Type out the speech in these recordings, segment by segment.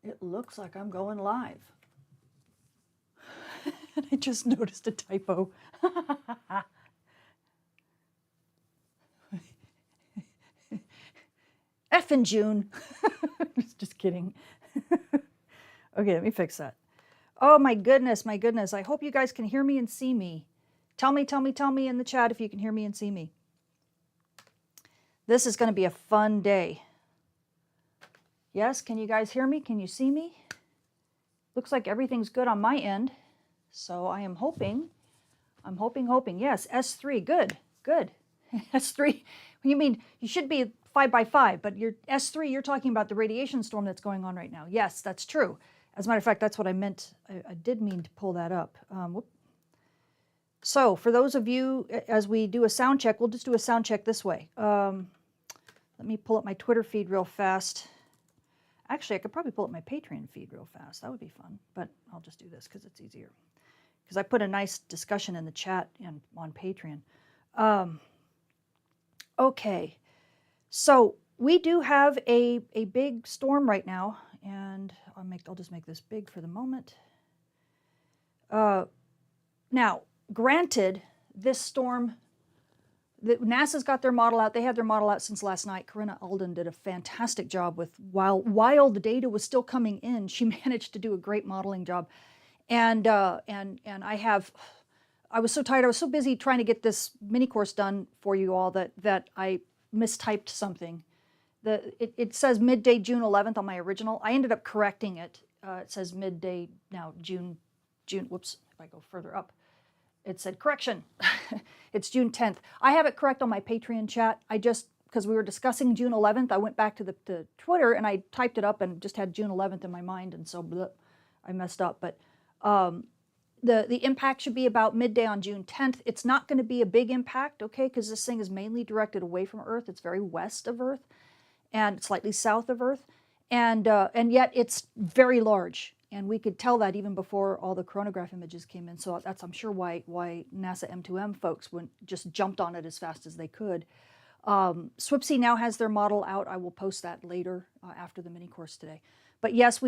It looks like I'm going live. And I just noticed a typo. F in June. Just kidding. Okay, let me fix that. Oh my goodness, my goodness. I hope you guys can hear me and see me. Tell me in the chat if you can hear me and see me. This is going to be a fun day. Yes, can you guys hear me? Can you see me? Looks like everything's good on my end. So I am hoping. Yes, S3, good. S3, you mean you should be 5 by 5, but your S3, you're talking about the radiation storm that's going on right now. Yes, that's true. As a matter of fact, that's what I meant. I did mean to pull that up. So for those of you, as we do a sound check, we'll just do a sound check this way. Let me pull up my Twitter feed real fast. Actually, I could probably pull up my Patreon feed real fast. That would be fun, but I'll just do this because it's easier. Because I put a nice discussion in the chat and on Patreon. Okay, so we do have a big storm right now, and I'll just make this big for the moment. Now, granted, this storm, NASA's got their model out. They had their model out since last night. Corinna Alden did a fantastic job with, while the data was still coming in, she managed to do a great modeling job. And I was so tired. I was so busy trying to get this mini course done for you all that I mistyped something. It says midday June 11th on my original. I ended up correcting it. It says midday now June. Whoops! If I go further up, it said correction. It's June 10th. I have it correct on my Patreon chat. I just, because we were discussing June 11th, I went back to the Twitter and I typed it up and just had June 11th in my mind, and so bleh, I messed up. But the impact should be about midday on June 10th. It's not going to be a big impact, okay, because this thing is mainly directed away from Earth. It's very west of Earth and slightly south of Earth, and yet it's very large. And we could tell that even before all the coronagraph images came in. So that's, I'm sure, why NASA M2M folks just jumped on it as fast as they could. SWPC now has their model out. I will post that later after the mini course today. But yes,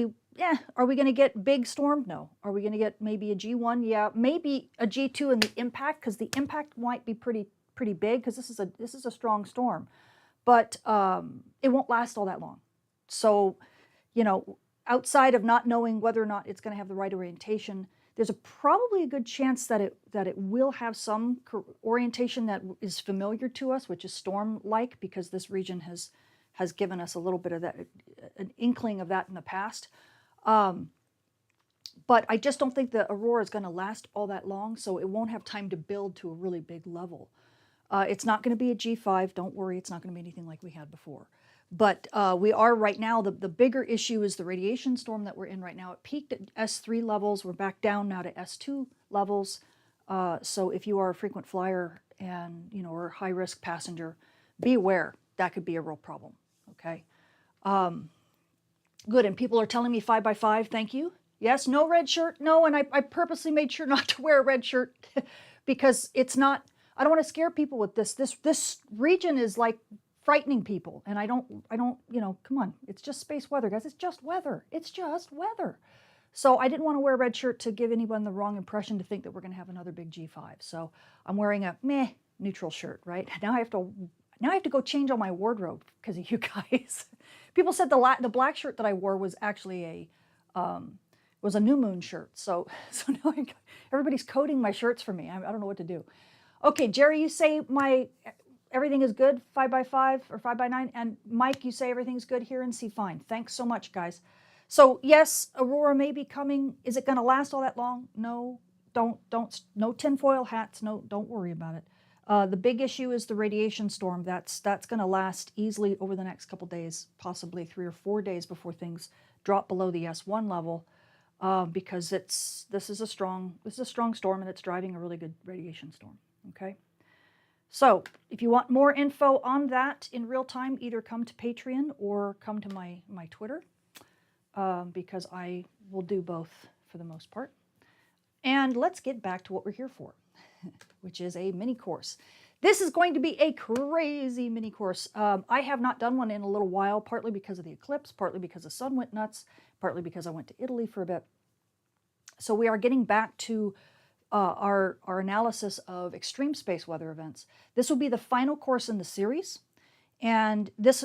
are we going to get big storm? No. Are we going to get maybe a G1? Yeah, maybe a G2 in the impact, because the impact might be pretty big, because this is a strong storm. But it won't last all that long. So, you know, outside of not knowing whether or not it's going to have the right orientation, there's probably a good chance that it will have some orientation that is familiar to us, which is storm-like, because this region has given us a little bit of that, an inkling of that in the past. But I just don't think the aurora is going to last all that long, so it won't have time to build to a really big level. It's not going to be a G5. Don't worry, it's not going to be anything like we had before. But we are right now, the bigger issue is the radiation storm that we're in right now. It peaked at S3 levels. We're back down now to S2 levels. So if you are a frequent flyer and, you know, or a high-risk passenger, be aware. That could be a real problem, okay? Good, and people are telling me 5 by 5, thank you. Yes, no red shirt, no, and I purposely made sure not to wear a red shirt because it's not, I don't want to scare people with this. This region is like frightening people, and I don't, you know, come on, it's just space weather, guys. It's just weather. It's just weather. So I didn't want to wear a red shirt to give anyone the wrong impression to think that we're going to have another big G5. So I'm wearing a neutral shirt, right? Now I have to go change all my wardrobe because of you guys. People said the black shirt that I wore was actually was a new moon shirt. So now everybody's coding my shirts for me. I don't know what to do. Okay, Jerry, you say everything is good, 5 by 5 or 5 by 9, and Mike, you say everything's good here and see fine. Thanks so much, guys. So yes, aurora may be coming. Is it going to last all that long? No, no tinfoil hats. No, don't worry about it. The big issue is the radiation storm. That's going to last easily over the next couple days, possibly 3 or 4 days before things drop below the S1 level, because this is a strong storm and it's driving a really good radiation storm. Okay. So if you want more info on that in real time, either come to Patreon or come to my Twitter, because I will do both for the most part. And let's get back to what we're here for, which is a mini course. This is going to be a crazy mini course. I have not done one in a little while, partly because of the eclipse, partly because the sun went nuts, partly because I went to Italy for a bit. So we are getting back to our analysis of extreme space weather events. This will be the final course in the series. And this,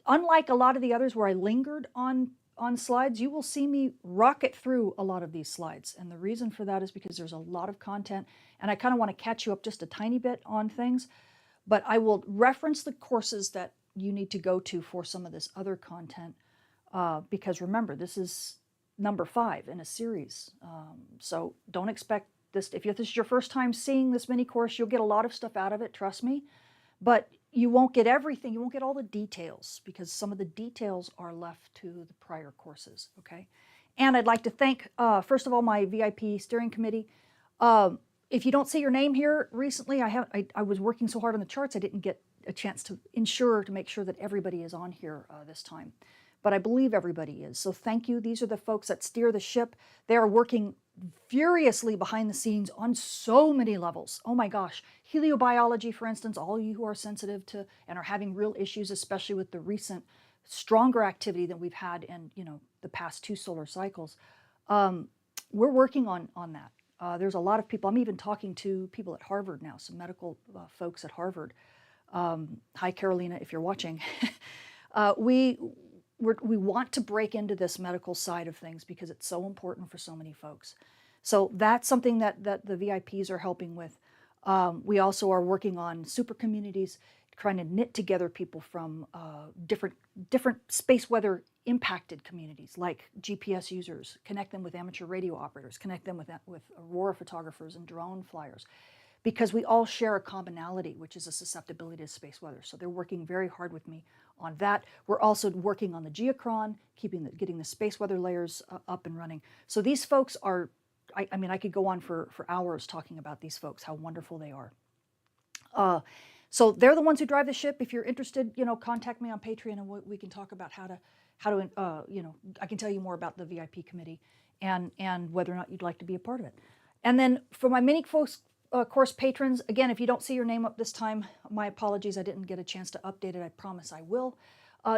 unlike a lot of the others where I lingered on slides, you will see me rocket through a lot of these slides. And the reason for that is because there's a lot of content, and I kind of want to catch you up just a tiny bit on things. But I will reference the courses that you need to go to for some of this other content, because remember, this is number 5 in a series. So don't expect this. If this is your first time seeing this mini course, you'll get a lot of stuff out of it, trust me. But you won't get everything. You won't get all the details, because some of the details are left to the prior courses, okay? And I'd like to thank, first of all, my VIP steering committee. If you don't see your name here recently, I was working so hard on the charts, I didn't get a chance to make sure that everybody is on here this time. But I believe everybody is. So thank you. These are the folks that steer the ship. They are working furiously behind the scenes on so many levels. Oh my gosh. Heliobiology, for instance, all you who are sensitive to and are having real issues, especially with the recent stronger activity than we've had in the past 2 solar cycles. We're working on that. There's a lot of people. I'm even talking to people at Harvard now, some medical folks at Harvard. Hi, Carolina, if you're watching. We want to break into this medical side of things because it's so important for so many folks. So that's something that the VIPs are helping with. We also are working on super communities, trying to knit together people from different space weather impacted communities, like GPS users, connect them with amateur radio operators, connect them with aurora photographers and drone flyers, because we all share a commonality, which is a susceptibility to space weather. So they're working very hard with me on that. We're also working on the geochron, getting the space weather layers up and running. So these folks are, I mean, I could go on for hours talking about these folks, how wonderful they are. So they're the ones who drive the ship. If you're interested, contact me on Patreon, and we can talk about how to I can tell you more about the VIP committee and whether or not you'd like to be a part of it. And then for my mini course patrons, again, if you don't see your name up this time, my apologies. I didn't get a chance to update it. I promise I will.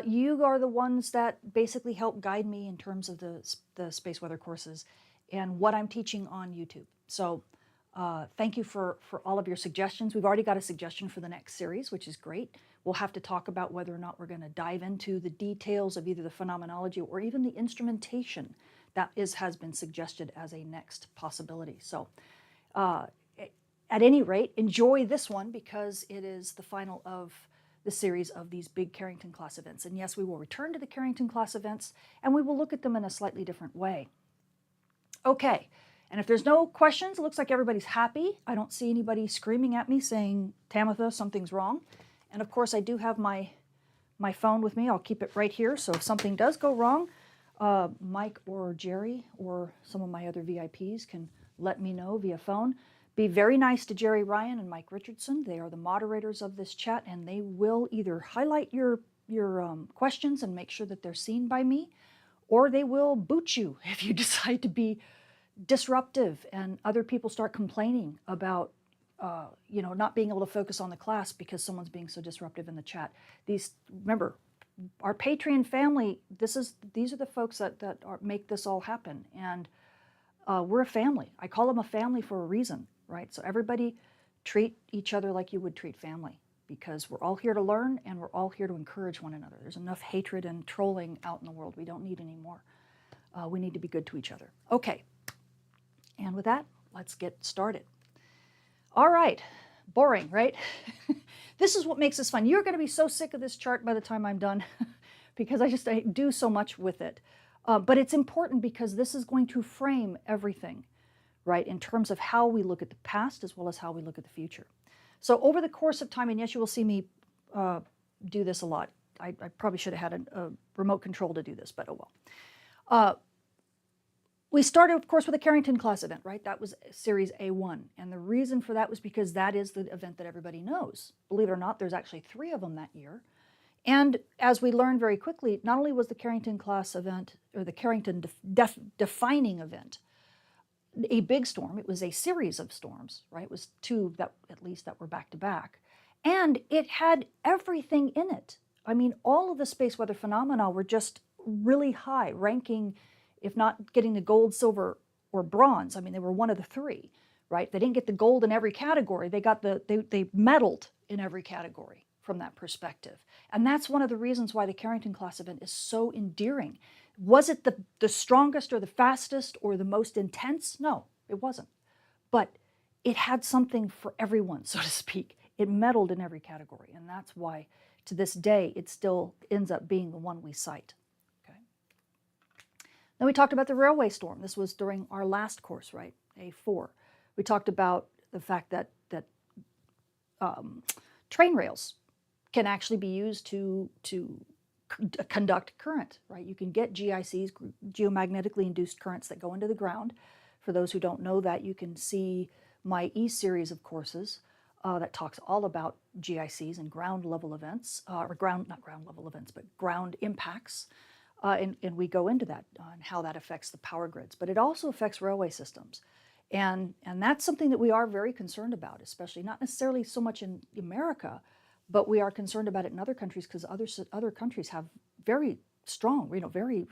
You are the ones that basically help guide me in terms of the space weather courses and what I'm teaching on YouTube. So thank you for all of your suggestions. We've already got a suggestion for the next series, which is great. We'll have to talk about whether or not we're going to dive into the details of either the phenomenology or even the instrumentation that has been suggested as a next possibility. So at any rate, enjoy this one, because it is the final of the series of these big Carrington-Class events. And yes, we will return to the Carrington-Class events, and we will look at them in a slightly different way. Okay, and if there's no questions, it looks like everybody's happy. I don't see anybody screaming at me saying, Tamitha, something's wrong. And of course, I do have my phone with me. I'll keep it right here, so if something does go wrong, Mike or Jerry or some of my other VIPs can let me know via phone. Be very nice to Jerry Ryan and Mike Richardson. They are the moderators of this chat, and they will either highlight your questions and make sure that they're seen by me, or they will boot you if you decide to be disruptive and other people start complaining about not being able to focus on the class because someone's being so disruptive in the chat. Remember, our Patreon family, these are the folks that make this all happen, and we're a family. I call them a family for a reason, right? So everybody treat each other like you would treat family, because we're all here to learn and we're all here to encourage one another. There's enough hatred and trolling out in the world. We don't need any more. We need to be good to each other. Okay, and with that, let's get started. All right, boring, right? This is what makes this fun. You're going to be so sick of this chart by the time I'm done because I do so much with it. But it's important because this is going to frame everything, right, in terms of how we look at the past as well as how we look at the future. So over the course of time, and yes, you will see me do this a lot. I probably should have had a remote control to do this, but oh well. We started, of course, with a Carrington-Class event, right? That was Series A1. And the reason for that was because that is the event that everybody knows. Believe it or not, there's actually 3 of them that year. And as we learned very quickly, not only was the Carrington-Class event, or the Carrington defining event, a big storm, it was a series of storms, right? It was 2 that at least that were back to back. And it had everything in it. I mean, all of the space weather phenomena were just really high, ranking, if not getting the gold, silver, or bronze. I mean, they were one of the three, right? They didn't get the gold in every category. They got they medaled in every category from that perspective. And that's one of the reasons why the Carrington-Class event is so endearing. Was it the strongest or the fastest or the most intense? No, it wasn't. But it had something for everyone, so to speak. It medaled in every category, and that's why to this day it still ends up being the one we cite. Okay. Then we talked about the railway storm. This was during our last course, right, A4. We talked about the fact that train rails can actually be used to conduct current, right? You can get GICs, geomagnetically induced currents, that go into the ground. For those who don't know that, you can see my E-series of courses that talks all about GICs and ground level events, or not ground level events, but ground impacts. And we go into that and how that affects the power grids. But it also affects railway systems. And that's something that we are very concerned about, especially not necessarily so much in America, but we are concerned about it in other countries, because other countries have very strong, very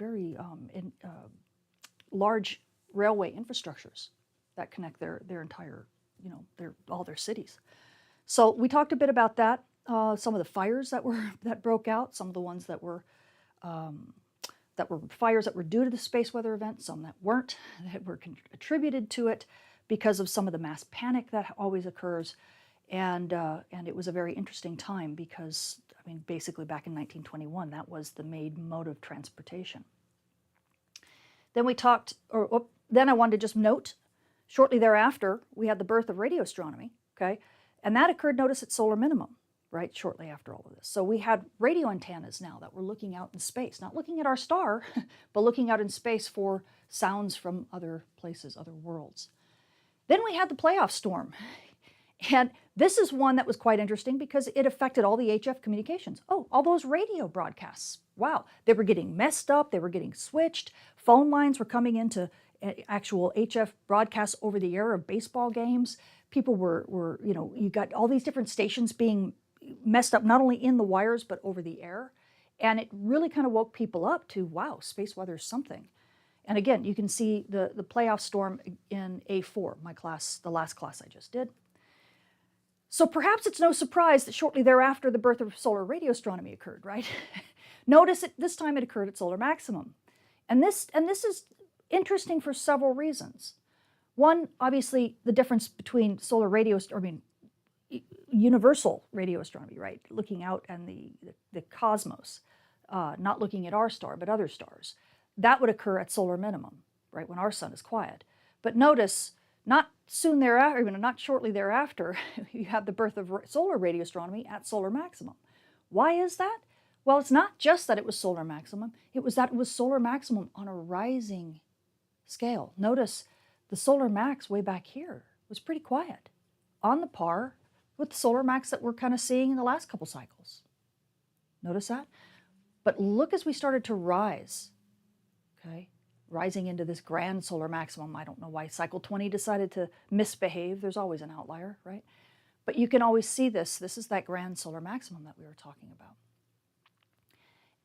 large railway infrastructures that connect their entire, all their cities. So we talked a bit about that. Some of the fires that broke out, some of the ones that were fires that were due to the space weather event, some that weren't, that were attributed to it because of some of the mass panic that always occurs. And it was a very interesting time because, I mean, basically back in 1921, that was the main mode of transportation. Then we talked, then I wanted to just note, shortly thereafter, we had the birth of radio astronomy, okay? And that occurred, notice, at solar minimum, right, shortly after all of this. So we had radio antennas now that were looking out in space, not looking at our star, but looking out in space for sounds from other places, other worlds. Then we had the playoff storm. And this is one that was quite interesting because it affected all the HF communications. Oh, all those radio broadcasts. Wow, they were getting messed up, they were getting switched. Phone lines were coming into actual HF broadcasts over the air of baseball games. People were, you got all these different stations being messed up, not only in the wires, but over the air. And it really kind of woke people up to, wow, space weather is something. And again, you can see the playoff storm in A4, my class, the last class I just did. So perhaps it's no surprise that shortly thereafter the birth of solar radio astronomy occurred, right? Notice this time it occurred at solar maximum. And this is interesting for several reasons. One, obviously, the difference between universal radio astronomy, right? Looking out and the cosmos, not looking at our star, but other stars. That would occur at solar minimum, right, when our sun is quiet. But notice, not soon thereafter, not shortly thereafter, you have the birth of solar radio astronomy at solar maximum. Why is that? Well, it's not just that it was solar maximum, it was that it was solar maximum on a rising scale. Notice the solar max way back here was pretty quiet, on the par with the solar max that we're kind of seeing in the last couple cycles. Notice that? But look as we started to rise, okay? Rising into this grand solar maximum. I don't know why cycle 20 decided to misbehave. There's always an outlier, right? But you can always see this. This is that grand solar maximum that we were talking about.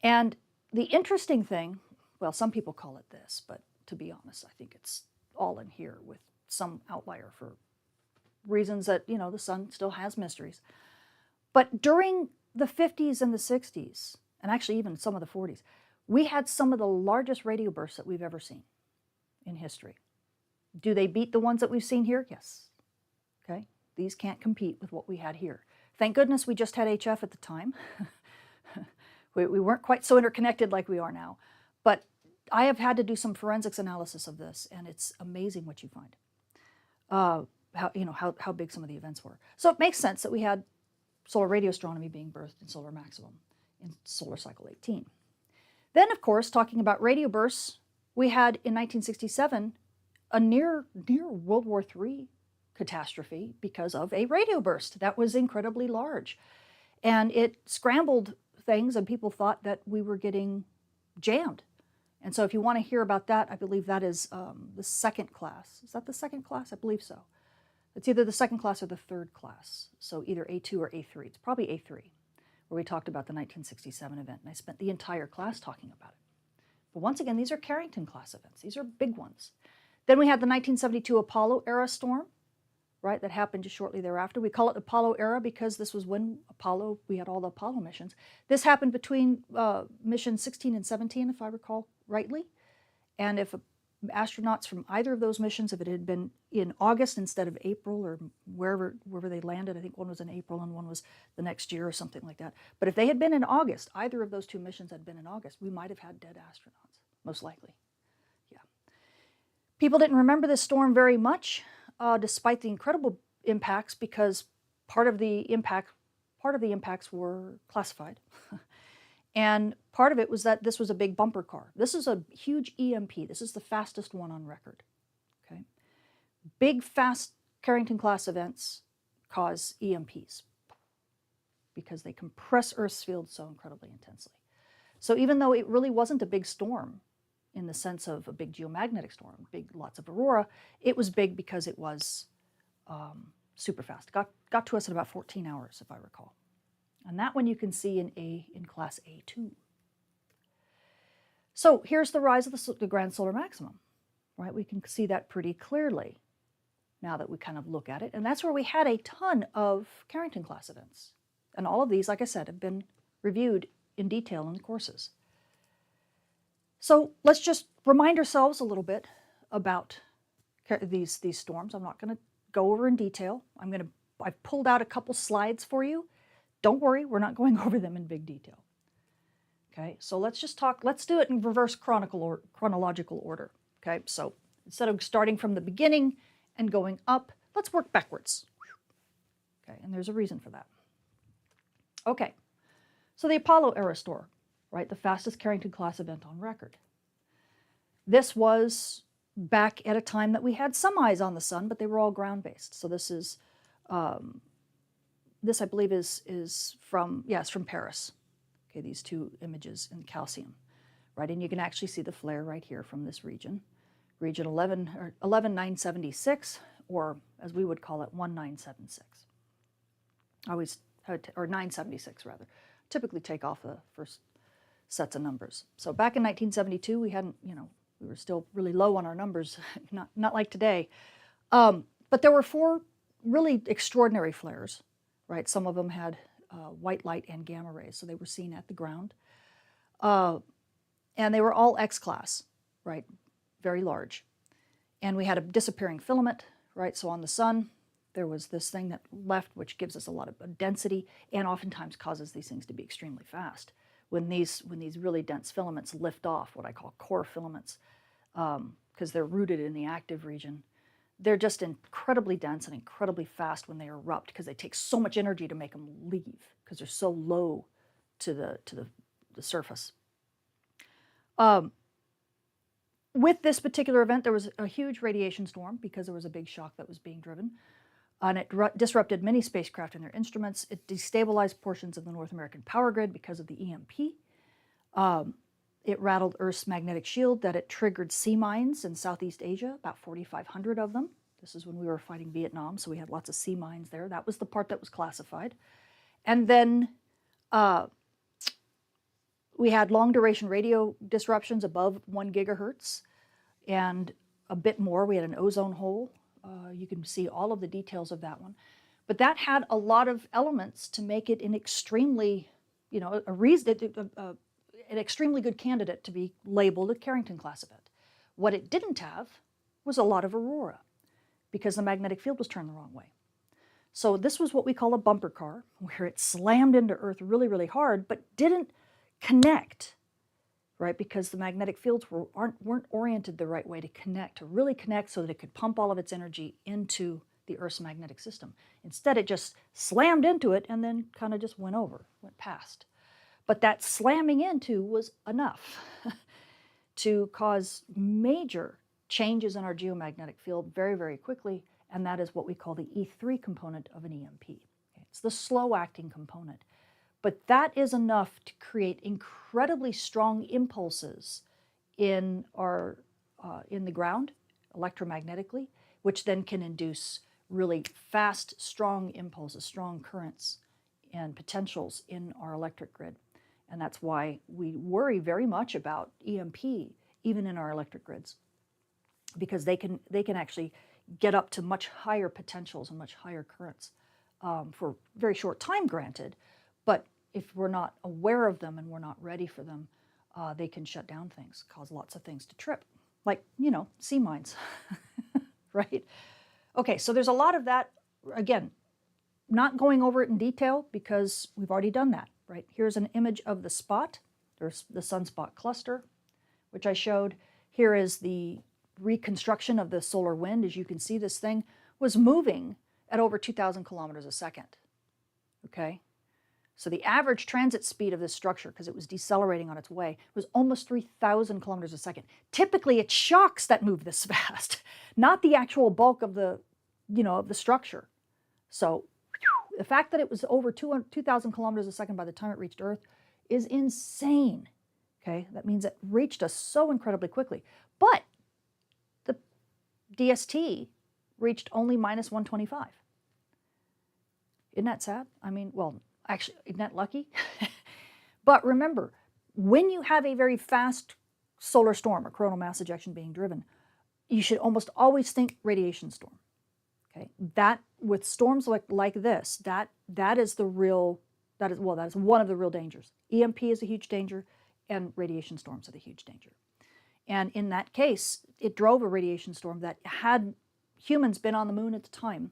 And the interesting thing, well, some people call it this, but to be honest, I think it's all in here with some outlier for reasons that, the sun still has mysteries. But during the 50s and the 60s, and actually even some of the 40s, we had some of the largest radio bursts that we've ever seen in history. Do they beat the ones that we've seen here? Yes. Okay. These can't compete with what we had here. Thank goodness we just had HF at the time. we weren't quite so interconnected like we are now. But I have had to do some forensics analysis of this, and it's amazing what you find. How big some of the events were. So it makes sense that we had solar radio astronomy being birthed in solar maximum in solar cycle 18. Then, of course, talking about radio bursts, we had in 1967 a near World War III catastrophe because of a radio burst that was incredibly large. And it scrambled things, and people thought that we were getting jammed. And so if you want to hear about that, I believe that is the second class. Is that the second class? I believe so. It's either the second class or the third class, so either A2 or A3. It's probably A3, where we talked about the 1967 event, and I spent the entire class talking about it. But once again, these are Carrington-Class events. These are big ones. Then we had the 1972 Apollo-era storm, right, that happened just shortly thereafter. We call it Apollo-era because this was when we had all the Apollo missions. This happened between missions 16 and 17, if I recall rightly. And if astronauts from either of those missions, if it had been in August instead of April or wherever they landed, I think one was in April and one was the next year or something like that. But if they had been in August, either of those two missions had been in August, we might have had dead astronauts, most likely. Yeah. People didn't remember this storm very much, despite the incredible impacts, because part of the impacts were classified. And part of it was that this was a big bumper car. This is a huge EMP. This is the fastest one on record. Okay? Big, fast Carrington-Class events cause EMPs because they compress Earth's field so incredibly intensely. So even though it really wasn't a big storm in the sense of a big geomagnetic storm, lots of aurora, it was big because it was super fast. Got to us in about 14 hours, if I recall. And that one you can see in class A2. So here's the rise of the grand solar maximum, right? We can see that pretty clearly now that we kind of look at it. And that's where we had a ton of Carrington-Class events. And all of these, like I said, have been reviewed in detail in the courses. So let's just remind ourselves a little bit about these storms. I'm not going to go over in detail. I've pulled out a couple slides for you. Don't worry, we're not going over them in big detail. Okay, so let's do it in reverse chronological order. Okay, so instead of starting from the beginning and going up, let's work backwards. Okay, and there's a reason for that. Okay, so the Apollo era storm, right, the fastest Carrington-Class event on record. This was back at a time that we had some eyes on the sun, but they were all ground-based. So this is this, I believe, is from Paris. Okay, these two images in calcium, right? And you can actually see the flare right here from this region, region 11976, or as we would call it, 1976. Or 976 rather. Typically take off the first sets of numbers. So back in 1972, we hadn't, we were still really low on our numbers, not like today. But there were 4 really extraordinary flares. Right, some of them had white light and gamma rays, so they were seen at the ground. And they were all X-class, right, very large. And we had a disappearing filament, right, so on the sun, there was this thing that left, which gives us a lot of density and oftentimes causes these things to be extremely fast. When these really dense filaments lift off, what I call core filaments, because they're rooted in the active region, they're just incredibly dense and incredibly fast when they erupt because they take so much energy to make them leave because they're so low to the surface. With this particular event, there was a huge radiation storm because there was a big shock that was being driven. And it disrupted many spacecraft and their instruments. It destabilized portions of the North American power grid because of the EMP. It rattled Earth's magnetic shield that it triggered sea mines in Southeast Asia, about 4,500 of them. This is when we were fighting Vietnam, so we had lots of sea mines there. That was the part that was classified. And then we had long-duration radio disruptions above 1 gigahertz and a bit more. We had an ozone hole. You can see all of the details of that one. But that had a lot of elements to make it an extremely, an extremely good candidate to be labeled a Carrington-Class event. What it didn't have was a lot of aurora because the magnetic field was turned the wrong way. So this was what we call a bumper car, where it slammed into Earth really, really hard, but didn't connect, right? Because the magnetic fields weren't oriented the right way to really connect so that it could pump all of its energy into the Earth's magnetic system. Instead, it just slammed into it and then kind of just went past. But that slamming into was enough to cause major changes in our geomagnetic field very, very quickly, and that is what we call the E3 component of an EMP. It's the slow-acting component. But that is enough to create incredibly strong impulses in the ground, electromagnetically, which then can induce really fast, strong impulses, strong currents and potentials in our electric grid. And that's why we worry very much about EMP, even in our electric grids, because they can actually get up to much higher potentials and much higher currents for very short time, granted. But if we're not aware of them and we're not ready for them, they can shut down things, cause lots of things to trip, like, sea mines, right? Okay, so there's a lot of that. Again, not going over it in detail because we've already done that, right? Here's an image of the spot. There's the sunspot cluster, which I showed. Here is the reconstruction of the solar wind. As you can see, this thing was moving at over 2,000 kilometers a second, okay? So the average transit speed of this structure, because it was decelerating on its way, was almost 3,000 kilometers a second. Typically, it's shocks that move this fast, not the actual bulk of the, of the structure. So the fact that it was over 2,000 kilometers a second by the time it reached Earth is insane. Okay, that means it reached us so incredibly quickly. But the DST reached only minus 125. Isn't that sad? I mean, well, actually, isn't that lucky? But remember, when you have a very fast solar storm or coronal mass ejection being driven, you should almost always think radiation storm. Okay, that with storms like this, that is one of the real dangers. EMP is a huge danger, and radiation storms are the huge danger. And in that case, it drove a radiation storm that, had humans been on the moon at the time,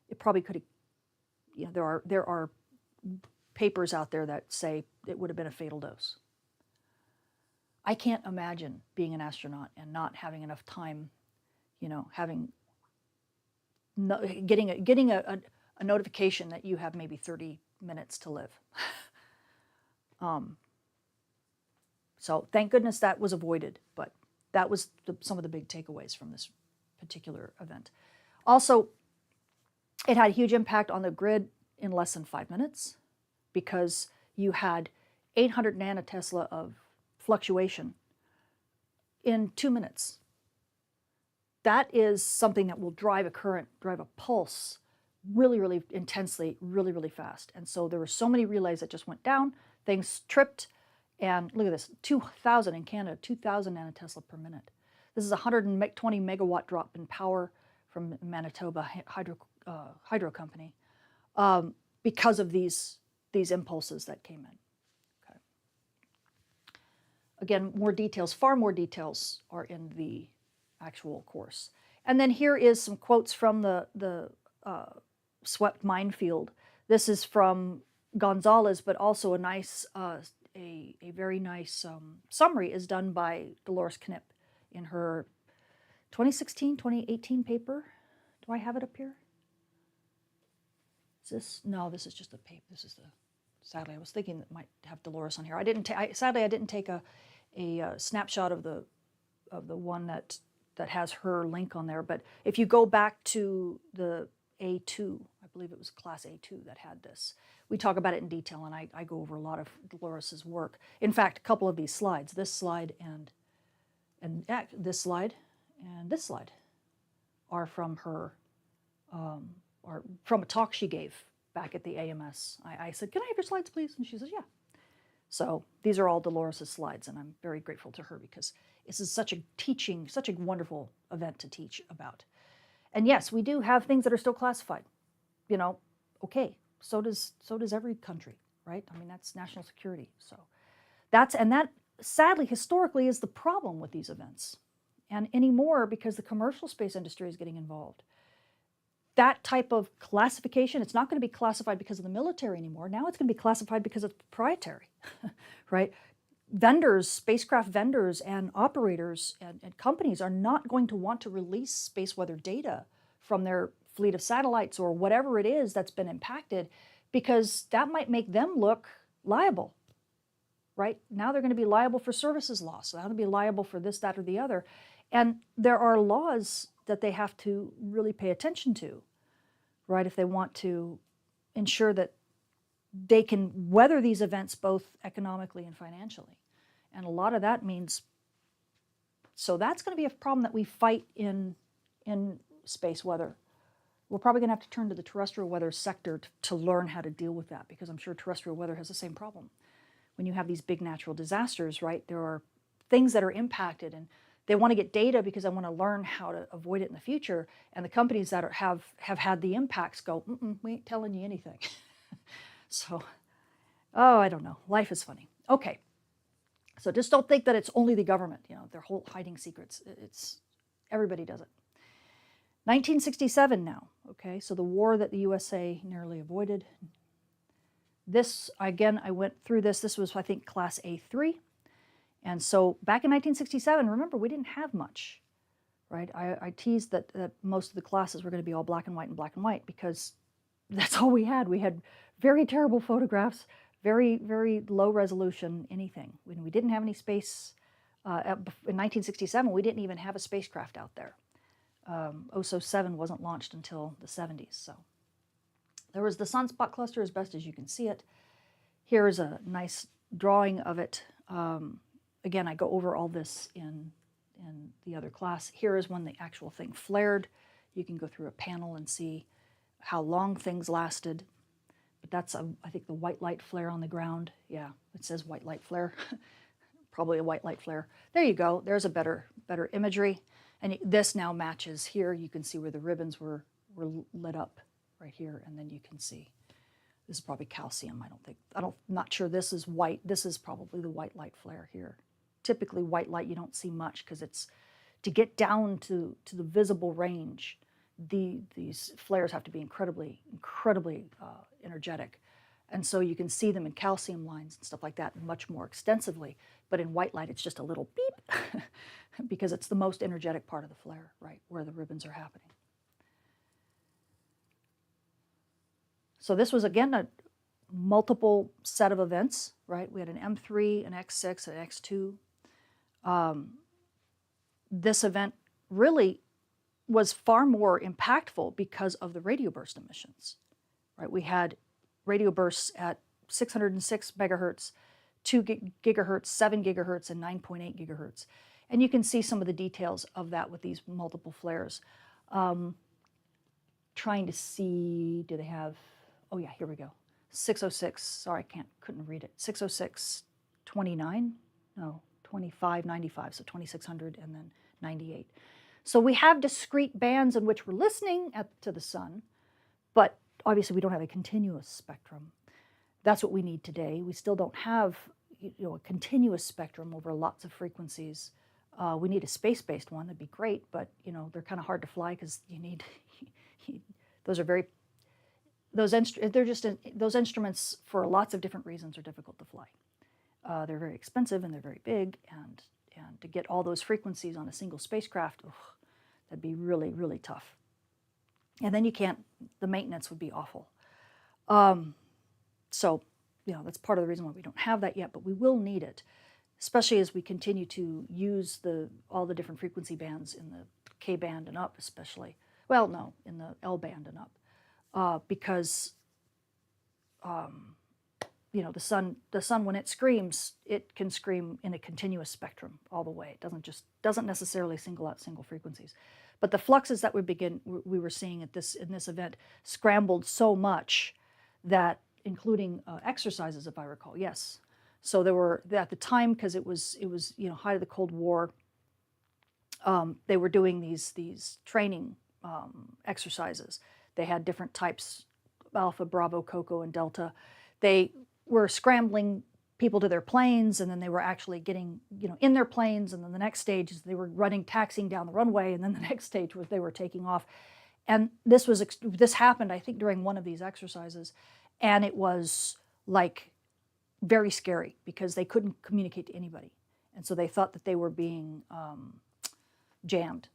it probably could have. There are papers out there that say it would have been a fatal dose. I can't imagine being an astronaut and not having enough time, getting a notification that you have maybe 30 minutes to live. So thank goodness that was avoided, but that was some of the big takeaways from this particular event. Also, it had a huge impact on the grid in less than 5 minutes, because you had 800 nanotesla of fluctuation in 2 minutes. That is something that will drive a current, drive a pulse really, really intensely, really, really fast. And so there were so many relays that just went down, things tripped, and look at this, 2,000 in Canada, 2,000 nanotesla per minute. This is a 120 megawatt drop in power from Manitoba Hydro Company, because of these impulses that came in. Okay. Again, more details, far more details are in the actual course. And then here is some quotes from the swept minefield. This is from Gonzalez, but also a very nice summary is done by Dolores Knipp in her 2016, 2018 paper. Do I have it up here? Is this? No, this is just a paper. This is sadly, I was thinking that might have Dolores on here. Sadly, I didn't take a snapshot of the one that has her link on there. But if you go back to the A2, I believe it was class A2 that had this. We talk about it in detail, and I go over a lot of Dolores's work. In fact, a couple of these slides, this slide and this slide and this slide, are from her, or from a talk she gave back at the AMS. I said, "Can I have your slides, please?" And she says, "Yeah." So these are all Dolores's slides, and I'm very grateful to her because this is such a wonderful event to teach about. And yes, we do have things that are still classified. Okay, so does every country, right? I mean, that's national security. So that sadly historically is the problem with these events, and anymore because the commercial space industry is getting involved. That type of classification, it's not going to be classified because of the military anymore. Now it's going to be classified because it's proprietary, right? Vendors, spacecraft vendors and operators and companies are not going to want to release space weather data from their fleet of satellites or whatever it is that's been impacted, because that might make them look liable, right? Now they're going to be liable for services loss. They're going to be liable for this, that, or the other. And there are laws that they have to really pay attention to, right? If they want to ensure that they can weather these events both economically and financially. And a lot of that means, so that's going to be a problem that we fight in space weather We're probably going to have to turn to the terrestrial weather sector to learn how to deal with that, because I'm sure terrestrial weather has the same problem. When you have these big natural disasters, right, there are things that are impacted, and they want to get data because they want to learn how to avoid it in the future. And the companies that have had the impacts go, we ain't telling you anything. So, oh, I don't know. Life is funny. Okay. So just don't think that it's only the government, they're whole hiding secrets. It's everybody does it. 1967 now, okay, so the war that the USA narrowly avoided. This, again, I went through this. This was, I think, Class A3. And so back in 1967, remember, we didn't have much, right? I teased that most of the classes were going to be all black and white because that's all we had. We had very terrible photographs, very, very low resolution, anything. When we didn't have any space, in 1967, we didn't even have a spacecraft out there. OSO 7 wasn't launched until the 70s. So there was the sunspot cluster as best as you can see it. Here is a nice drawing of it. Again, I go over all this in the other class. Here is when the actual thing flared. You can go through a panel and see how long things lasted. But that's, I think, the white light flare on the ground. Yeah, it says white light flare. Probably a white light flare. There you go. There's a better imagery. And this now matches here. You can see where the ribbons were lit up right here. And then you can see, this is probably calcium. I'm not sure this is white. This is probably the white light flare here. Typically white light you don't see much because it's, to get down to the visible range, these flares have to be incredibly energetic. And so you can see them in calcium lines and stuff like that much more extensively. But in white light, it's just a little beep because it's the most energetic part of the flare, right, where the ribbons are happening. So this was, again, a multiple set of events, right? We had an M3, an X6, an X2. This event really was far more impactful because of the radio burst emissions, right? We had radio bursts at 606 megahertz, 2 gigahertz, 7 gigahertz, and 9.8 gigahertz. And you can see some of the details of that with these multiple flares. Trying to see, do they have, oh yeah, here we go. 606, sorry, couldn't read it. 606, 29, no, 25, 95, so 2600 and then 98. So we have discrete bands in which we're listening to the sun, but obviously we don't have a continuous spectrum. That's what we need today. We still don't have a continuous spectrum over lots of frequencies. We need a space-based one. That'd be great, but they're kind of hard to fly because you need those instruments for lots of different reasons are difficult to fly. They're very expensive and they're very big, and to get all those frequencies on a single spacecraft, that'd be really, really tough. And then the maintenance would be awful. So, that's part of the reason why we don't have that yet, but we will need it, especially as we continue to use all the different frequency bands in the K band and up, especially. Well, no, in the L band and up, because the sun when it screams, it can scream in a continuous spectrum all the way. It doesn't necessarily single out single frequencies. But the fluxes that we were seeing in this event scrambled so much that, including exercises, if I recall, yes. So there were, at the time, because it was height of the Cold War, they were doing these training exercises. They had different types, Alpha, Bravo, Coco, and Delta. They were scrambling people to their planes, and then they were actually getting in their planes, and then the next stage is they were taxiing down the runway, and then the next stage was they were taking off. And this happened, I think, during one of these exercises, and it was like very scary because they couldn't communicate to anybody, and so they thought that they were being jammed,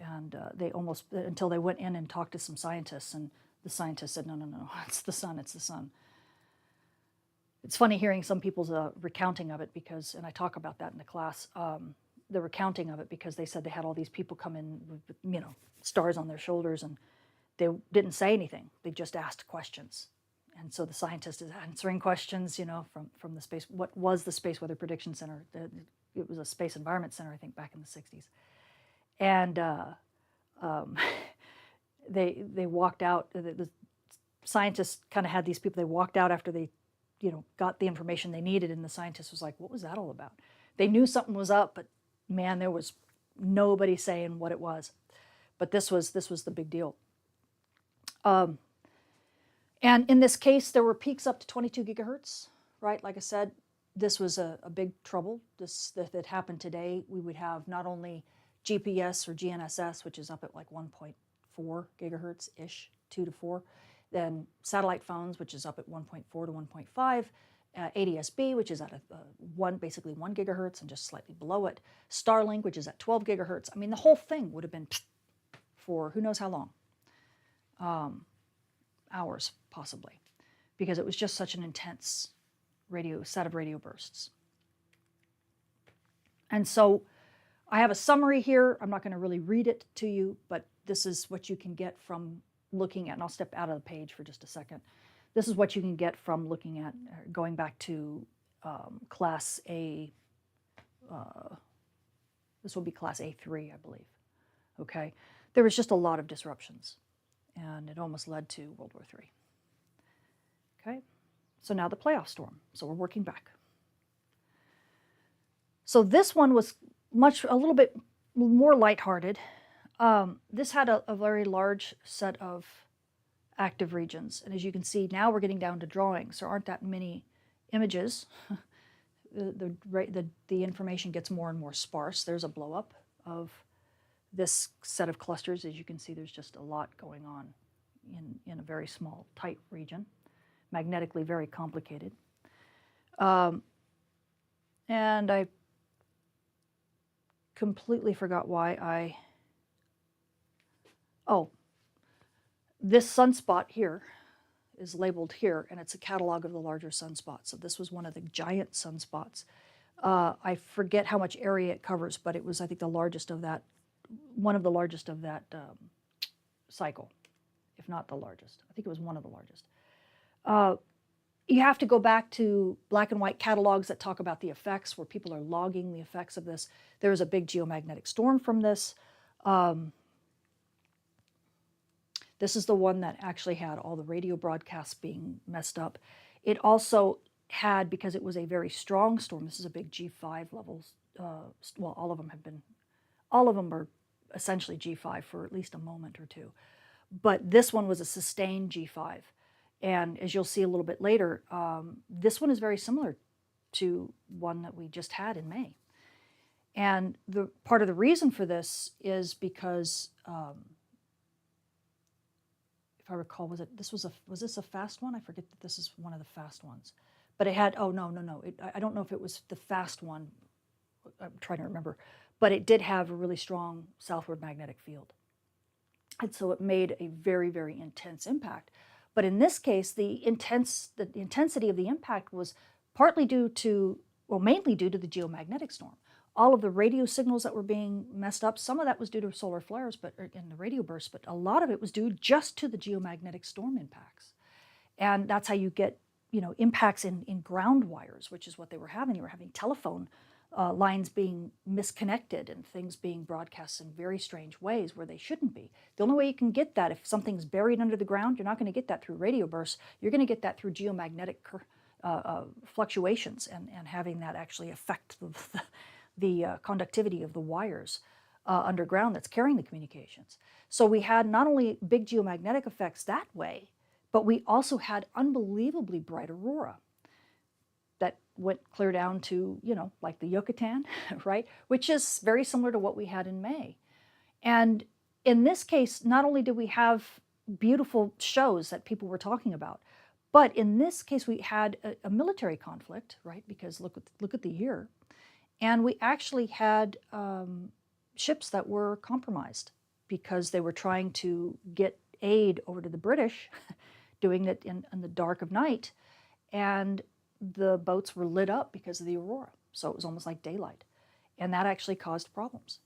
and they almost, until they went in and talked to some scientists, and the scientists said, no, it's the sun, it's the sun. It's funny hearing some people's recounting of it because, and I talk about that in the class, the recounting of it, because they said they had all these people come in with, stars on their shoulders, and they didn't say anything. They just asked questions. And so the scientist is answering questions, from the space. What was the Space Weather Prediction Center? It was a Space Environment Center, I think, back in the 60s. And They walked out. The scientists kind of had these people. They walked out after they, got the information they needed, and the scientist was like, "What was that all about?" They knew something was up, but man, there was nobody saying what it was. But this was the big deal. And in this case, there were peaks up to 22 gigahertz, right? Like I said, this was a big trouble. If it happened today, we would have not only GPS or GNSS, which is up at like 1.4 gigahertz-ish, 2 to 4, then satellite phones, which is up at 1.4 to 1.5, ADS-B, which is at basically 1 gigahertz and just slightly below it, Starlink, which is at 12 gigahertz. I mean, the whole thing would have been for who knows how long. Hours, possibly, because it was just such an intense set of radio bursts. And so I have a summary here. I'm not going to really read it to you, but this is what you can get from looking at, and I'll step out of the page for just a second. This is what you can get from looking at, going back to Class A. This will be Class A3, I believe. Okay, there was just a lot of disruptions, and it almost led to World War III. Okay, so now the playoff storm. So we're working back. So this one was a little bit more lighthearted. This had a very large set of active regions, and as you can see, now we're getting down to drawings. There aren't that many images. The information gets more and more sparse. There's a blow up of this set of clusters. As you can see, there's just a lot going on in a very small, tight region, magnetically very complicated. And I completely forgot why this sunspot here is labeled here, and it's a catalog of the larger sunspots. So this was one of the giant sunspots. I forget how much area it covers, but it was, I think, the largest of that, one of the largest of that cycle, if not the largest. I think it was one of the largest. You have to go back to black and white catalogs that talk about the effects, where people are logging the effects of this. There was a big geomagnetic storm from this. This is the one that actually had all the radio broadcasts being messed up. It also had, because it was a very strong storm, this is a big G5 levels. Well, all of them are essentially G5 for at least a moment or two. But this one was a sustained G5. And as you'll see a little bit later, this one is very similar to one that we just had in May. And the part of the reason for this is because, if I recall, was this a fast one? I forget that this is one of the fast ones. But it had, oh, no. I don't know if it was the fast one. I'm trying to remember. But it did have a really strong southward magnetic field. And so it made a very, very intense impact. But in this case, the intensity of the impact was partly due to, well, mainly due to the geomagnetic storm. All of the radio signals that were being messed up, some of that was due to solar flares and the radio bursts, but a lot of it was due just to the geomagnetic storm impacts. And that's how you get, impacts in ground wires, which is what they were having. They were having telephone lines being misconnected and things being broadcast in very strange ways where they shouldn't be. The only way you can get that, if something's buried under the ground, you're not going to get that through radio bursts. You're going to get that through geomagnetic fluctuations and having that actually affect the conductivity of the wires underground that's carrying the communications. So we had not only big geomagnetic effects that way, but we also had unbelievably bright aurora that went clear down to, like the Yucatan, right? Which is very similar to what we had in May. And in this case, not only did we have beautiful shows that people were talking about, but in this case, we had a military conflict, right? Because look at the year. And we actually had ships that were compromised because they were trying to get aid over to the British, doing it in the dark of night. And the boats were lit up because of the aurora. So it was almost like daylight. And that actually caused problems.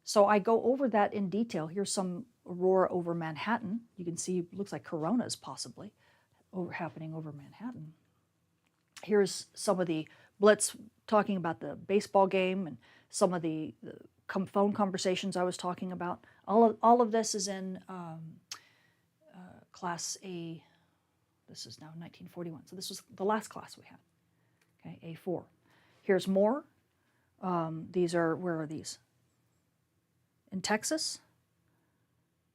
So I go over that in detail. Here's some aurora over Manhattan. You can see, it looks like coronas possibly happening over Manhattan. Here's some of the blitz talking about the baseball game and some of the phone conversations I was talking about. All of this is in Class A. This is now 1941. So this was the last class we had. Okay, A4. Here's more. These are, where are these? In Texas,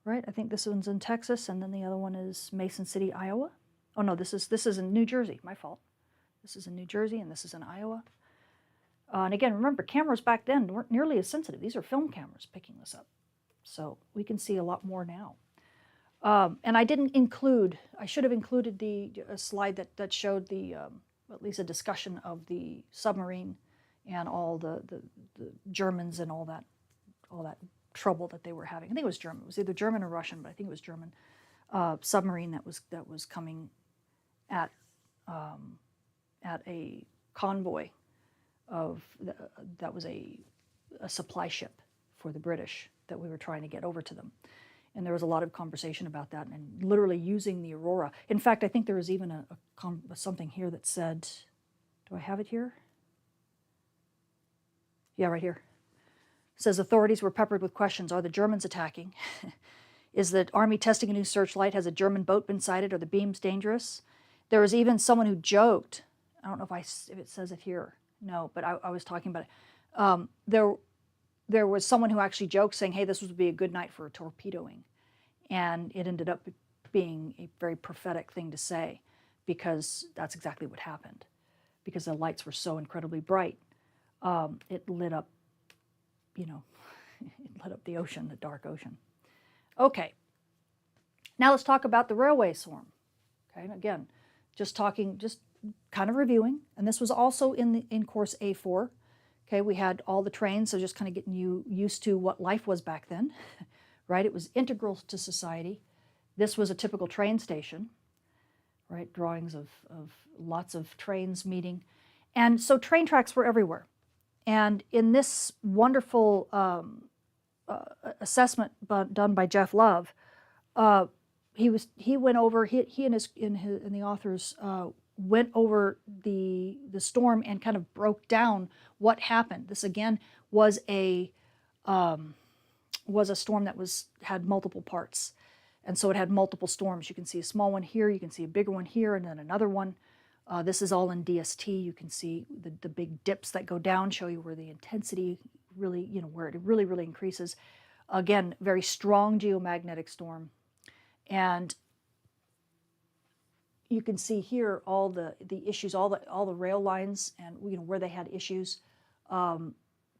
right? I think this one's in Texas, and then the other one is Mason City, Iowa. Oh no, this is in New Jersey. My fault. This is in New Jersey, and this is in Iowa. And again, remember, cameras back then weren't nearly as sensitive. These are film cameras picking this up. So we can see a lot more now. And I didn't include, I should have included a slide that showed the, at least a discussion of the submarine and all the Germans and all that trouble that they were having. I think it was German. It was either German or Russian, but I think it was German submarine that was coming at a convoy that was a supply ship for the British that we were trying to get over to them. And there was a lot of conversation about that and literally using the Aurora. In fact, I think there was even something here that said, do I have it here? Yeah, right here. It says authorities were peppered with questions. Are the Germans attacking? Is the Army testing a new searchlight? Has a German boat been sighted? Are the beams dangerous? There was even someone who joked. I don't know if it says it here. No, but I was talking about it. There was someone who actually joked saying, hey, this would be a good night for torpedoing. And it ended up being a very prophetic thing to say, because that's exactly what happened. Because the lights were so incredibly bright, it lit up, it lit up the ocean, the dark ocean. Okay, now let's talk about the railway swarm. Okay, and again, just kind of reviewing, and this was also in course A4. Okay, we had all the trains, so just kind of getting you used to what life was back then, right? It was integral to society. This was a typical train station, right? Drawings of lots of trains meeting. And so train tracks were everywhere. And in this wonderful assessment done by Jeff Love, he went over, he and the authors went over the storm and kind of broke down what happened. This again was a storm that had multiple parts, and so it had multiple storms. You can see a small one here, you can see a bigger one here, and then another one. This is all in DST. You can see the big dips that go down, show you where the intensity really, where it really, really increases. Again, very strong geomagnetic storm, and you can see here all the issues, all the rail lines, and where they had issues.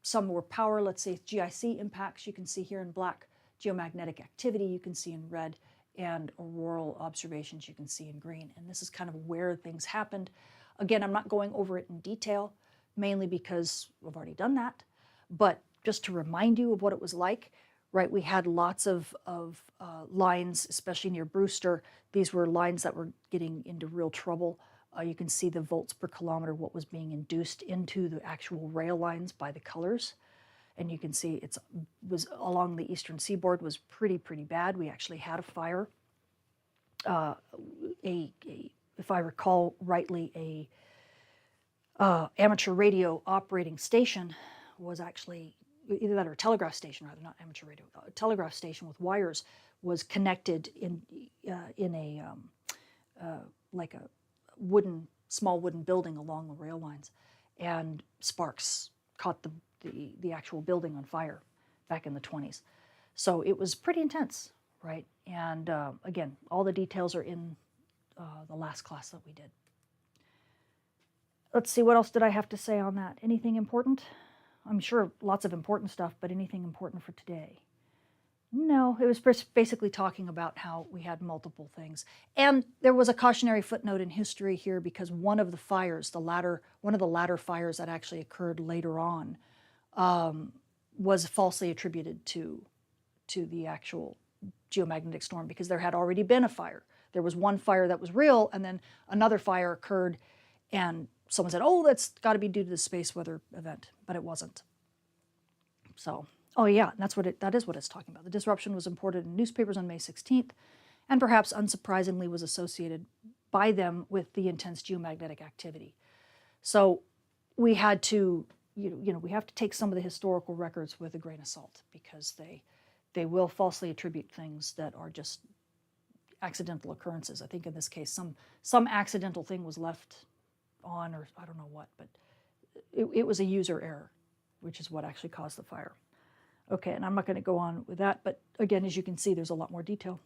Some were power, let's say GIC impacts. You can see here in black geomagnetic activity. You can see in red, and auroral observations you can see in green. And this is kind of where things happened. Again, I'm not going over it in detail, mainly because we've already done that. But just to remind you of what it was like. Right, we had lots of lines, especially near Brewster. These were lines that were getting into real trouble. You can see the volts per kilometer, what was being induced into the actual rail lines by the colors. And you can see it was along the eastern seaboard was pretty bad. We actually had a fire. If I recall rightly, amateur radio operating station was actually, either that or a telegraph station, rather, not amateur radio, a telegraph station with wires was connected in a like a small wooden building along the rail lines, and sparks caught the actual building on fire back in the 1920s. So it was pretty intense, right? And again, all the details are in the last class that we did. Let's see, what else did I have to say on that? Anything important? I'm sure lots of important stuff, but anything important for today? No, it was basically talking about how we had multiple things. And there was a cautionary footnote in history here, because one of the fires, one of the latter fires that actually occurred later on, was falsely attributed to the actual geomagnetic storm, because there had already been a fire. There was one fire that was real, and then another fire occurred, and someone said, oh, that's got to be due to the space weather event, but it wasn't. So, oh yeah, that is what it's talking about. The disruption was reported in newspapers on May 16th, and perhaps unsurprisingly was associated by them with the intense geomagnetic activity. So we had to, we have to take some of the historical records with a grain of salt, because they will falsely attribute things that are just accidental occurrences. I think in this case, some accidental thing was left on, or I don't know what, but it was a user error, which is what actually caused the fire. Okay, and I'm not going to go on with that, but again, as you can see, there's a lot more detail.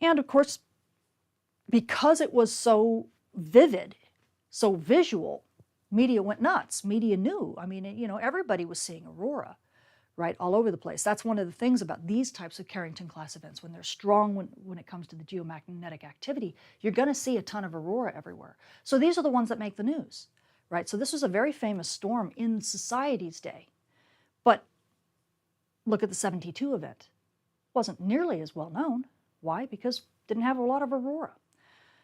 And of course, because it was so vivid, so visual, media went nuts. Media knew. I mean, you know, everybody was seeing aurora, right, all over the place. That's one of the things about these types of Carrington-class events. When they're strong, when it comes to the geomagnetic activity, you're going to see a ton of aurora everywhere. So these are the ones that make the news, right? So this was a very famous storm in society's day. But look at the 72 event. It wasn't nearly as well known. Why? Because it didn't have a lot of aurora.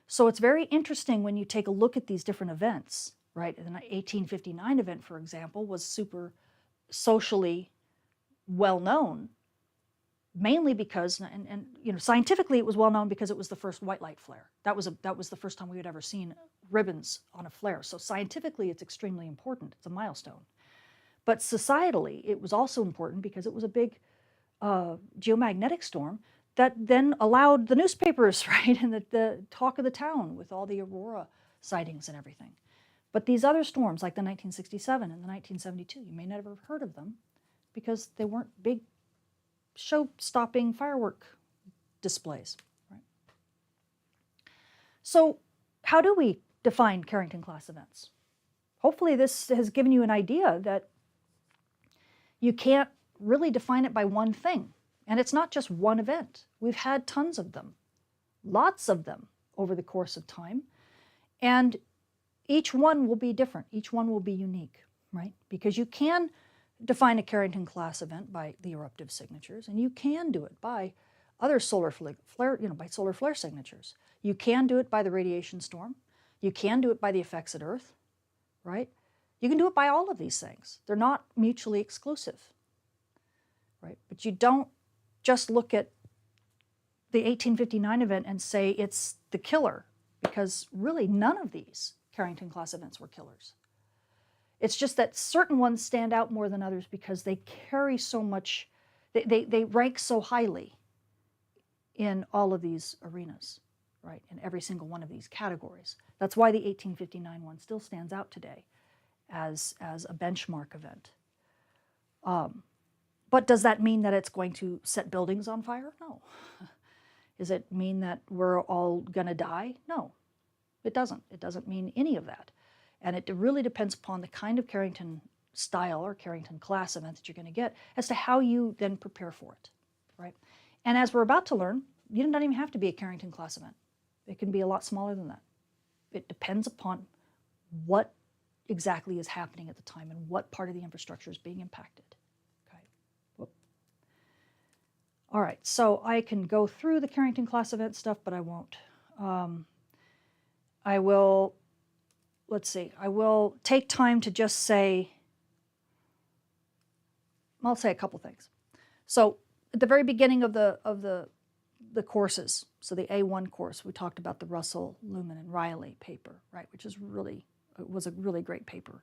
So it's very interesting when you take a look at these different events, right? The 1859 event, for example, was super socially well known, mainly because, and you know, scientifically it was well known because it was the first white light flare. That was the first time we had ever seen ribbons on a flare. So scientifically, it's extremely important. It's a milestone. But societally, it was also important because it was a big geomagnetic storm that then allowed the newspapers, right, and the talk of the town with all the aurora sightings and everything. But these other storms, like the 1967 and the 1972, you may never have heard of them because they weren't big show-stopping firework displays. Right? So how do we define Carrington-class events? Hopefully this has given you an idea that you can't really define it by one thing. And it's not just one event. We've had tons of them, lots of them over the course of time. And each one will be different. Each one will be unique, right? Because you can define a Carrington-class event by the eruptive signatures, and you can do it by other solar flare, by solar flare signatures. You can do it by the radiation storm. You can do it by the effects at Earth, right? You can do it by all of these things. They're not mutually exclusive, right? But you don't just look at the 1859 event and say it's the killer, because really none of these Carrington-class events were killers. It's just that certain ones stand out more than others because they carry so much, they rank so highly in all of these arenas, right? In every single one of these categories. That's why the 1859 one still stands out today as a benchmark event. But does that mean that it's going to set buildings on fire? No. Does it mean that we're all going to die? No, it doesn't. It doesn't mean any of that. And it really depends upon the kind of Carrington style or Carrington-class event that you're going to get as to how you then prepare for it, right? And as we're about to learn, you don't even have to be a Carrington-class event. It can be a lot smaller than that. It depends upon what exactly is happening at the time and what part of the infrastructure is being impacted. All right, so I can go through the Carrington-class event stuff, but I won't. I will, let's see, I will take time to just say, I'll say a couple things. So at the very beginning of the courses, so the A1 course, we talked about the Russell, Lumen, and Riley paper, right, which is it was a really great paper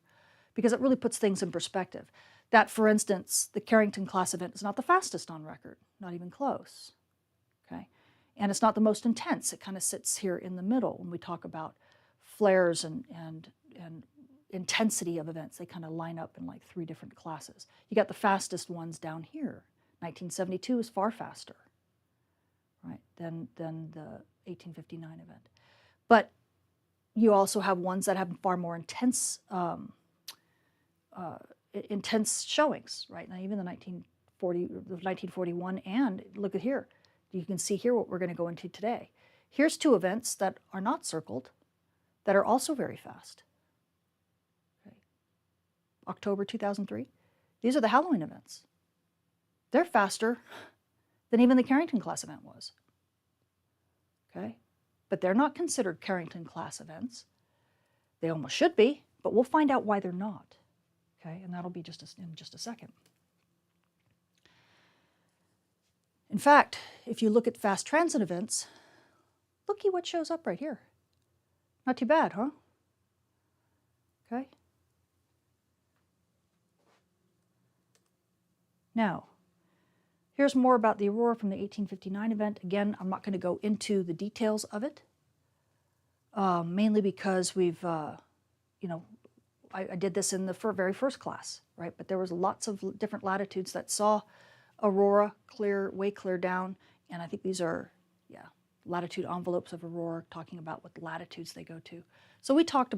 because it really puts things in perspective. That, for instance, the Carrington-class event is not the fastest on record, not even close, okay? And it's not the most intense. It kind of sits here in the middle when we talk about flares and intensity of events. They kind of line up in like 3 different classes. You got the fastest ones down here. 1972 is far faster, right, than the 1859 event. But you also have ones that have far more intense showings, right? Now even the 1941, and look at here. You can see here what we're going to go into today. Here's 2 events that are not circled that are also very fast. Okay. October 2003. These are the Halloween events. They're faster than even the Carrington-class event was. Okay? But they're not considered Carrington-class events. They almost should be, but we'll find out why they're not. Okay, and that'll be in just a second. In fact, if you look at fast transit events, looky what shows up right here. Not too bad, huh? Okay. Now, Here's more about the aurora from the 1859 event. Again, I'm not going to go into the details of it, mainly because we've, you know, I did this in the very first class, right? But there was lots of different latitudes that saw aurora clear, way clear down, and I think these are, yeah, latitude envelopes of aurora, talking about what latitudes they go to. So we talked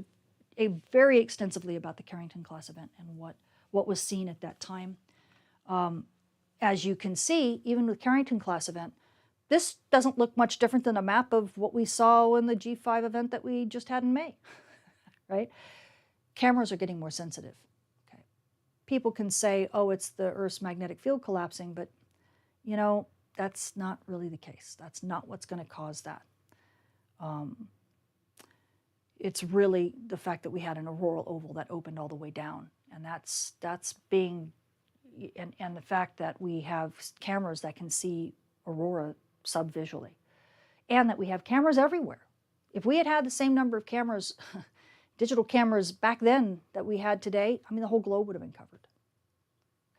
very extensively about the Carrington-Class event and what was seen at that time. As you can see, even with Carrington-Class event, this doesn't look much different than a map of what we saw in the G5 event that we just had in May, right? Cameras are getting more sensitive. Okay. People can say, oh, it's the Earth's magnetic field collapsing, but, you know, that's not really the case. That's not what's going to cause that. It's really the fact that we had an auroral oval that opened all the way down, and that's being, and the fact that we have cameras that can see aurora subvisually, and that we have cameras everywhere. If we had had the same number of cameras, digital cameras back then that we had today, I mean, the whole globe would have been covered.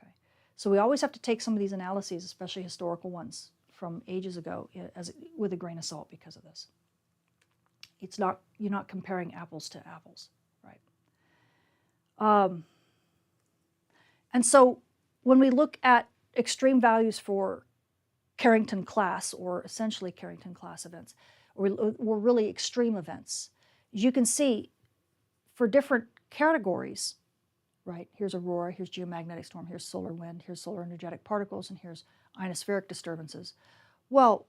Okay. So we always have to take some of these analyses, especially historical ones from ages ago, with a grain of salt because of this. It's not, you're not comparing apples to apples, right? And so when we look at extreme values for Carrington-Class, or essentially Carrington-Class events, or really extreme events, as you can see, for different categories, right? Here's aurora, here's geomagnetic storm, here's solar wind, here's solar energetic particles, and here's ionospheric disturbances. Well,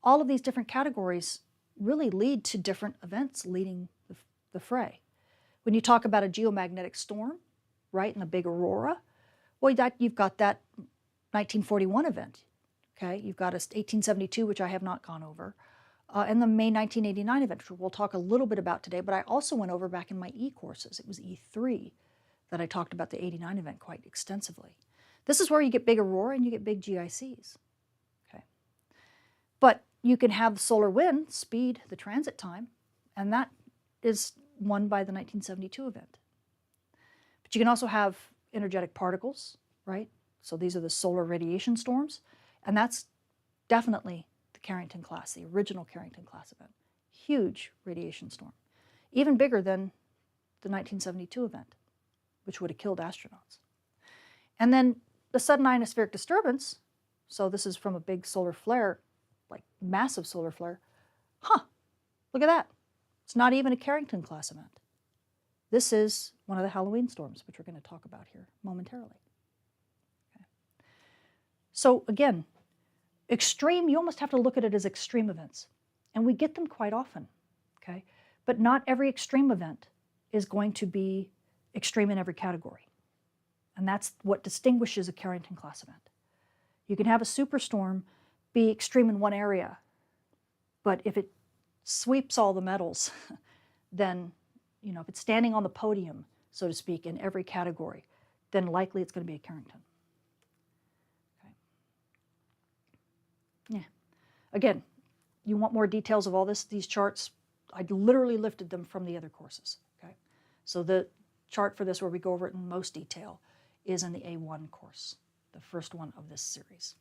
all of these different categories really lead to different events leading the fray. When you talk about a geomagnetic storm, right, and the big aurora, well, you've got that 1941 event, okay? You've got 1872, which I have not gone over, and the May 1989 event, which we'll talk a little bit about today, but I also went over back in my E courses. It was E3 that I talked about the 89 event quite extensively. This is where you get big aurora and you get big GICs, okay? But you can have the solar wind speed the transit time, and that is won by the 1972 event. But you can also have energetic particles, right? So these are the solar radiation storms, and that's definitely the Carrington-Class, the original Carrington-Class event. Huge radiation storm, even bigger than the 1972 event, which would have killed astronauts. And then the sudden ionospheric disturbance, so this is from a big solar flare, like massive solar flare. Huh, look at that. It's not even a Carrington-Class event. This is one of the Halloween storms, which we're going to talk about here momentarily. Okay. So again, extreme, you almost have to look at it as extreme events. And we get them quite often, okay? But not every extreme event is going to be extreme in every category. And that's what distinguishes a Carrington-Class event. You can have a superstorm be extreme in one area, but if it sweeps all the metals, then, you know, if it's standing on the podium, so to speak, in every category, then likely it's going to be a Carrington. Okay. Yeah. Again, you want more details of all these charts, I literally lifted them from the other courses. Okay. So the chart for this, where we go over it in most detail, is in the A1 course, the first one of this series.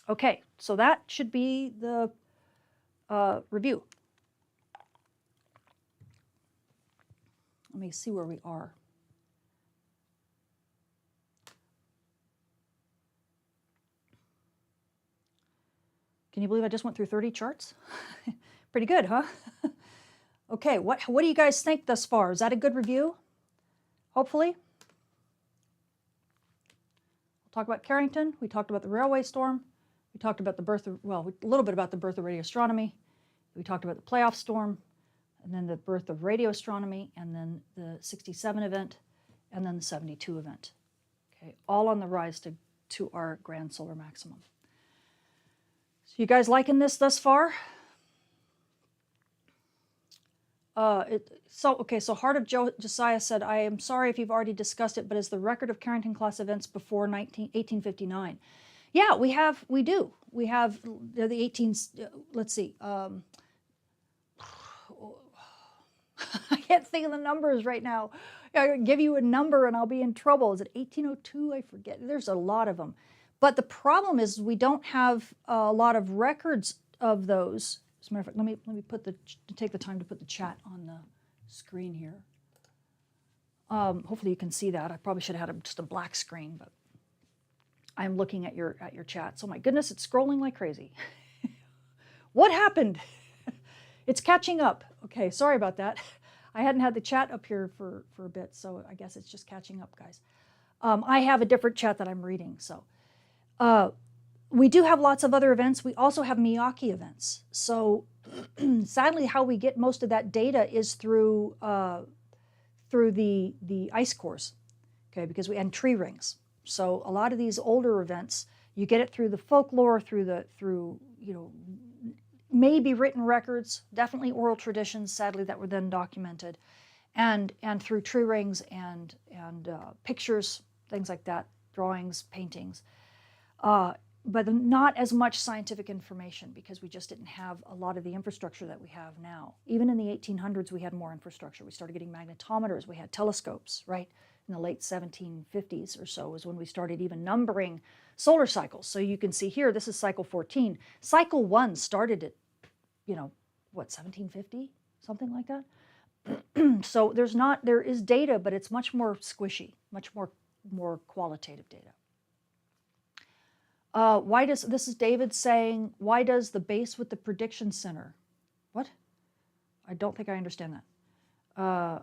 Okay, so that should be the review. Let me see where we are. Can you believe I just went through 30 charts? Pretty good, huh? Okay, what do you guys think thus far? Is that a good review? Hopefully. We'll talk about Carrington. We talked about the railway storm. We talked about the birth of, well, a little bit about the birth of radio astronomy. We talked about the playoff storm, and then the birth of radio astronomy, and then the 67 event, and then the 72 event. Okay, all on the rise to our grand solar maximum. So you guys liking this thus far? So Heart of Josiah said, I am sorry if you've already discussed it, but is the record of Carrington-Class events before 1859? Yeah, we do. We have the 18s, let's see. I can't think of the numbers right now. I give you a number and I'll be in trouble. Is it 1802? I forget. There's a lot of them. But the problem is we don't have a lot of records of those. As a matter of fact, let me take the time to put the chat on the screen here. Hopefully you can see that. I probably should have had just a black screen, but I'm looking at your chat. So my goodness, it's scrolling like crazy. What happened? It's catching up. Okay, sorry about that. I hadn't had the chat up here for a bit, so I guess it's just catching up, guys. I have a different chat that I'm reading, so. We do have lots of other events. We also have Miyake events. So sadly, how we get most of that data is through the ice cores, okay, and tree rings. So a lot of these older events, you get it through the folklore, through maybe written records, definitely oral traditions, sadly, that were then documented, and through tree rings and pictures, things like that, drawings, paintings. But not as much scientific information because we just didn't have a lot of the infrastructure that we have now. Even in the 1800s, we had more infrastructure. We started getting magnetometers. We had telescopes, right? In the late 1750s or so is when we started even numbering solar cycles. So you can see here, this is cycle 14. Cycle 1 started at, what, 1750? Something like that. So there is data, but it's much more squishy, much more qualitative data. This is David saying, why does the base with the prediction center? What? I don't think I understand that. I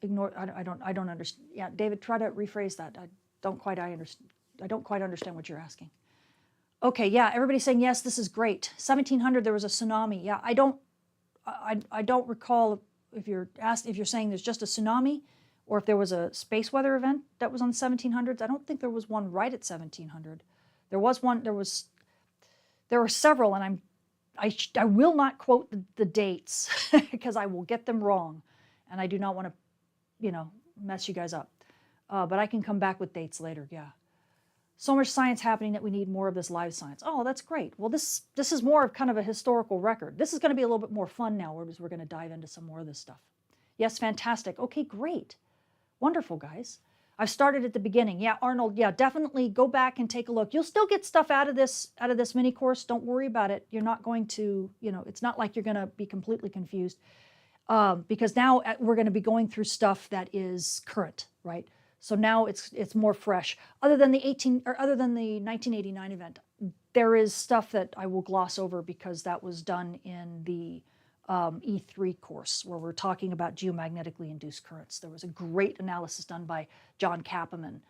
don't understand. Yeah, David, try to rephrase that. I don't quite understand what you're asking. Okay, yeah, everybody's saying, yes, this is great. 1700, there was a tsunami. Yeah, I don't recall if you're saying there's just a tsunami or if there was a space weather event that was on the 1700s. I don't think there was one right at 1700. There was one, there were several, and I will not quote the dates because I will get them wrong, and I do not want to, mess you guys up. But I can come back with dates later, yeah. So much science happening that we need more of this live science. Oh, that's great. Well, this is more of kind of a historical record. This is going to be a little bit more fun now, whereas we're going to dive into some more of this stuff. Yes, fantastic. Okay, great. Wonderful, guys. I've started at the beginning. Yeah, Arnold, yeah, definitely go back and take a look. You'll still get stuff out of this mini course. Don't worry about it. You're not going to, it's not like you're going to be completely confused because now we're going to be going through stuff that is current, right? So now it's more fresh. Other than the 1989 event, there is stuff that I will gloss over because that was done in the E3 course where we're talking about geomagnetically induced currents. There was a great analysis done by John Kappeman,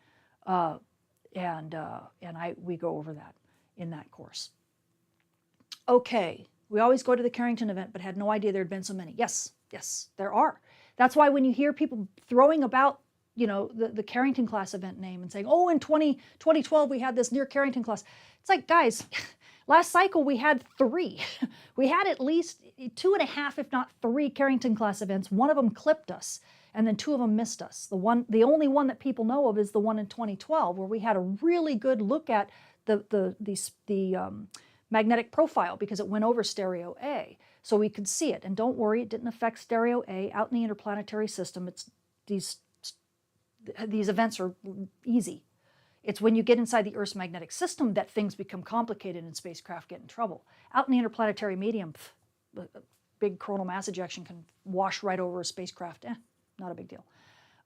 and we go over that in that course. Okay, we always go to the Carrington event, but had no idea there had been so many. Yes, there are. That's why when you hear people throwing about the Carrington-Class event name and saying, oh, in 2012 we had this near Carrington-Class. It's like, guys, last cycle we had 3. We had at least 2.5, if not 3 Carrington-Class events. One of them clipped us, and then 2 of them missed us. The only one that people know of is the one in 2012, where we had a really good look at the magnetic profile because it went over stereo A, so we could see it. And don't worry, it didn't affect stereo A out in the interplanetary system. It's these events are easy. It's when you get inside the Earth's magnetic system that things become complicated and spacecraft get in trouble. Out in the interplanetary medium, big coronal mass ejection can wash right over a spacecraft. Not a big deal.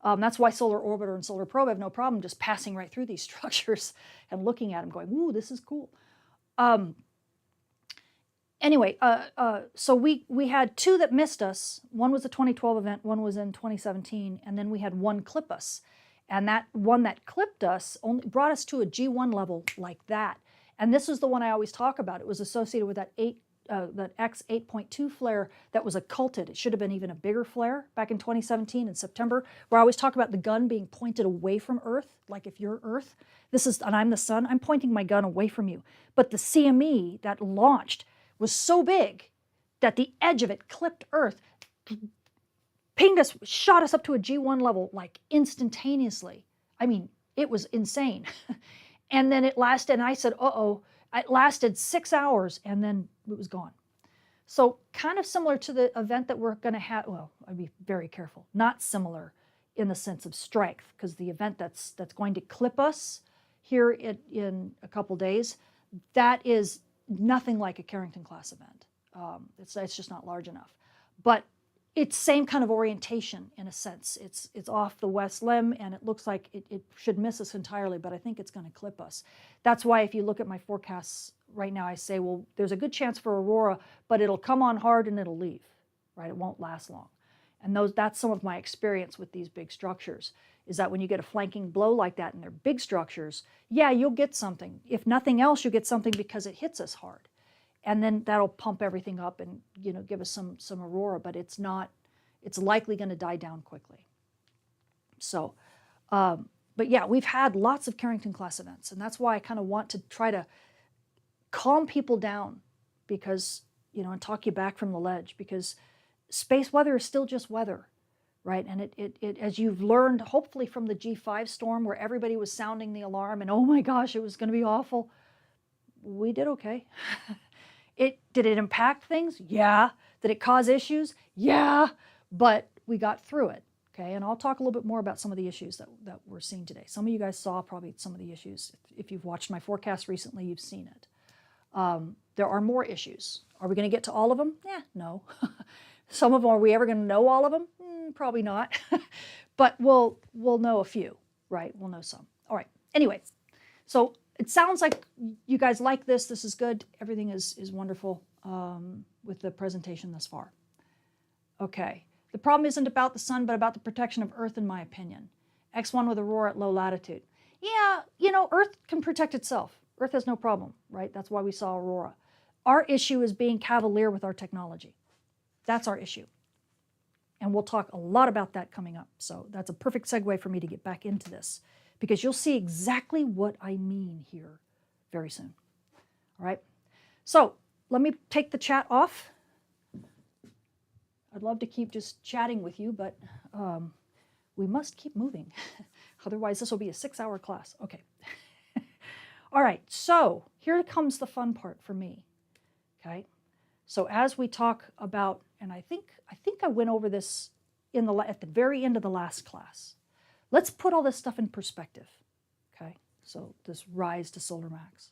That's why Solar Orbiter and Solar Probe have no problem just passing right through these structures and looking at them going, ooh, this is cool. Anyway, so we had 2 that missed us. One was a 2012 event, one was in 2017, and then we had 1 clip us. And that one that clipped us only brought us to a G1 level like that. And this was the one I always talk about. It was associated with that X 8.2 flare that was occulted. It should have been even a bigger flare back in 2017 in September, where I always talk about the gun being pointed away from Earth. Like if you're Earth, and I'm the sun, I'm pointing my gun away from you. But the CME that launched was so big that the edge of it clipped Earth, pinged us, shot us up to a G1 level like instantaneously. I mean, it was insane. And then it lasted, and I said, uh-oh, it lasted 6 hours, and then it was gone. So kind of similar to the event that we're going to have, well, I'd be very careful, not similar in the sense of strength, because the event that's going to clip us here in a couple days, that is nothing like a Carrington-Class event. It's just not large enough. But it's same kind of orientation in a sense. It's off the west limb, and it looks like it should miss us entirely, but I think it's going to clip us. That's why if you look at my forecasts right now, I say, well, there's a good chance for aurora, but it'll come on hard and it'll leave, right? It won't last long. And that's some of my experience with these big structures, is that when you get a flanking blow like that and they're big structures, yeah, you'll get something. If nothing else, you'll get something because it hits us hard. And then that'll pump everything up and, you know, give us some aurora, but it's likely going to die down quickly. So, but yeah, we've had lots of Carrington-Class events, and that's why I kind of want to try to calm people down, because, you know, and talk you back from the ledge, because space weather is still just weather, right? And it as you've learned, hopefully from the G5 storm where everybody was sounding the alarm and, oh my gosh, it was going to be awful. We did okay. Did it impact things? Yeah. Did it cause issues? Yeah. But we got through it, okay? And I'll talk a little bit more about some of the issues that we're seeing today. Some of you guys saw probably some of the issues. If you've watched my forecast recently, you've seen it. There are more issues. Are we going to get to all of them? Yeah, no. Some of them, are we ever going to know all of them? Probably not. But we'll know a few, right? We'll know some. All right. Anyway, so it sounds like you guys like this. This is good. Everything is wonderful with the presentation thus far. Okay. The problem isn't about the sun, but about the protection of Earth, in my opinion. X1 with aurora at low latitude. Yeah, you know, Earth can protect itself. Earth has no problem, right? That's why we saw aurora. Our issue is being cavalier with our technology. That's our issue. And we'll talk a lot about that coming up. So that's a perfect segue for me to get back into this, because you'll see exactly what I mean here very soon. All right? So let me take the chat off. I'd love to keep just chatting with you, but we must keep moving. Otherwise, this will be a 6-hour class. Okay. All right, so here comes the fun part for me. Okay? So as we talk about, and I think I went over this at the very end of the last class. Let's put all this stuff in perspective. Okay? So this rise to solar max.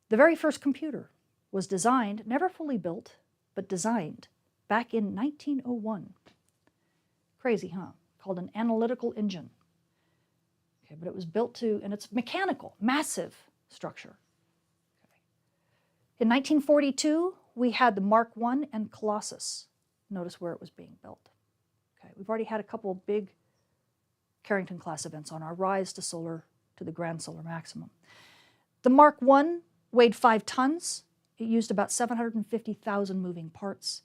The very first computer was designed, never fully built, but designed back in 1901. Crazy, huh? Called an analytical engine. Okay, but it was built to, and it's mechanical, massive structure. Okay. In 1942, we had the Mark I and Colossus. Notice where it was being built. Okay, we've already had a couple of big Carrington-Class events on our rise to the grand solar maximum. The Mark I weighed 5 tons. It used about 750,000 moving parts.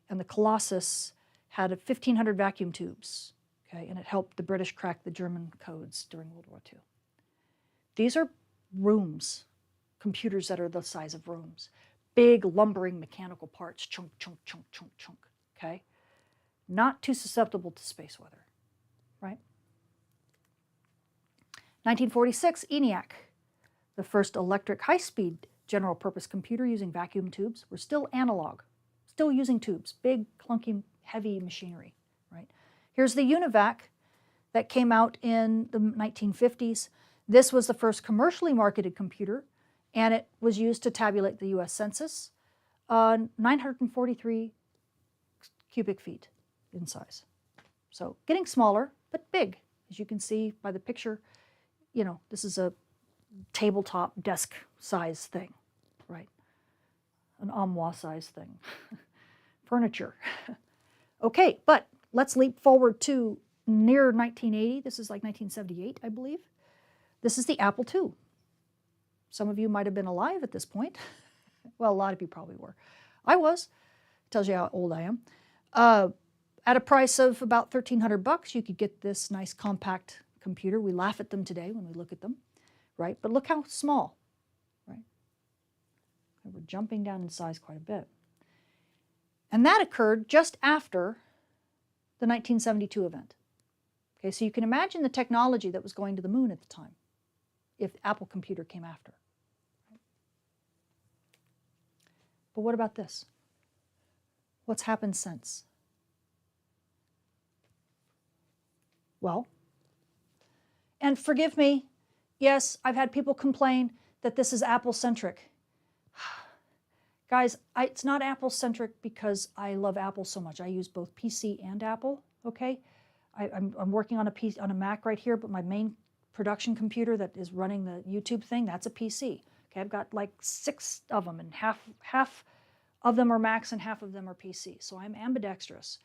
And the Colossus had 1,500 vacuum tubes. Okay, and it helped the British crack the German codes during World War II. These are rooms, computers that are the size of rooms. Big, lumbering mechanical parts, chunk, chunk, chunk, chunk, chunk, okay? Not too susceptible to space weather, right? 1946, ENIAC, the first electric high-speed general-purpose computer using vacuum tubes. We're still analog, still using tubes, big, clunky, heavy machinery, right? Here's the UNIVAC that came out in the 1950s. This was the first commercially marketed computer, and it was used to tabulate the U.S. Census, 943 cubic feet in size. So getting smaller, but big. As you can see by the picture, you know, this is a tabletop desk size thing, right? An armoire size thing. Furniture. Okay, but let's leap forward to near 1980. This is like 1978, I believe. This is the Apple II. Some of you might have been alive at this point. Well, a lot of you probably were. I was. Tells you how old I am. At a price of about $1,300, you could get this nice compact computer. We laugh at them today when we look at them, right? But look how small, right? And we're jumping down in size quite a bit. And that occurred just after the 1972 event. Okay, so you can imagine the technology that was going to the moon at the time if Apple Computer came after. But what about this? What's happened since? Well, and forgive me Yes, I've had people complain that this is Apple-centric. Guys, it's not Apple-centric because I love Apple so much. I use both PC and Apple, okay? I'm working on a Mac right here, but my main production computer that is running the YouTube thing, that's a PC. Okay, I've got like 6 of them, and half of them are Macs and half of them are PC. So I'm ambidextrous.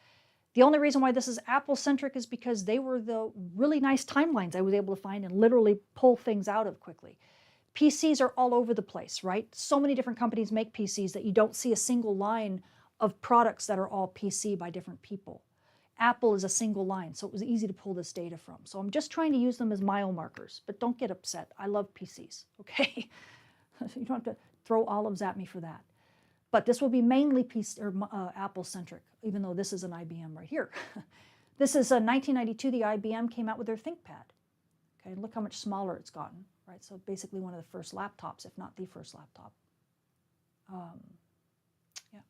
The only reason why this is Apple-centric is because they were the really nice timelines I was able to find and literally pull things out of quickly. PCs are all over the place, right? So many different companies make PCs that you don't see a single line of products that are all PC by different people. Apple is a single line, so it was easy to pull this data from. So I'm just trying to use them as mile markers, but don't get upset. I love PCs, okay? You don't have to throw olives at me for that. But this will be mainly Apple-centric, even though this is an IBM right here. This is 1992, the IBM came out with their ThinkPad. Okay, look how much smaller it's gotten, right? So basically one of the first laptops, if not the first laptop. Yeah.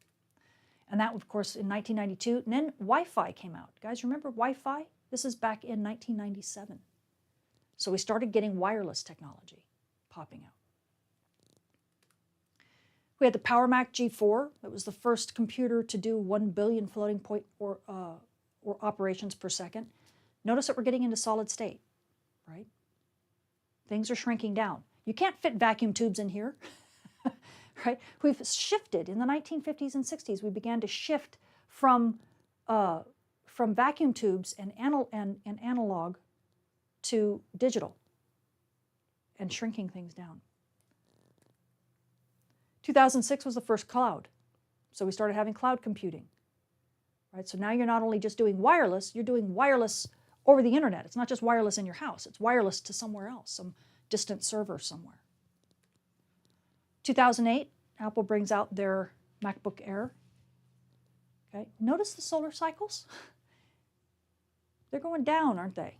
And that, of course, in 1992. And then Wi-Fi came out. Guys, remember Wi-Fi? This is back in 1997. So we started getting wireless technology popping out. We had the PowerMac G4. It was the first computer to do 1 billion floating point or operations per second. Notice that we're getting into solid state, right? Things are shrinking down. You can't fit vacuum tubes in here, right? We've shifted in the 1950s and 60s. We began to shift from vacuum tubes and analog to digital and shrinking things down. 2006 was the first cloud. So we started having cloud computing, right? So now you're not only just doing wireless, you're doing wireless over the internet. It's not just wireless in your house. It's wireless to somewhere else, some distant server somewhere. 2008, Apple brings out their MacBook Air. Okay, notice the solar cycles? They're going down, aren't they,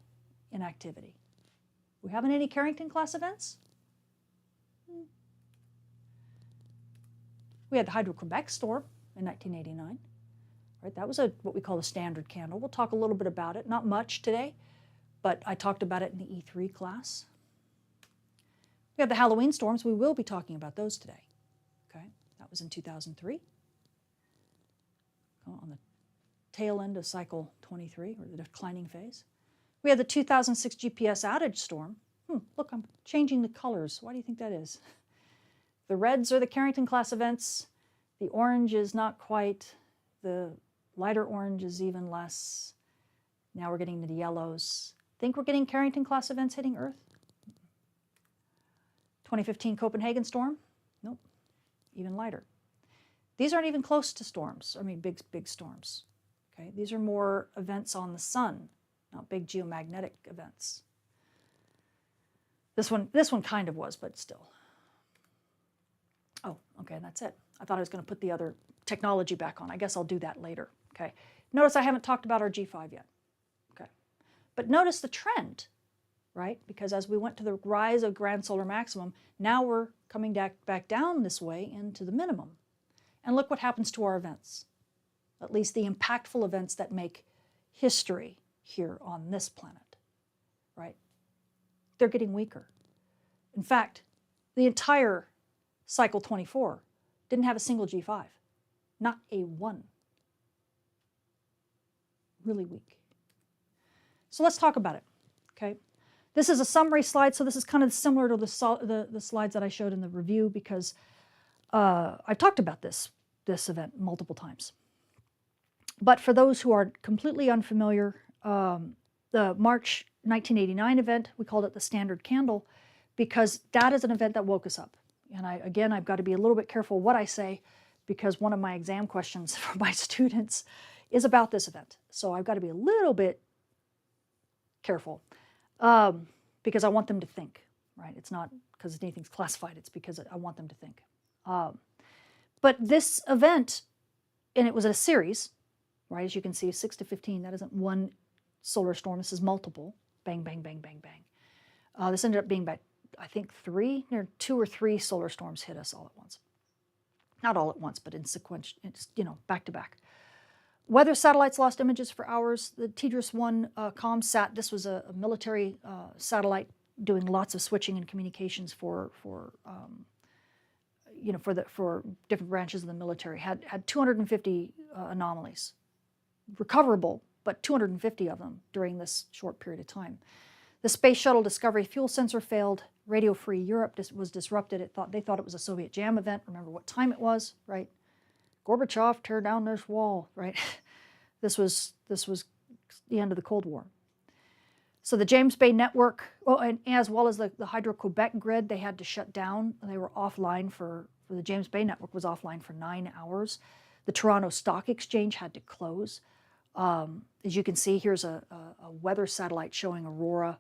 in activity? We having any Carrington-Class events? We had the Hydro-Quebec storm in 1989. Right? That was what we call a standard candle. We'll talk a little bit about it. Not much today, but I talked about it in the E3 class. We have the Halloween storms. We will be talking about those today. Okay, that was in 2003. On the tail end of cycle 23, or the declining phase. We had the 2006 GPS outage storm. Look, I'm changing the colors. Why do you think that is? The reds are the Carrington-Class events. The orange is not quite. The lighter orange is even less. Now we're getting to the yellows. Think we're getting Carrington-Class events hitting Earth? 2015 Copenhagen storm? Nope, even lighter. These aren't even close to storms, I mean big storms. Okay, these are more events on the sun, not big geomagnetic events. This one kind of was, but still. Oh, okay, that's it. I thought I was going to put the other technology back on. I guess I'll do that later. Okay. Notice I haven't talked about our G5 yet. Okay. But notice the trend, right? Because as we went to the rise of grand solar maximum, now we're coming back down this way into the minimum. And look what happens to our events, at least the impactful events that make history here on this planet, right? They're getting weaker. In fact, the entire cycle 24 didn't have a single G5, not a one. Really weak. So let's talk about it, okay? This is a summary slide, so this is kind of similar to the slides that I showed in the review because I've talked about this event multiple times. But for those who are completely unfamiliar, the March 1989 event, we called it the Standard Candle because that is an event that woke us up. And again, I've got to be a little bit careful what I say because one of my exam questions for my students is about this event. So I've got to be a little bit careful because I want them to think, right? It's not because anything's classified, it's because I want them to think. But this event, and it was a series, right? As you can see, 6 to 15, that isn't one solar storm, this is multiple. Bang, bang, bang, bang, bang. This ended up being about, I think, 2 or 3 solar storms hit us all at once. Not all at once, but in sequence, back to back. Weather satellites lost images for hours. The TDRS-1 ComSat, this was a military satellite doing lots of switching and communications for for different branches of the military, had 250 anomalies, recoverable, but 250 of them during this short period of time. The Space Shuttle Discovery fuel sensor failed. Radio Free Europe was disrupted. They thought it was a Soviet jam event. Remember what time it was, right? Gorbachev, tear down this wall, right? This was the end of the Cold War. So the James Bay network, and as well as the Hydro-Quebec grid, they had to shut down. They were offline for the James Bay network was offline for 9 hours. The Toronto Stock Exchange had to close. As you can see, here's a weather satellite showing aurora.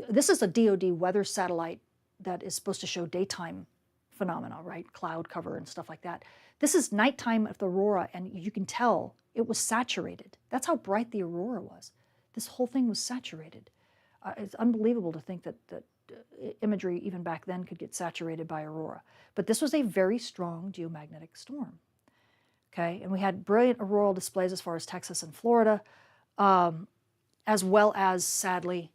This is a DoD weather satellite that is supposed to show daytime phenomena, right? Cloud cover and stuff like that. This is nighttime of the aurora, and you can tell it was saturated. That's how bright the aurora was. This whole thing was saturated. It's unbelievable to think that imagery even back then could get saturated by aurora. But this was a very strong geomagnetic storm. Okay, and we had brilliant auroral displays as far as Texas and Florida, as well as, sadly,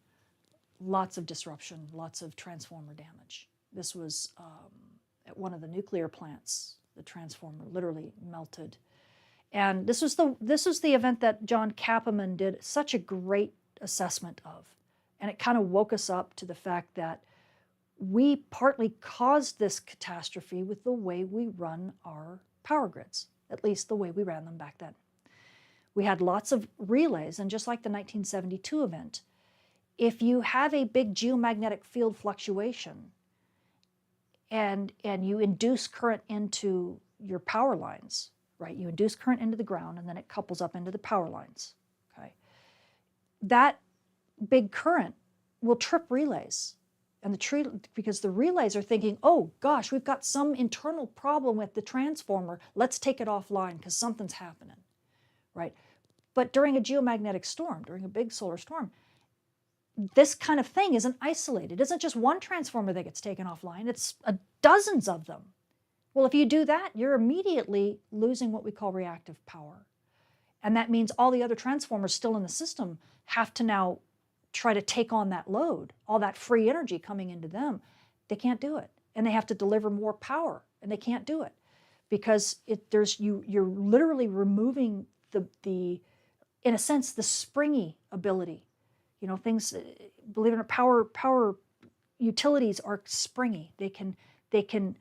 lots of disruption, lots of transformer damage. This was at one of the nuclear plants. The transformer literally melted. And this was the event that John Kappeman did such a great assessment of. And it kind of woke us up to the fact that we partly caused this catastrophe with the way we run our power grids, at least the way we ran them back then. We had lots of relays, and just like the 1972 event, if you have a big geomagnetic field fluctuation and you induce current into your power lines, right? You induce current into the ground, and then it couples up into the power lines, okay? That big current will trip relays. And because the relays are thinking, oh gosh, we've got some internal problem with the transformer, let's take it offline because something's happening, right? But during a geomagnetic storm, during a big solar storm, this kind of thing isn't isolated. It isn't just one transformer that gets taken offline, it's dozens of them. Well, if you do that, you're immediately losing what we call reactive power. And that means all the other transformers still in the system have to now try to take on that load, all that free energy coming into them. They can't do it. And they have to deliver more power, and they can't do it because you're literally removing the in a sense, the springy ability. You know, things, believe it or not, power utilities are springy. They can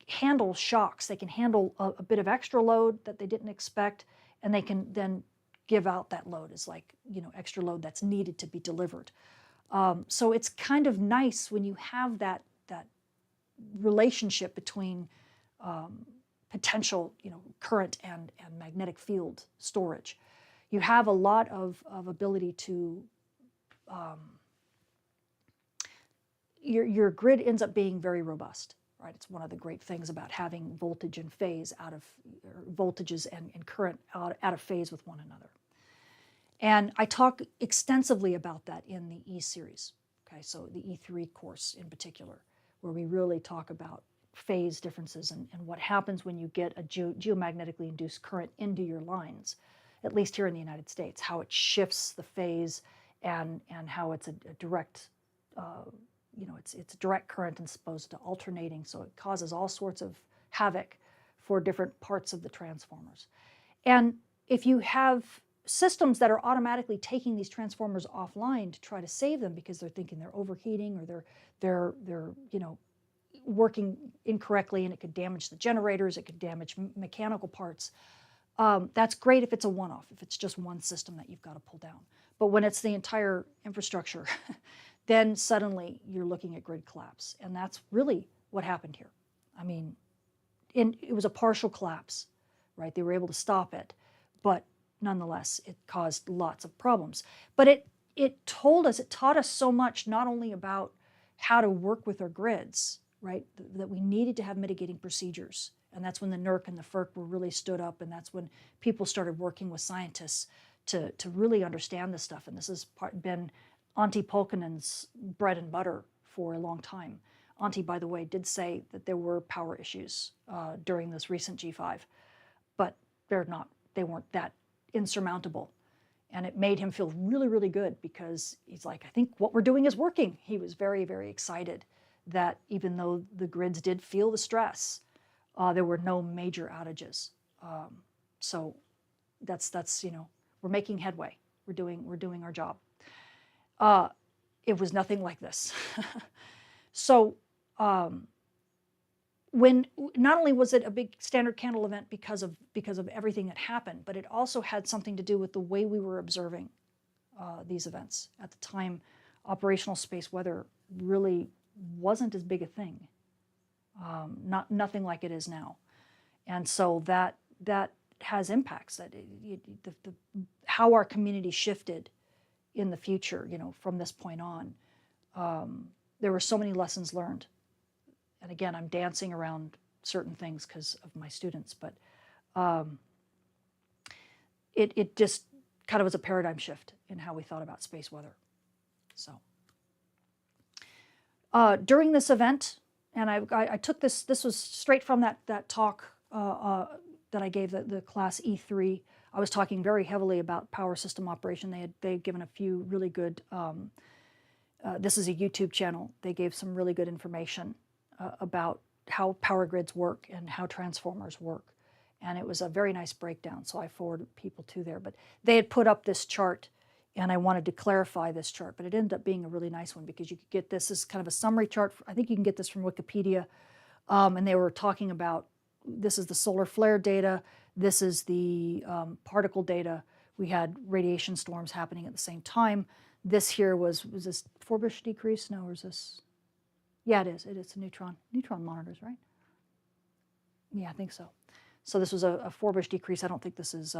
handle shocks. They can handle a bit of extra load that they didn't expect, and they can then give out that load as, like, you know, extra load that's needed to be delivered. So it's kind of nice when you have that relationship between potential, you know, current and magnetic field storage. You have a lot of ability to, your grid ends up being very robust, right? It's one of the great things about having voltage and phase voltages and current out of phase with one another. And I talk extensively about that in the E-series, okay? So the E3 course in particular, where we really talk about phase differences and what happens when you get a geomagnetically induced current into your lines, at least here in the United States, how it shifts the phase and how it's a direct, you know, it's direct current as opposed to alternating, so it causes all sorts of havoc for different parts of the transformers. And if you have systems that are automatically taking these transformers offline to try to save them because they're thinking they're overheating or they're you know, working incorrectly, and it could damage the generators, it could damage mechanical parts. That's great if it's a one-off, if it's just one system that you've got to pull down. But when it's the entire infrastructure, then suddenly you're looking at grid collapse. And that's really what happened here. I mean, it was a partial collapse, right? They were able to stop it, but nonetheless, it caused lots of problems. But it taught us so much, not only about how to work with our grids, right? That we needed to have mitigating procedures. And that's when the NERC and the FERC were really stood up, and that's when people started working with scientists to really understand this stuff. And this has been Auntie Polkinen's bread and butter for a long time. Auntie, by the way, did say that there were power issues during this recent G5, but they weren't that insurmountable. And it made him feel really, really good because he's like, I think what we're doing is working. He was very, very excited that even though the grids did feel the stress, there were no major outages. So that's we're making headway. We're doing our job. It was nothing like this. So when not only was it a big standard candle event because of everything that happened, but it also had something to do with the way we were observing these events. At the time, operational space weather really wasn't as big a thing, nothing like it is now, and so that has impacts. That how our community shifted in the future, from this point on. There were so many lessons learned. And again, I'm dancing around certain things because of my students, but it just kind of was a paradigm shift in how we thought about space weather. So during this event, and I took this was straight from that talk that I gave the class E3. I was talking very heavily about power system operation. They had given a few really good, this is a YouTube channel. They gave some really good information about how power grids work and how transformers work. And it was a very nice breakdown, so I forwarded people to there. But they had put up this chart, and I wanted to clarify this chart, but it ended up being a really nice one because you could get this as kind of a summary chart. I think you can get this from Wikipedia. And they were talking about, this is the solar flare data, this is the particle data. We had radiation storms happening at the same time. This here was this Forbush decrease? No, or is this? Yeah, it is. It's a neutron monitors, right? Yeah, I think so. So this was a Forbush decrease. I don't think this is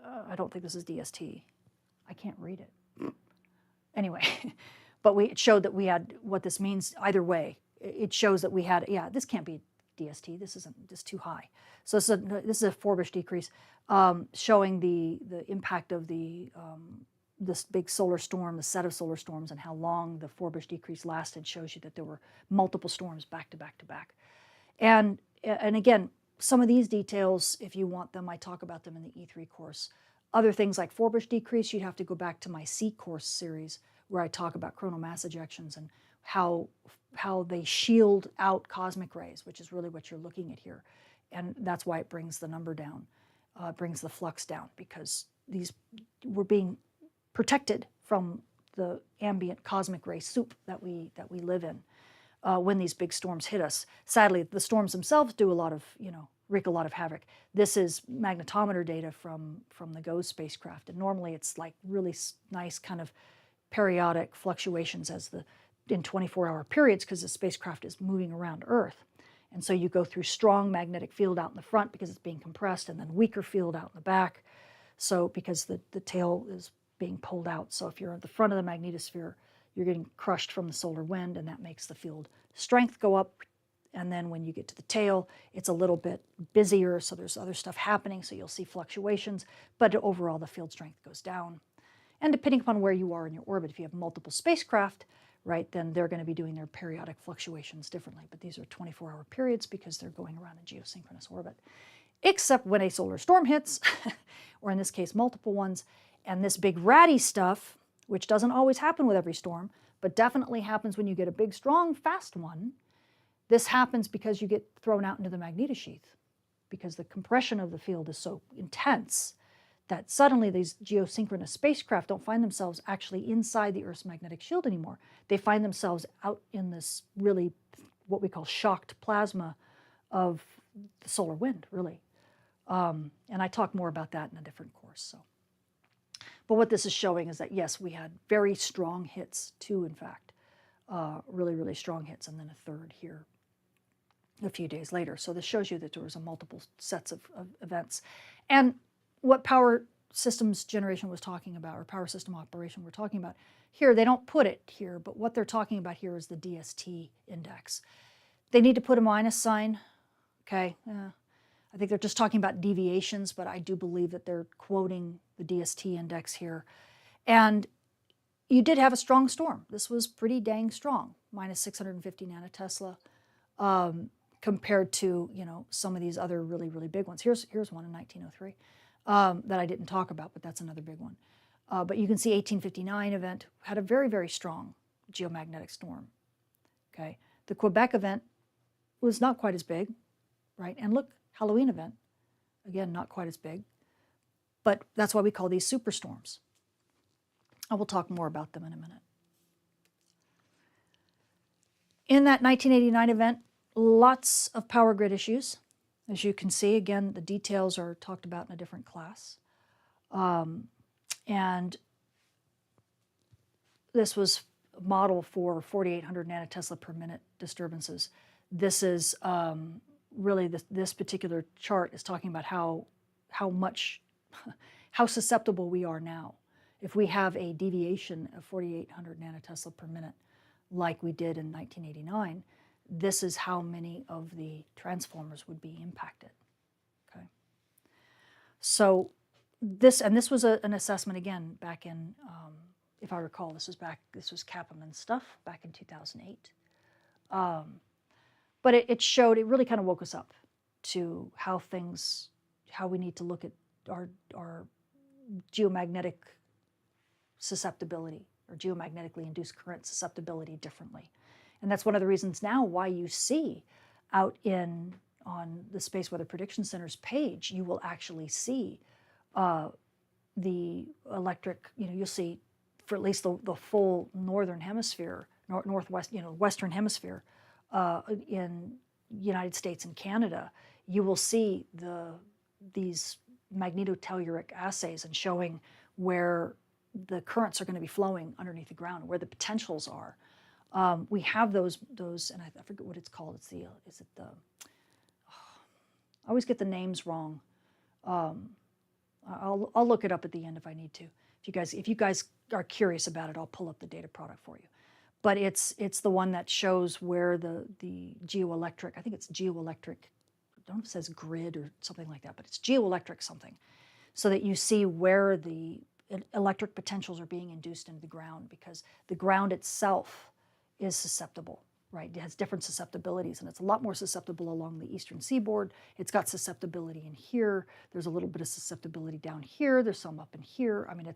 DST. I can't read it. Anyway, but it showed that we had, what this means either way. It shows that we had, yeah, this can't be DST. This isn't, this is too high. So this is a Forbush decrease, showing the impact of this big solar storm, the set of solar storms, and how long the Forbush decrease lasted. Shows you that there were multiple storms back to back to back. And again, some of these details, if you want them, I talk about them in the E3 course. Other things like Forbush decrease, you'd have to go back to my C course series where I talk about coronal mass ejections and how they shield out cosmic rays, which is really what you're looking at here. And that's why it brings the number down, brings the flux down, because these were being protected from the ambient cosmic ray soup that we live in when these big storms hit us. Sadly, the storms themselves do wreak a lot of havoc. This is magnetometer data from the GOES spacecraft, and normally it's like really nice kind of periodic fluctuations in 24-hour periods because the spacecraft is moving around Earth. And so you go through strong magnetic field out in the front because it's being compressed, and then weaker field out in the back. So because the tail is being pulled out. So if you're at the front of the magnetosphere, you're getting crushed from the solar wind, and that makes the field strength go up. And then when you get to the tail, it's a little bit busier, so there's other stuff happening, so you'll see fluctuations, but overall the field strength goes down. And depending upon where you are in your orbit, if you have multiple spacecraft, right, then they're going to be doing their periodic fluctuations differently. But these are 24-hour periods because they're going around a geosynchronous orbit. Except when a solar storm hits, or in this case multiple ones, and this big ratty stuff, which doesn't always happen with every storm, but definitely happens when you get a big, strong, fast one. This happens because you get thrown out into the magnetosheath, because the compression of the field is so intense that suddenly these geosynchronous spacecraft don't find themselves actually inside the Earth's magnetic shield anymore. They find themselves out in this really, what we call shocked plasma of the solar wind, really. And I talk more about that in a different course. So. But what this is showing is that, yes, we had very strong hits, two, in fact, really, really strong hits, and then a third here a few days later. So this shows you that there was a multiple sets of events. And what power systems generation was talking about, or power system operation we're talking about, here, they don't put it here, but what they're talking about here is the DST index. They need to put a minus sign, okay? I think they're just talking about deviations, but I do believe that they're quoting the DST index here. And you did have a strong storm. This was pretty dang strong, minus 650 nanotesla, compared to some of these other really, really big ones. Here's one in 1903. that I didn't talk about, but that's another big one. But you can see 1859 event had a very, very strong geomagnetic storm. Okay, the Quebec event was not quite as big, right? And look, Halloween event, again, not quite as big, but that's why we call these superstorms. I will talk more about them in a minute. In that 1989 event, lots of power grid issues. As you can see, again, the details are talked about in a different class. And this was a model for 4,800 nanotesla per minute disturbances. This is really, this particular chart is talking about how susceptible we are now. If we have a deviation of 4,800 nanotesla per minute, like we did in 1989, this is how many of the transformers would be impacted. Okay. So this was an assessment again back in, if I recall, this was Kappaman's stuff back in 2008. But it showed, it really kind of woke us up to how we need to look at our geomagnetic susceptibility, or geomagnetically induced current susceptibility differently. And that's one of the reasons now why you see out on the Space Weather Prediction Center's page, you will actually see the electric, you'll see for at least the full northern hemisphere, northwest, western hemisphere in United States and Canada, you will see these magnetotelluric assays and showing where the currents are going to be flowing underneath the ground, where the potentials are. We have those, and I forget what it's called. It's I always get the names wrong. I'll look it up at the end if I need to. If you guys are curious about it, I'll pull up the data product for you. But it's the one that shows where the geoelectric, I think it's geoelectric, I don't know if it says grid or something like that, but it's geoelectric something, so that you see where the electric potentials are being induced into the ground, because the ground itself is susceptible, right? It has different susceptibilities, and it's a lot more susceptible along the eastern seaboard. It's got susceptibility in here. There's a little bit of susceptibility down here. There's some up in here. I mean,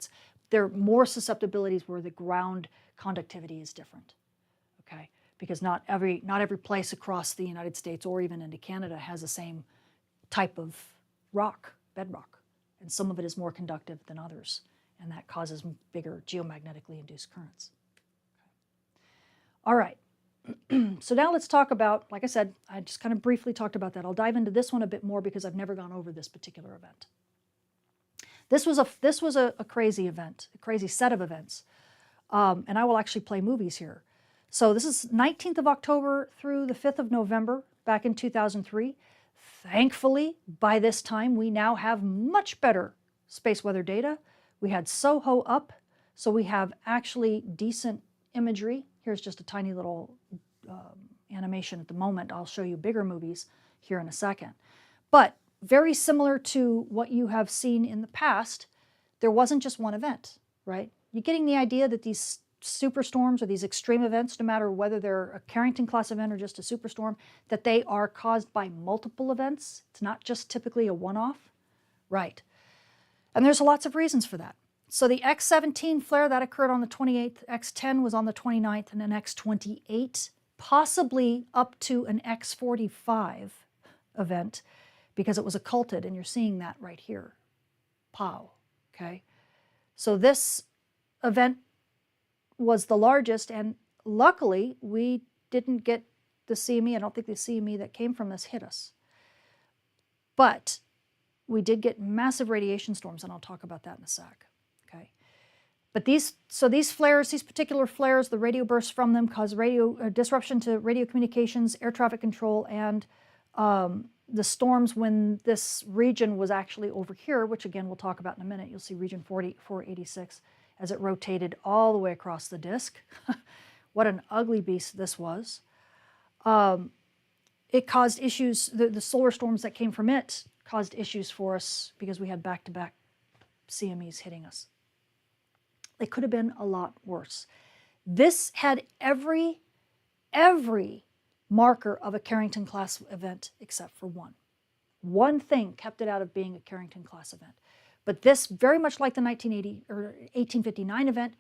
there are more susceptibilities where the ground conductivity is different, okay? Because not every place across the United States or even into Canada has the same type of rock, bedrock, and some of it is more conductive than others, and that causes bigger geomagnetically induced currents. All right, so now let's talk about, like I said, I just kind of briefly talked about that. I'll dive into this one a bit more because I've never gone over this particular event. This was a crazy event, a crazy set of events, and I will actually play movies here. So this is 19th of October through the 5th of November back in 2003. Thankfully, by this time, we now have much better space weather data. We had SOHO up, so we have actually decent imagery. Here's just a tiny little animation at the moment. I'll show you bigger movies here in a second. But very similar to what you have seen in the past, there wasn't just one event, right? You're getting the idea that these superstorms or these extreme events, no matter whether they're a Carrington-Class event or just a superstorm, that they are caused by multiple events. It's not just typically a one-off, right? And there's lots of reasons for that. So the X-17 flare, that occurred on the 28th, X-10 was on the 29th, and an X-28, possibly up to an X-45 event, because it was occulted, and you're seeing that right here. POW, okay? So this event was the largest, and luckily we didn't get the CME. I don't think the CME that came from this hit us. But we did get massive radiation storms, and I'll talk about that in a sec. Okay. But these flares, these particular flares, the radio bursts from them cause disruption to radio communications, air traffic control, and the storms when this region was actually over here, which again we'll talk about in a minute. You'll see region 486 as it rotated all the way across the disk. What an ugly beast this was. It caused issues, the solar storms that came from it caused issues for us because we had back-to-back CMEs hitting us. It could have been a lot worse. This had every marker of a Carrington-Class event except for one. One thing kept it out of being a Carrington-Class event. But this, very much like the 1980 or 1859 event,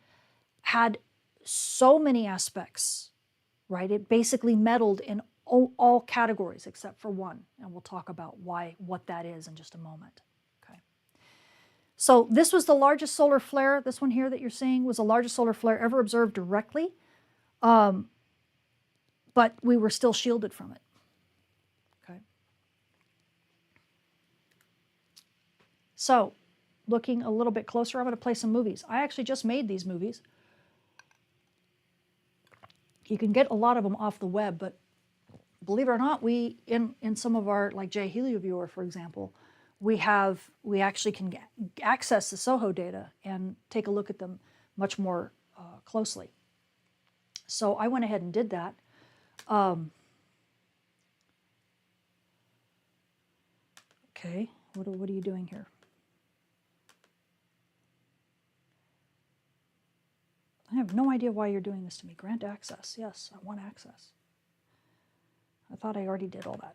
had so many aspects, right? It basically meddled in all categories except for one, and we'll talk about what that is in just a moment. Okay. So this was the largest solar flare. This one here that you're seeing was the largest solar flare ever observed directly, but we were still shielded from it. Okay. So, looking a little bit closer, I'm going to play some movies. I actually just made these movies. You can get a lot of them off the web, but believe it or not, we in some of our, like J HelioViewer, for example, we actually can access the SOHO data and take a look at them much more closely. So I went ahead and did that. Okay, what are you doing here? I have no idea why you're doing this to me. Grant access. Yes, I want access. I thought I already did all that.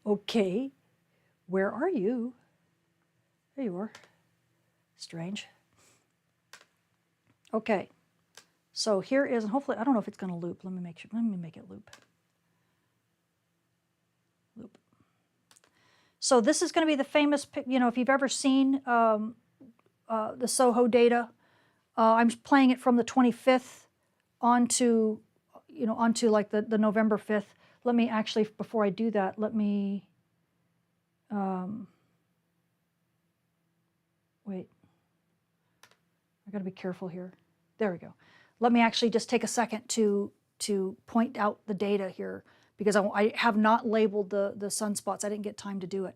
Okay, where are you? There you are. Strange. Okay, so here is, and hopefully, I don't know if it's going to loop. Let me make it loop. Loop. So this is going to be the famous, you know, if you've ever seen the SOHO data, I'm playing it from the 25th onto like the November 5th. Let me actually, before I do that, let me, wait, I gotta be careful here. There we go. Let me actually just take a second to point out the data here, because I have not labeled the sunspots. I didn't get time to do it.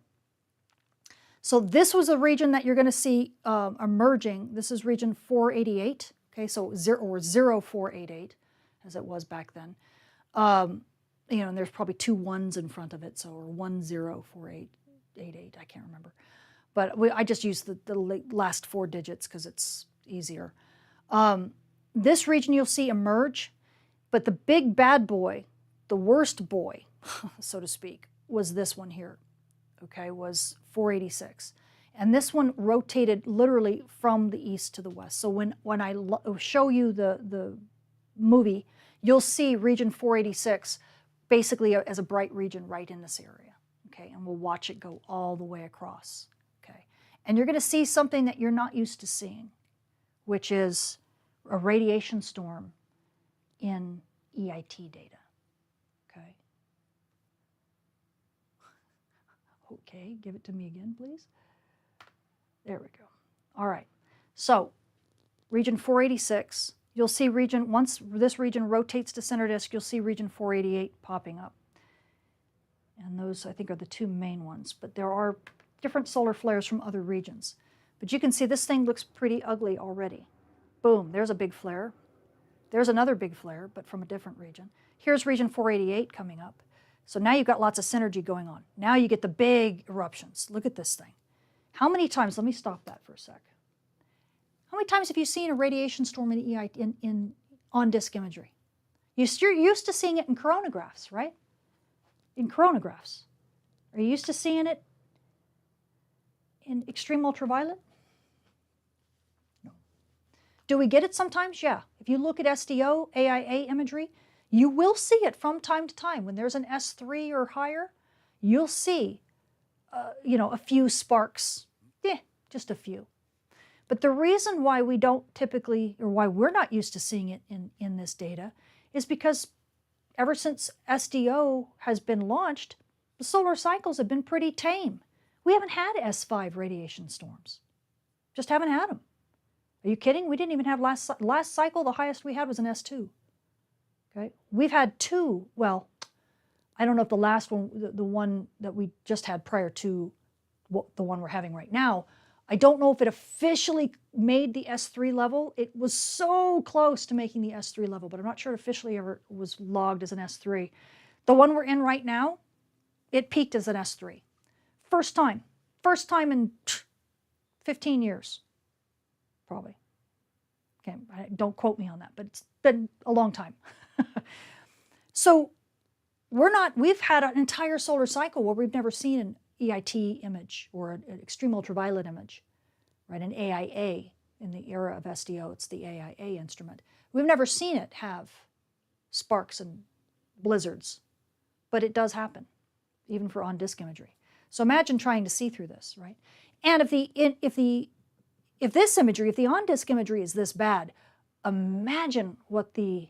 So this was a region that you're going to see emerging. This is region 488. Okay, so 0488, as it was back then. You know, and there's probably two ones in front of it, so or 104888. I can't remember, but I just use the last four digits because it's easier. This region you'll see emerge, but the big bad boy, the worst boy, so to speak, was this one here. Okay, was 486. And this one rotated literally from the east to the west. So when I show you the movie, you'll see region 486 basically as a bright region right in this area. Okay, and we'll watch it go all the way across. Okay, and you're going to see something that you're not used to seeing, which is a radiation storm in EIT data. Okay. Okay, give it to me again, please. There we go. All right. So, region 486, you'll see once this region rotates to center disk, you'll see region 488 popping up. And those, I think, are the two main ones. But there are different solar flares from other regions. But you can see this thing looks pretty ugly already. Boom, there's a big flare. There's another big flare, but from a different region. Here's region 488 coming up. So now you've got lots of synergy going on. Now you get the big eruptions. Look at this thing. How many times, let me stop that for a sec. How many times have you seen a radiation storm in on-disk imagery? You're used to seeing it in coronagraphs, right? In coronagraphs. Are you used to seeing it in extreme ultraviolet? No. Do we get it sometimes? Yeah. If you look at SDO, AIA imagery, you will see it from time to time. When there's an S3 or higher, you'll see, you know, a few sparks. Just a few. But the reason why we don't typically, or why we're not used to seeing it in this data, is because ever since SDO has been launched, the solar cycles have been pretty tame. We haven't had S5 radiation storms. Just haven't had them. Are you kidding? We didn't even have last cycle, the highest we had was an S2. Okay, we've had two, well, I don't know if the last one, the one that we just had prior to the one we're having right now, I don't know if it officially made the S3 level. It was so close to making the S3 level, but I'm not sure it officially ever was logged as an S3. The one we're in right now, it peaked as an S3. First time in 15 years, probably. Okay, don't quote me on that, but it's been a long time. So we've had an entire solar cycle where we've never seen an EIT image or an extreme ultraviolet image, right? An AIA. In the era of SDO, it's the AIA instrument. We've never seen it have sparks and blizzards, but it does happen, even for on-disk imagery. So imagine trying to see through this, right? And if the on-disk imagery is this bad, imagine what the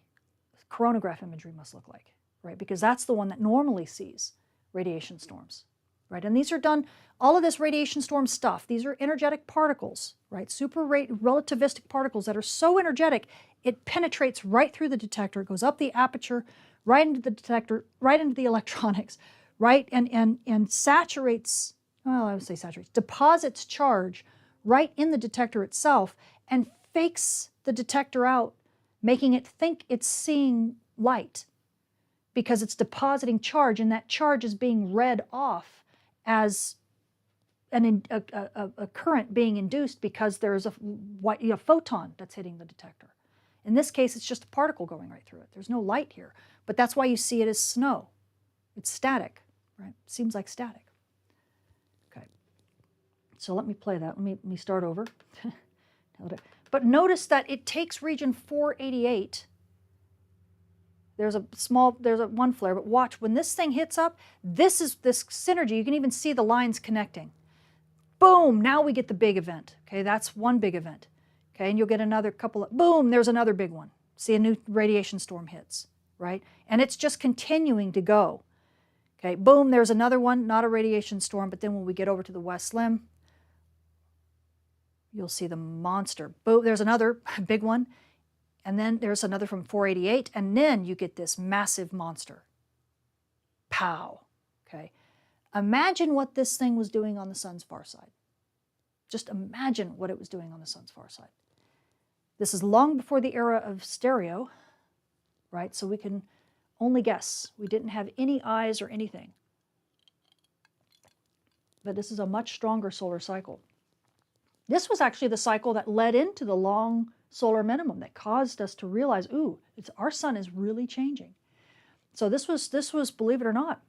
coronagraph imagery must look like, right? Because that's the one that normally sees radiation storms, right? And these are done, all of this radiation storm stuff, these are energetic particles, right? Relativistic particles that are so energetic, it penetrates right through the detector, it goes up the aperture, right into the detector, right into the electronics, right? And saturates, well, I would say saturates, deposits charge right in the detector itself and fakes the detector out, making it think it's seeing light because it's depositing charge, and that charge is being read off as a current being induced because there's a photon that's hitting the detector. In this case, it's just a particle going right through it. There's no light here, but that's why you see it as snow. It's static, right? Seems like static. Okay, so let me play that. Let me start over. But notice that it takes region 488. There's one flare, but watch, when this thing hits up, this synergy, you can even see the lines connecting. Boom, now we get the big event. Okay, that's one big event. Okay, and you'll get another couple of, boom, there's another big one. See, a new radiation storm hits, right? And it's just continuing to go. Okay, boom, there's another one, not a radiation storm, but then when we get over to the west limb, you'll see the monster. Boom, there's another big one, and then there's another from 488, and then you get this massive monster. Pow, okay? Imagine what this thing was doing on the sun's far side. Just imagine what it was doing on the sun's far side. This is long before the era of stereo, right? So we can only guess. We didn't have any eyes or anything. But this is a much stronger solar cycle. This was actually the cycle that led into the long solar minimum that caused us to realize, ooh, our sun is really changing. So this was, believe it or not,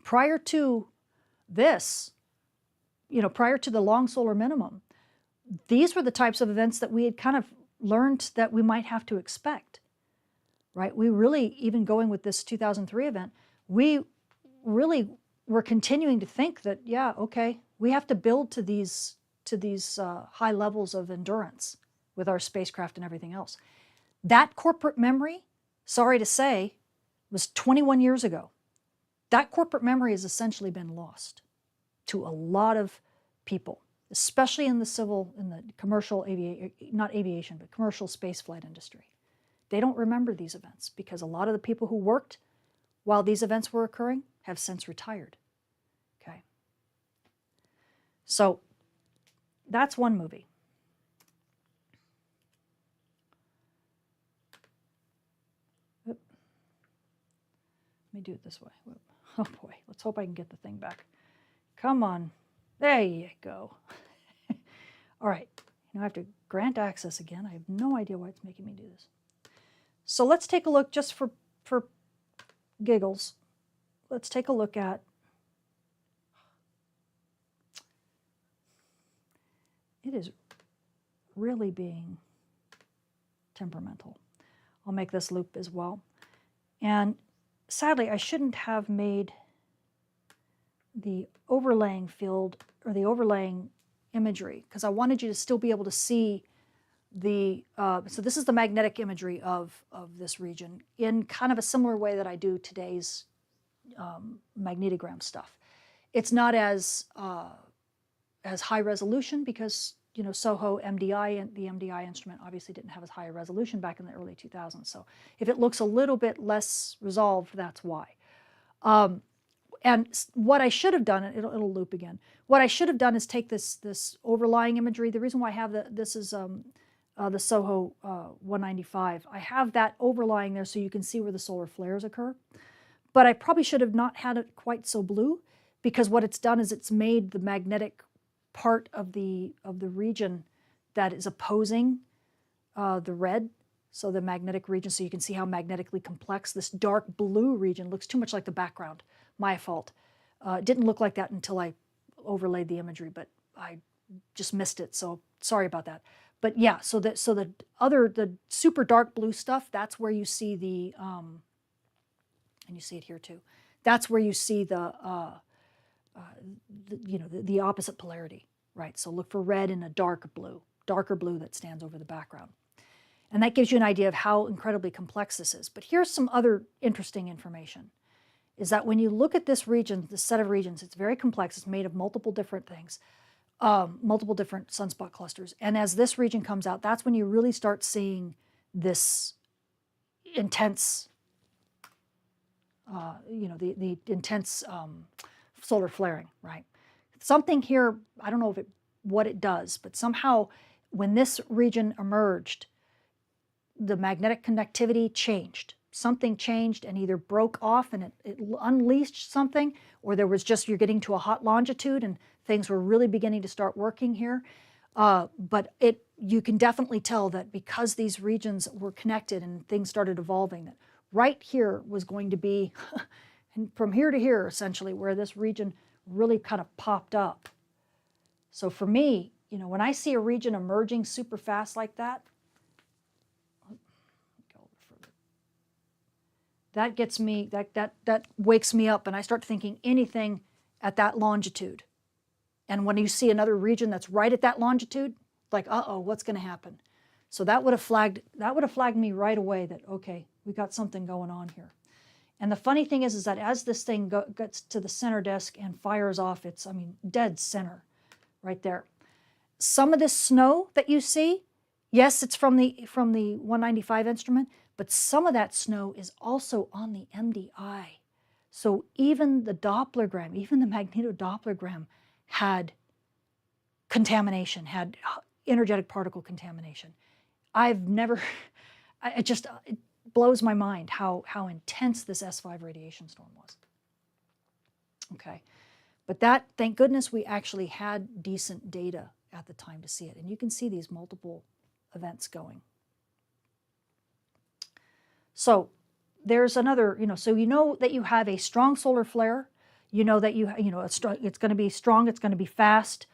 prior to this, prior to the long solar minimum, these were the types of events that we had kind of learned that we might have to expect, right? We really, even going with this 2003 event, we really were continuing to think that, yeah, okay, we have to build to these high levels of endurance with our spacecraft and everything else. That corporate memory, sorry to say, was 21 years ago. That corporate memory has essentially been lost to a lot of people, especially in the commercial not aviation, but commercial spaceflight industry. They don't remember these events because a lot of the people who worked while these events were occurring have since retired. Okay. So that's one movie. Oop. Let me do it this way. Whoop. Oh boy, let's hope I can get the thing back. Come on. There you go. All right, now I have to grant access again. I have no idea why it's making me do this. So let's take a look, just for giggles, let's take a look at it is really being temperamental. I'll make this loop as well. And sadly, I shouldn't have made the overlaying field or the overlaying imagery because I wanted you to still be able to see the, so this is the magnetic imagery of this region in kind of a similar way that I do today's magnetogram stuff. It's not as high resolution because, SOHO MDI, and the MDI instrument obviously didn't have as high a resolution back in the early 2000s. So if it looks a little bit less resolved, that's why. And what I should have done, it'll loop again. What I should have done is take this overlying imagery. The reason why I have this is the SOHO 195. I have that overlying there so you can see where the solar flares occur. But I probably should have not had it quite so blue because what it's done is it's made the magnetic part of the region that is opposing the red So the magnetic region, so you can see how magnetically complex this dark blue region looks too much like the background. My fault. It didn't look like that until I overlaid the imagery, but I just missed it, so sorry about that. But yeah, so the super dark blue stuff, that's where you see the, and you see it here too, that's where you see the opposite polarity, right? So look for red in a darker blue that stands over the background. And that gives you an idea of how incredibly complex this is. But here's some other interesting information, is that when you look at this region, this set of regions, it's very complex. It's made of multiple different things, multiple different sunspot clusters. And as this region comes out, that's when you really start seeing this intense, the intense solar flaring, right? Something here, I don't know what it does, but somehow when this region emerged, the magnetic conductivity changed. Something changed and either broke off and it unleashed something, or there was just, you're getting to a hot longitude and things were really beginning to start working here. But you can definitely tell that because these regions were connected and things started evolving, that right here was going to be, and from here to here essentially, where this region really kind of popped up. So for me, when I see a region emerging super fast like that, that gets me, that wakes me up, and I start thinking anything at that longitude. And when you see another region that's right at that longitude, like, uh-oh, what's going to happen? So that would have flagged me right away that, okay, we got something going on here. And the funny thing is that as this thing gets to the center disk and fires off, it's, dead center right there. Some of this snow that you see, yes, it's from the 195 instrument, but some of that snow is also on the MDI. So even the Dopplergram, even the magnetodopplergram had contamination, had energetic particle contamination. I've never, it blows my mind how intense this S5 radiation storm was. Okay, but thank goodness we actually had decent data at the time to see it. And you can see these multiple events going. So there's another, so you know that you have a strong solar flare, you know that it's going to be strong, it's going to be fast,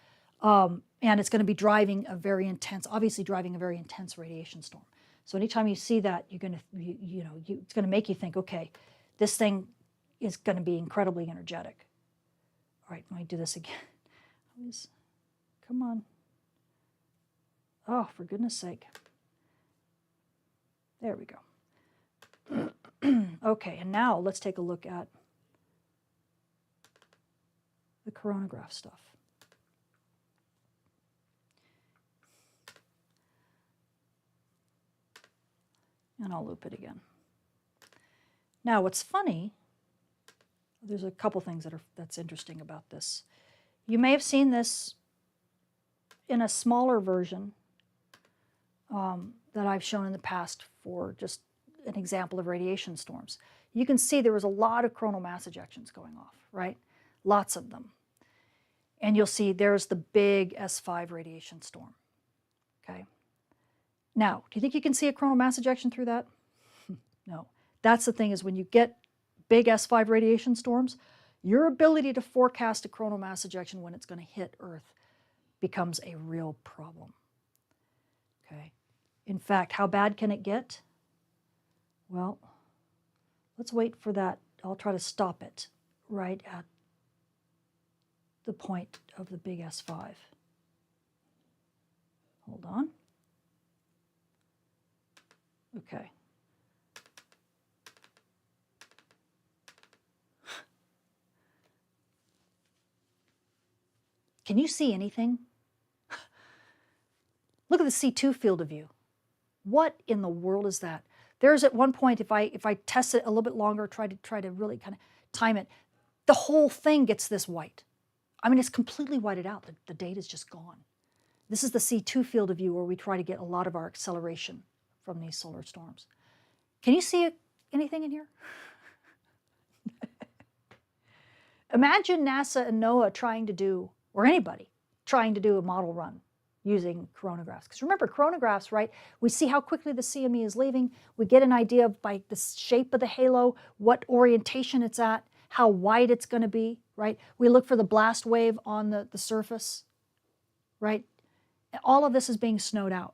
and it's going to be driving a very intense radiation storm. So anytime you see that, you're going to, it's going to make you think, okay, this thing is going to be incredibly energetic. All right, let me do this again. Come on. Oh, for goodness sake. There we go. Okay, and now let's take a look at the coronagraph stuff. And I'll loop it again. Now, what's funny, there's a couple things that's interesting about this. You may have seen this in a smaller version that I've shown in the past for just an example of radiation storms. You can see there was a lot of coronal mass ejections going off, right? Lots of them. And you'll see there's the big S5 radiation storm, okay? Now, do you think you can see a coronal mass ejection through that? No. That's the thing, is when you get big S5 radiation storms, your ability to forecast a coronal mass ejection when it's going to hit Earth becomes a real problem, okay? In fact, how bad can it get? Well, let's wait for that. I'll try to stop it right at the point of the big S5. Hold on. Okay. Can you see anything? Look at the C2 field of view. What in the world is that? There's at one point, if I test it a little bit longer, try to really kind of time it, the whole thing gets this white. It's completely whited out. The data's just gone. This is the C2 field of view where we try to get a lot of our acceleration from these solar storms. Can you see anything in here? Imagine NASA and NOAA trying to do, or anybody, trying to do a model run using coronagraphs. Because remember, coronagraphs, right, we see how quickly the CME is leaving. We get an idea of, by the shape of the halo, what orientation it's at, how wide it's going to be, right? We look for the blast wave on the surface, right? All of this is being snowed out,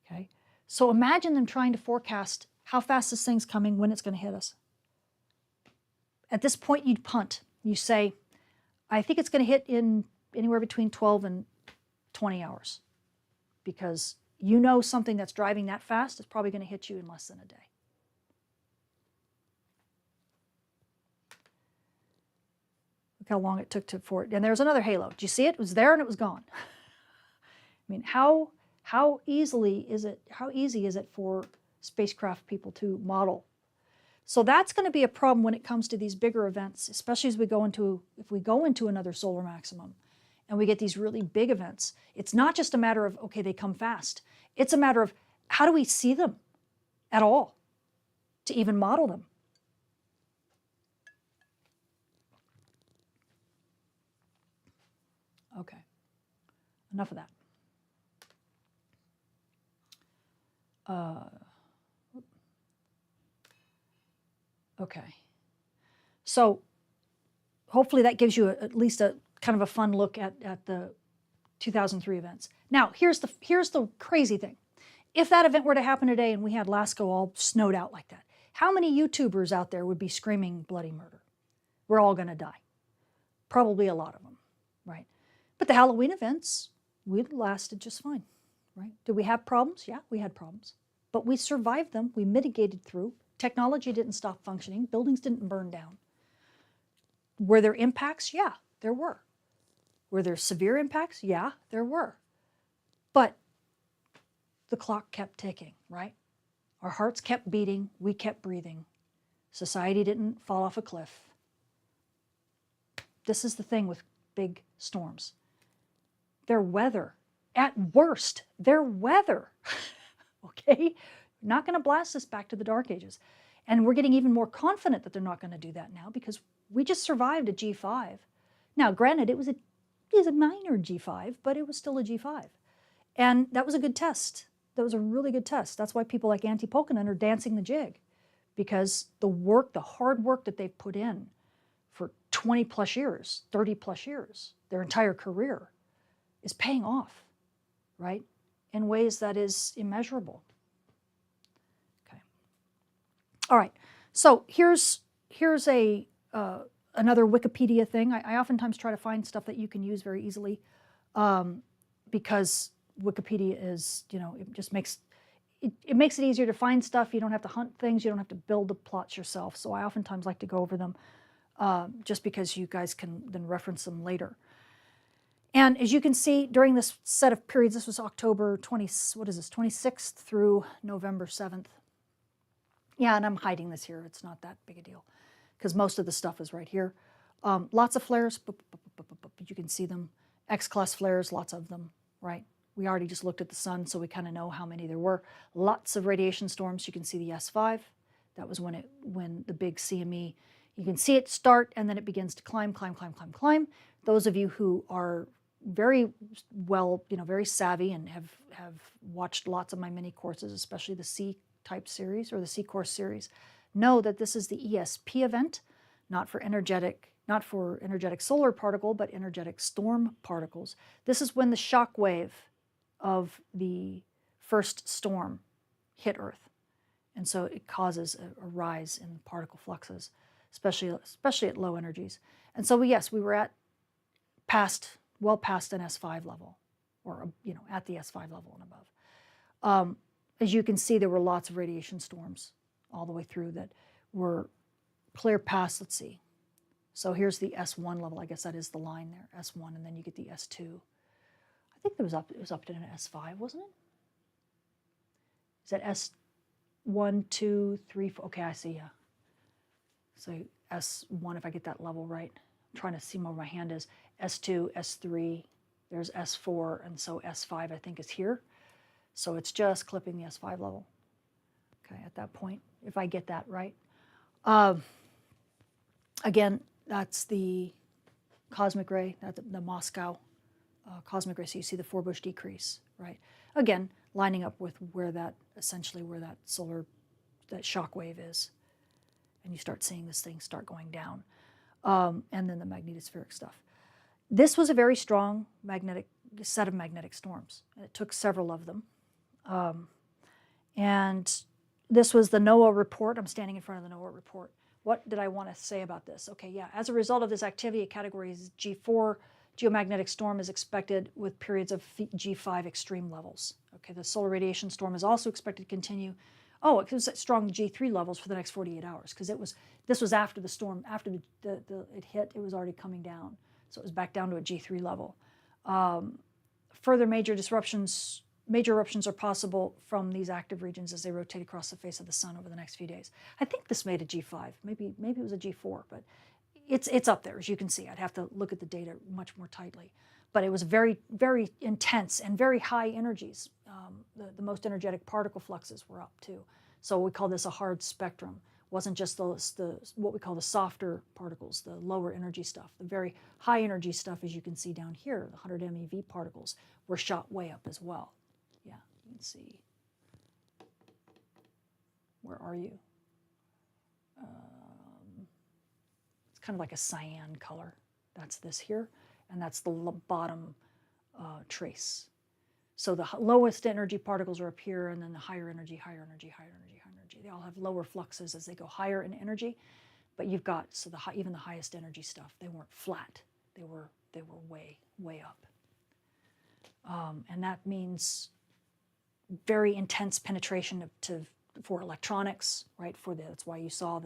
okay? So imagine them trying to forecast how fast this thing's coming, when it's going to hit us. At this point, you'd punt. You say, I think it's going to hit in anywhere between 12 and 20 hours, because you know something that's driving that fast is probably going to hit you in less than a day. Look how long it took for it. And there's another halo. Do you see it? It was there and it was gone. I mean, how easy is it for spacecraft people to model? So that's going to be a problem when it comes to these bigger events, especially as if we go into another solar maximum and we get these really big events. It's not just a matter of, okay, they come fast. It's a matter of, how do we see them at all to even model them? Okay, enough of that. Okay, so hopefully that gives you at least a kind of a fun look at the 2003 events. Now, here's the crazy thing. If that event were to happen today and we had Lascaux all snowed out like that, how many YouTubers out there would be screaming bloody murder? We're all going to die. Probably a lot of them, right? But the Halloween events, we lasted just fine, right? Did we have problems? Yeah, we had problems. But we survived them. We mitigated through. Technology didn't stop functioning. Buildings didn't burn down. Were there impacts? Yeah, there were. Were there severe impacts? Yeah, there were. But the clock kept ticking, right? Our hearts kept beating. We kept breathing. Society didn't fall off a cliff. This is the thing with big storms. Their weather, at worst, their weather, okay? Not going to blast us back to the Dark Ages. And we're getting even more confident that they're not going to do that now, because we just survived a G5. Now, granted, it was a minor G5, but it was still a G5. And that was a good test. That was a really good test. That's why people like Auntie Polkanen are dancing the jig, because the hard work that they've put in for 20 plus years, 30 plus years, their entire career, is paying off, right? In ways that is immeasurable. Okay. All right. So here's another Wikipedia thing. I oftentimes try to find stuff that you can use very easily, because Wikipedia is, it just makes it makes it easier to find stuff. You don't have to hunt things. You don't have to build the plots yourself. So I oftentimes like to go over them, just because you guys can then reference them later. And as you can see, during this set of periods, this was October 26th through November 7th. Yeah, and I'm hiding this here. It's not that big a deal, because most of the stuff is right here. Lots of flares, you can see them. X-class flares, lots of them, right? We already just looked at the sun, so we kind of know how many there were. Lots of radiation storms. You can see the S5. That was when the big CME, you can see it start, and then it begins to climb, climb, climb, climb, climb. Those of you who are very well, very savvy and have watched lots of my mini courses, especially the C-type series or the C-course series, know that this is the ESP event, not for energetic solar particle, but energetic storm particles. This is when the shock wave of the first storm hit Earth. And so it causes a rise in particle fluxes, especially at low energies. And so yes, we were well past an S5 level, or at the S5 level and above. As you can see, there were lots of radiation storms all the way through that were clear past, let's see. So here's the S1 level. I guess that is the line there, S1, and then you get the S2. I think it was up to an S5, wasn't it? Is that S1, 2, 3, 4? Okay, I see, yeah. So S1, if I get that level right. I'm trying to see where my hand is. S2, S3, there's S4, and so S5 I think is here. So it's just clipping the S5 level. Okay, at that point, if I get that right. Again, that's the cosmic ray, that's the Moscow cosmic ray. So you see the Forbush decrease, right? Again, lining up with where that, essentially where that solar, that shock wave is. And you start seeing this thing start going down. And then the magnetospheric stuff. This was a very strong set of magnetic storms. It took several of them. And this was the NOAA report. I'm standing in front of the NOAA report. What did I want to say about this? Okay, yeah, as a result of this activity, a category G4 geomagnetic storm is expected with periods of G5 extreme levels. Okay, the solar radiation storm is also expected to continue. Oh, it was at strong G3 levels for the next 48 hours because this was after the storm, after it hit, it was already coming down. So it was back down to a G3 level. Further major eruptions are possible from these active regions as they rotate across the face of the sun over the next few days. I think this made a G5. Maybe it was a G4, but it's up there, as you can see. I'd have to look at the data much more tightly. But it was very, very intense and very high energies. The most energetic particle fluxes were up too. So we call this a hard spectrum. It wasn't just what we call the softer particles, the lower energy stuff. The very high energy stuff, as you can see down here, the 100 MeV particles, were shot way up as well. Yeah, you can see. Where are you? It's kind of like a cyan color. That's this here, and that's the bottom trace. So the lowest energy particles are up here, and then the higher energy, higher energy, higher energy, higher energy. They all have lower fluxes as they go higher in energy, but you've got, so even the highest energy stuff, they weren't flat. They were way, way up. And that means very intense penetration for electronics, right? That's why you saw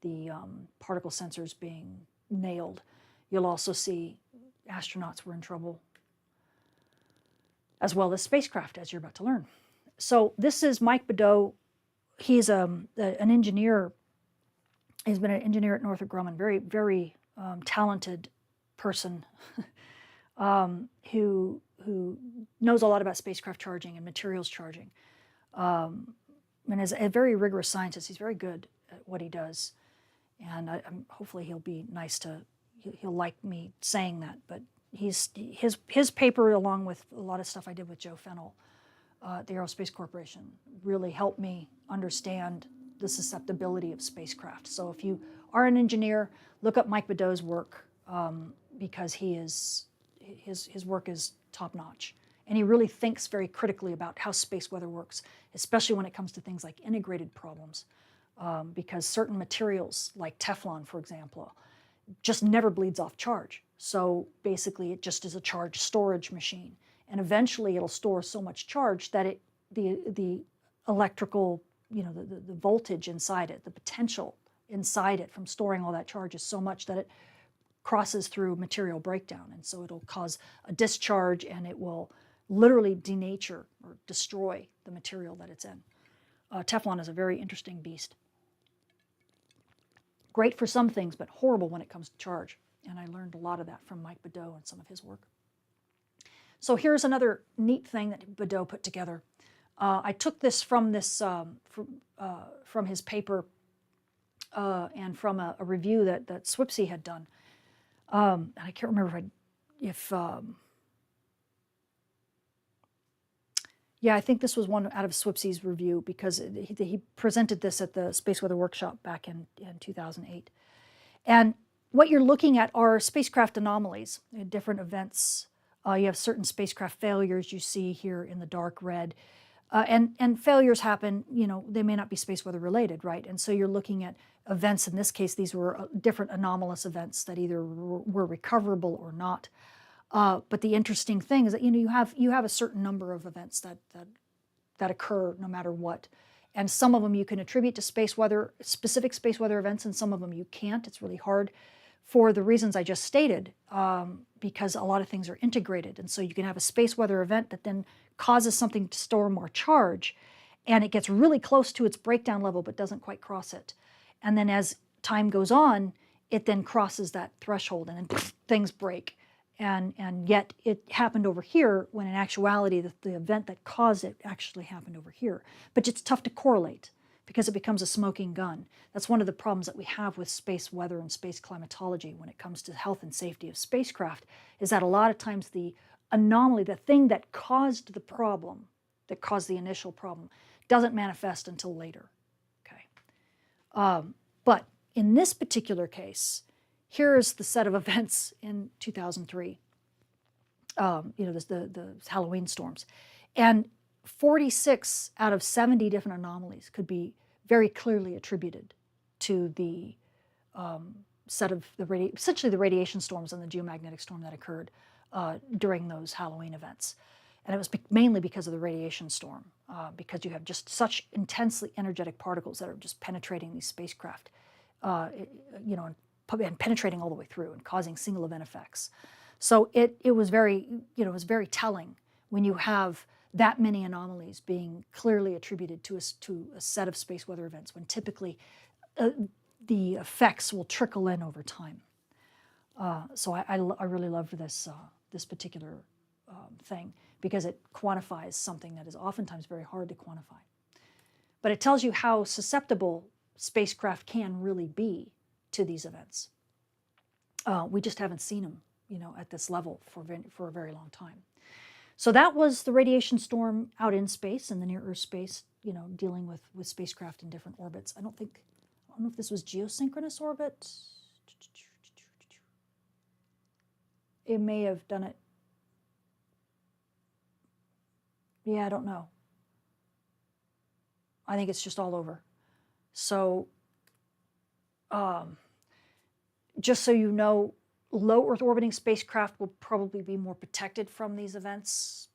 the particle sensors being nailed. You'll also see astronauts were in trouble, as well as spacecraft, as you're about to learn. So this is Mike Bedeau. He's an engineer. He's been an engineer at Northrop Grumman, very, very talented person who knows a lot about spacecraft charging and materials charging, and is a very rigorous scientist. He's very good at what he does, and hopefully he'll be nice to, he'll like me saying that. But his paper, along with a lot of stuff I did with Joe Fennell at the Aerospace Corporation, really helped me understand the susceptibility of spacecraft. So if you are an engineer, look up Mike Bedeau's work, because his work is top-notch. And he really thinks very critically about how space weather works, especially when it comes to things like integrated problems, because certain materials, like Teflon, for example, just never bleeds off charge. So basically, it just is a charge storage machine. And eventually, it'll store so much charge that the electrical, the voltage inside it, the potential inside it from storing all that charge is so much that it crosses through material breakdown. And so it'll cause a discharge, and it will literally denature or destroy the material that it's in. Teflon is a very interesting beast. Great for some things, but horrible when it comes to charge. And I learned a lot of that from Mike Bedeau and some of his work. So here's another neat thing that Bedeau put together. I took this from from his paper and from a review that SWPC had done. And I can't remember yeah, I think this was one out of SWPC's review, because he presented this at the Space Weather Workshop back in 2008. And what you're looking at are spacecraft anomalies, different events. You have certain spacecraft failures you see here in the dark red. And failures happen, they may not be space weather related, right? And so you're looking at events. In this case, these were different anomalous events that either were recoverable or not. But the interesting thing is that you have a certain number of events that occur no matter what, and some of them you can attribute to specific space weather events, and some of them you can't. It's really hard for the reasons I just stated, because a lot of things are integrated, and so you can have a space weather event that then causes something to store more charge, and it gets really close to its breakdown level but doesn't quite cross it, and then as time goes on, it then crosses that threshold, and then things break. And yet it happened over here, when in actuality the event that caused it actually happened over here. But it's tough to correlate because it becomes a smoking gun. That's one of the problems that we have with space weather and space climatology when it comes to health and safety of spacecraft, is that a lot of times the anomaly, the thing that caused the problem, that caused the initial problem, doesn't manifest until later. Okay. But in this particular case, here is the set of events in 2003. The Halloween storms, and 46 out of 70 different anomalies could be very clearly attributed to the set of essentially the radiation storms and the geomagnetic storm that occurred during those Halloween events. And it was mainly because of the radiation storm, because you have just such intensely energetic particles that are just penetrating these spacecraft, and penetrating all the way through and causing single event effects. So it was very, it was very telling when you have that many anomalies being clearly attributed to a set of space weather events, when typically the effects will trickle in over time. So I really loved this particular thing, because it quantifies something that is oftentimes very hard to quantify. But it tells you how susceptible spacecraft can really be to these events. We just haven't seen them, at this level for a very long time. So that was the radiation storm out in space, in the near-Earth space, dealing with spacecraft in different orbits. I don't know if this was geosynchronous orbit. It may have done it. Yeah, I don't know. I think it's just all over. So just so you know, low Earth orbiting spacecraft will probably be more protected from these events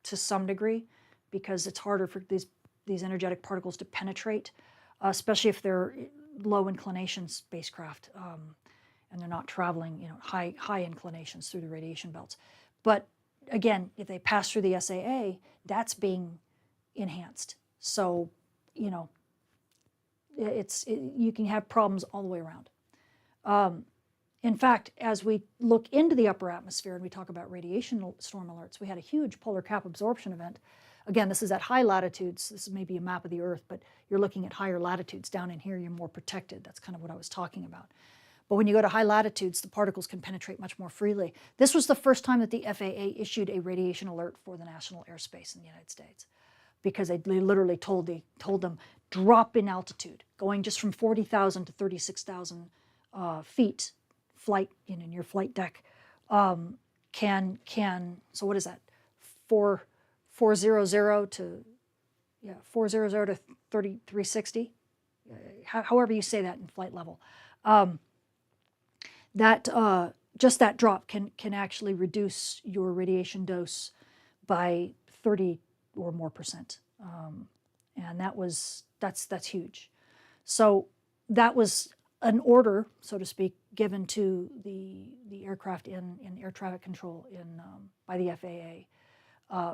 to some degree, because it's harder for these energetic particles to penetrate, especially if they're low inclination spacecraft and they're not traveling, high inclinations through the radiation belts. But again, if they pass through the SAA, that's being enhanced. So, you can have problems all the way around. In fact, as we look into the upper atmosphere and we talk about radiation storm alerts, we had a huge polar cap absorption event. Again, this is at high latitudes. This is maybe a map of the Earth, but you're looking at higher latitudes. Down in here, you're more protected. That's kind of what I was talking about. But when you go to high latitudes, the particles can penetrate much more freely. This was the first time that the FAA issued a radiation alert for the national airspace in the United States, because they literally told them, drop in altitude, going just from 40,000 to 36,000 feet flight, in your flight deck, so what is that, 400 to 360, however you say that in flight level. Just that drop can actually reduce your radiation dose by 30 or more %, and that's huge. So that was an order, so to speak, given to the aircraft in air traffic control by the FAA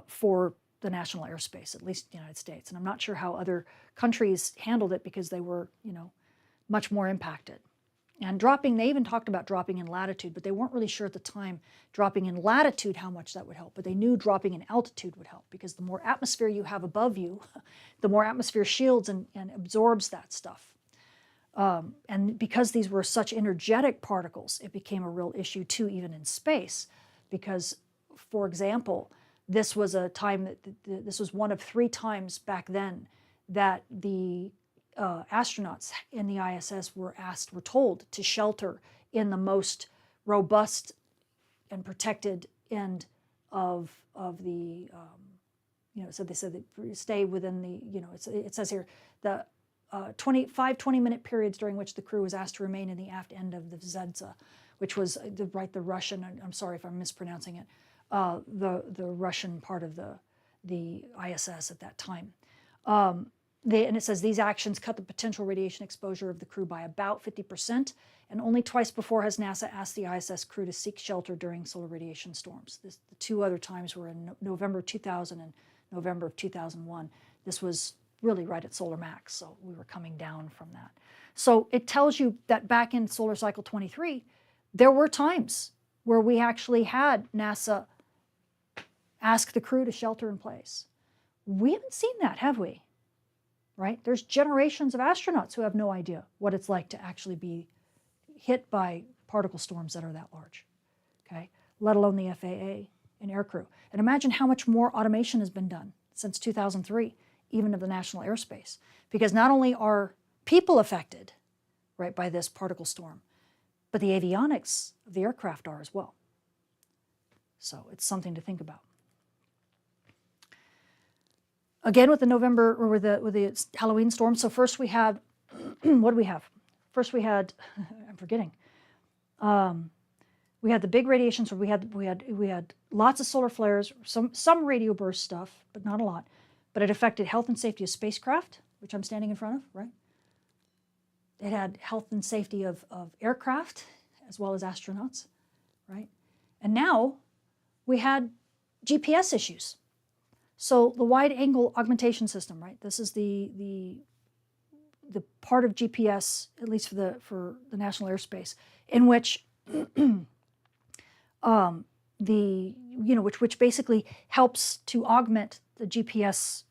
for the national airspace, at least in the United States. And I'm not sure how other countries handled it, because they were, much more impacted. And they even talked about dropping in latitude, but they weren't really sure at the time, dropping in latitude, how much that would help. But they knew dropping in altitude would help, because the more atmosphere you have above you, the more atmosphere shields and absorbs that stuff. And because these were such energetic particles, it became a real issue too, even in space. Because, for example, this was a time that this was one of 3 times back then that the astronauts in the ISS were told to shelter in the most robust and protected end of the, so they said that stay within the, it says here, the 5 20-minute periods during which the crew was asked to remain in the aft end of the Zvezda, which was the Russian, I'm sorry if I'm mispronouncing it, the Russian part of the ISS at that time. And it says these actions cut the potential radiation exposure of the crew by about 50%, and only twice before has NASA asked the ISS crew to seek shelter during solar radiation storms. The 2 other times were in November 2000 and November of 2001. This was really right at solar max, so we were coming down from that. So it tells you that back in solar cycle 23, there were times where we actually had NASA ask the crew to shelter in place. We haven't seen that, have we? Right? There's generations of astronauts who have no idea what it's like to actually be hit by particle storms that are that large, okay? Let alone the FAA in aircrew. And imagine how much more automation has been done since 2003, even of the national airspace. Because not only are people affected, right, by this particle storm, but the avionics of the aircraft are as well. So it's something to think about. Again, with the November, or with the Halloween storm. So first we had, what do we have? First we had, I'm forgetting. We had the big radiation storm. We had lots of solar flares, some radio burst stuff, but not a lot. But it affected health and safety of spacecraft, which I'm standing in front of, right? It had health and safety of aircraft as well as astronauts, right? And now we had GPS issues. So the wide angle augmentation system, right? This is the part of GPS, at least for the national airspace, in which which basically helps to augment the GPS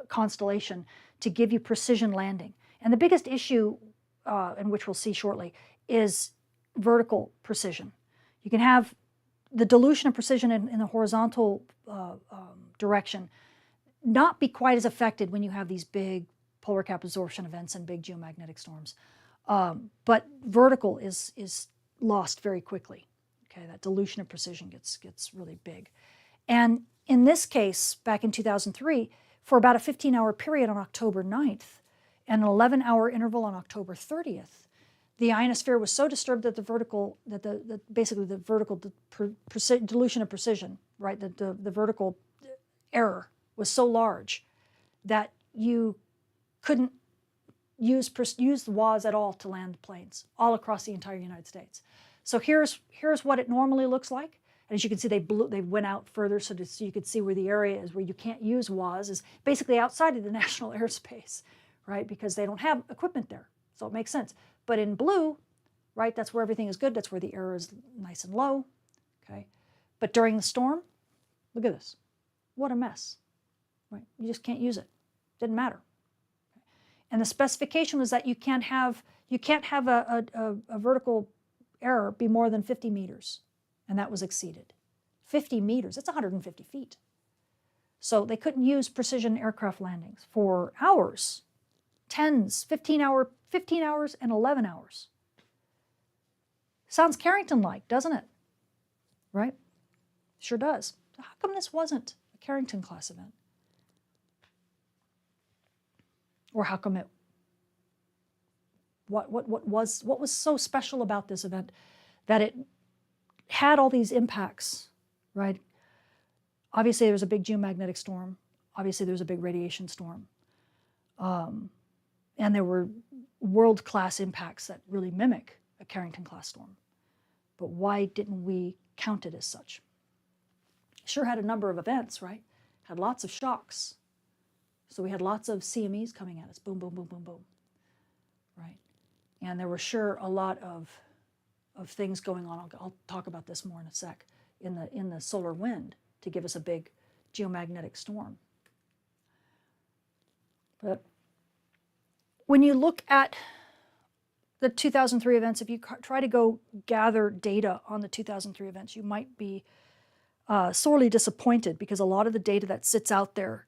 constellation to give you precision landing. And the biggest issue, and which we'll see shortly, is vertical precision. You can have the dilution of precision in the horizontal direction not be quite as affected when you have these big polar cap absorption events and big geomagnetic storms. But vertical is lost very quickly. Okay, that dilution of precision gets really big. And in this case, back in 2003, for about a 15-hour period on October 9th and an 11-hour interval on October 30th, the ionosphere was so disturbed that basically the vertical dilution of precision, right, the vertical error was so large that you couldn't use the WAAS at all to land planes all across the entire United States. So here's what it normally looks like. And as you can see, they went out further so you could see where the area is where you can't use WAAS is basically outside of the national airspace, right? Because they don't have equipment there. So it makes sense. But in blue, right, that's where everything is good. That's where the error is nice and low, okay? But during the storm, look at this. What a mess, right? You just can't use it. Didn't matter. And the specification was that you can't have a vertical error be more than 50 meters. And that was exceeded. 50 meters, that's 150 feet. So they couldn't use precision aircraft landings for hours, 15 hours and 11 hours. Sounds Carrington-like, doesn't it? Right? Sure does. So how come this wasn't a Carrington-class event? Or how come what was so special about this event that it had all these impacts, right? Obviously, there was a big geomagnetic storm. Obviously, there was a big radiation storm. And there were world-class impacts that really mimic a Carrington-class storm. But why didn't we count it as such? Sure had a number of events, right? Had lots of shocks. So we had lots of CMEs coming at us. Boom, boom, boom, boom, boom. Right? And there were sure a lot of things going on. I'll talk about this more in a sec. In the solar wind to give us a big geomagnetic storm. But when you look at the 2003 events, if you try to go gather data on the 2003 events, you might be sorely disappointed because a lot of the data that sits out there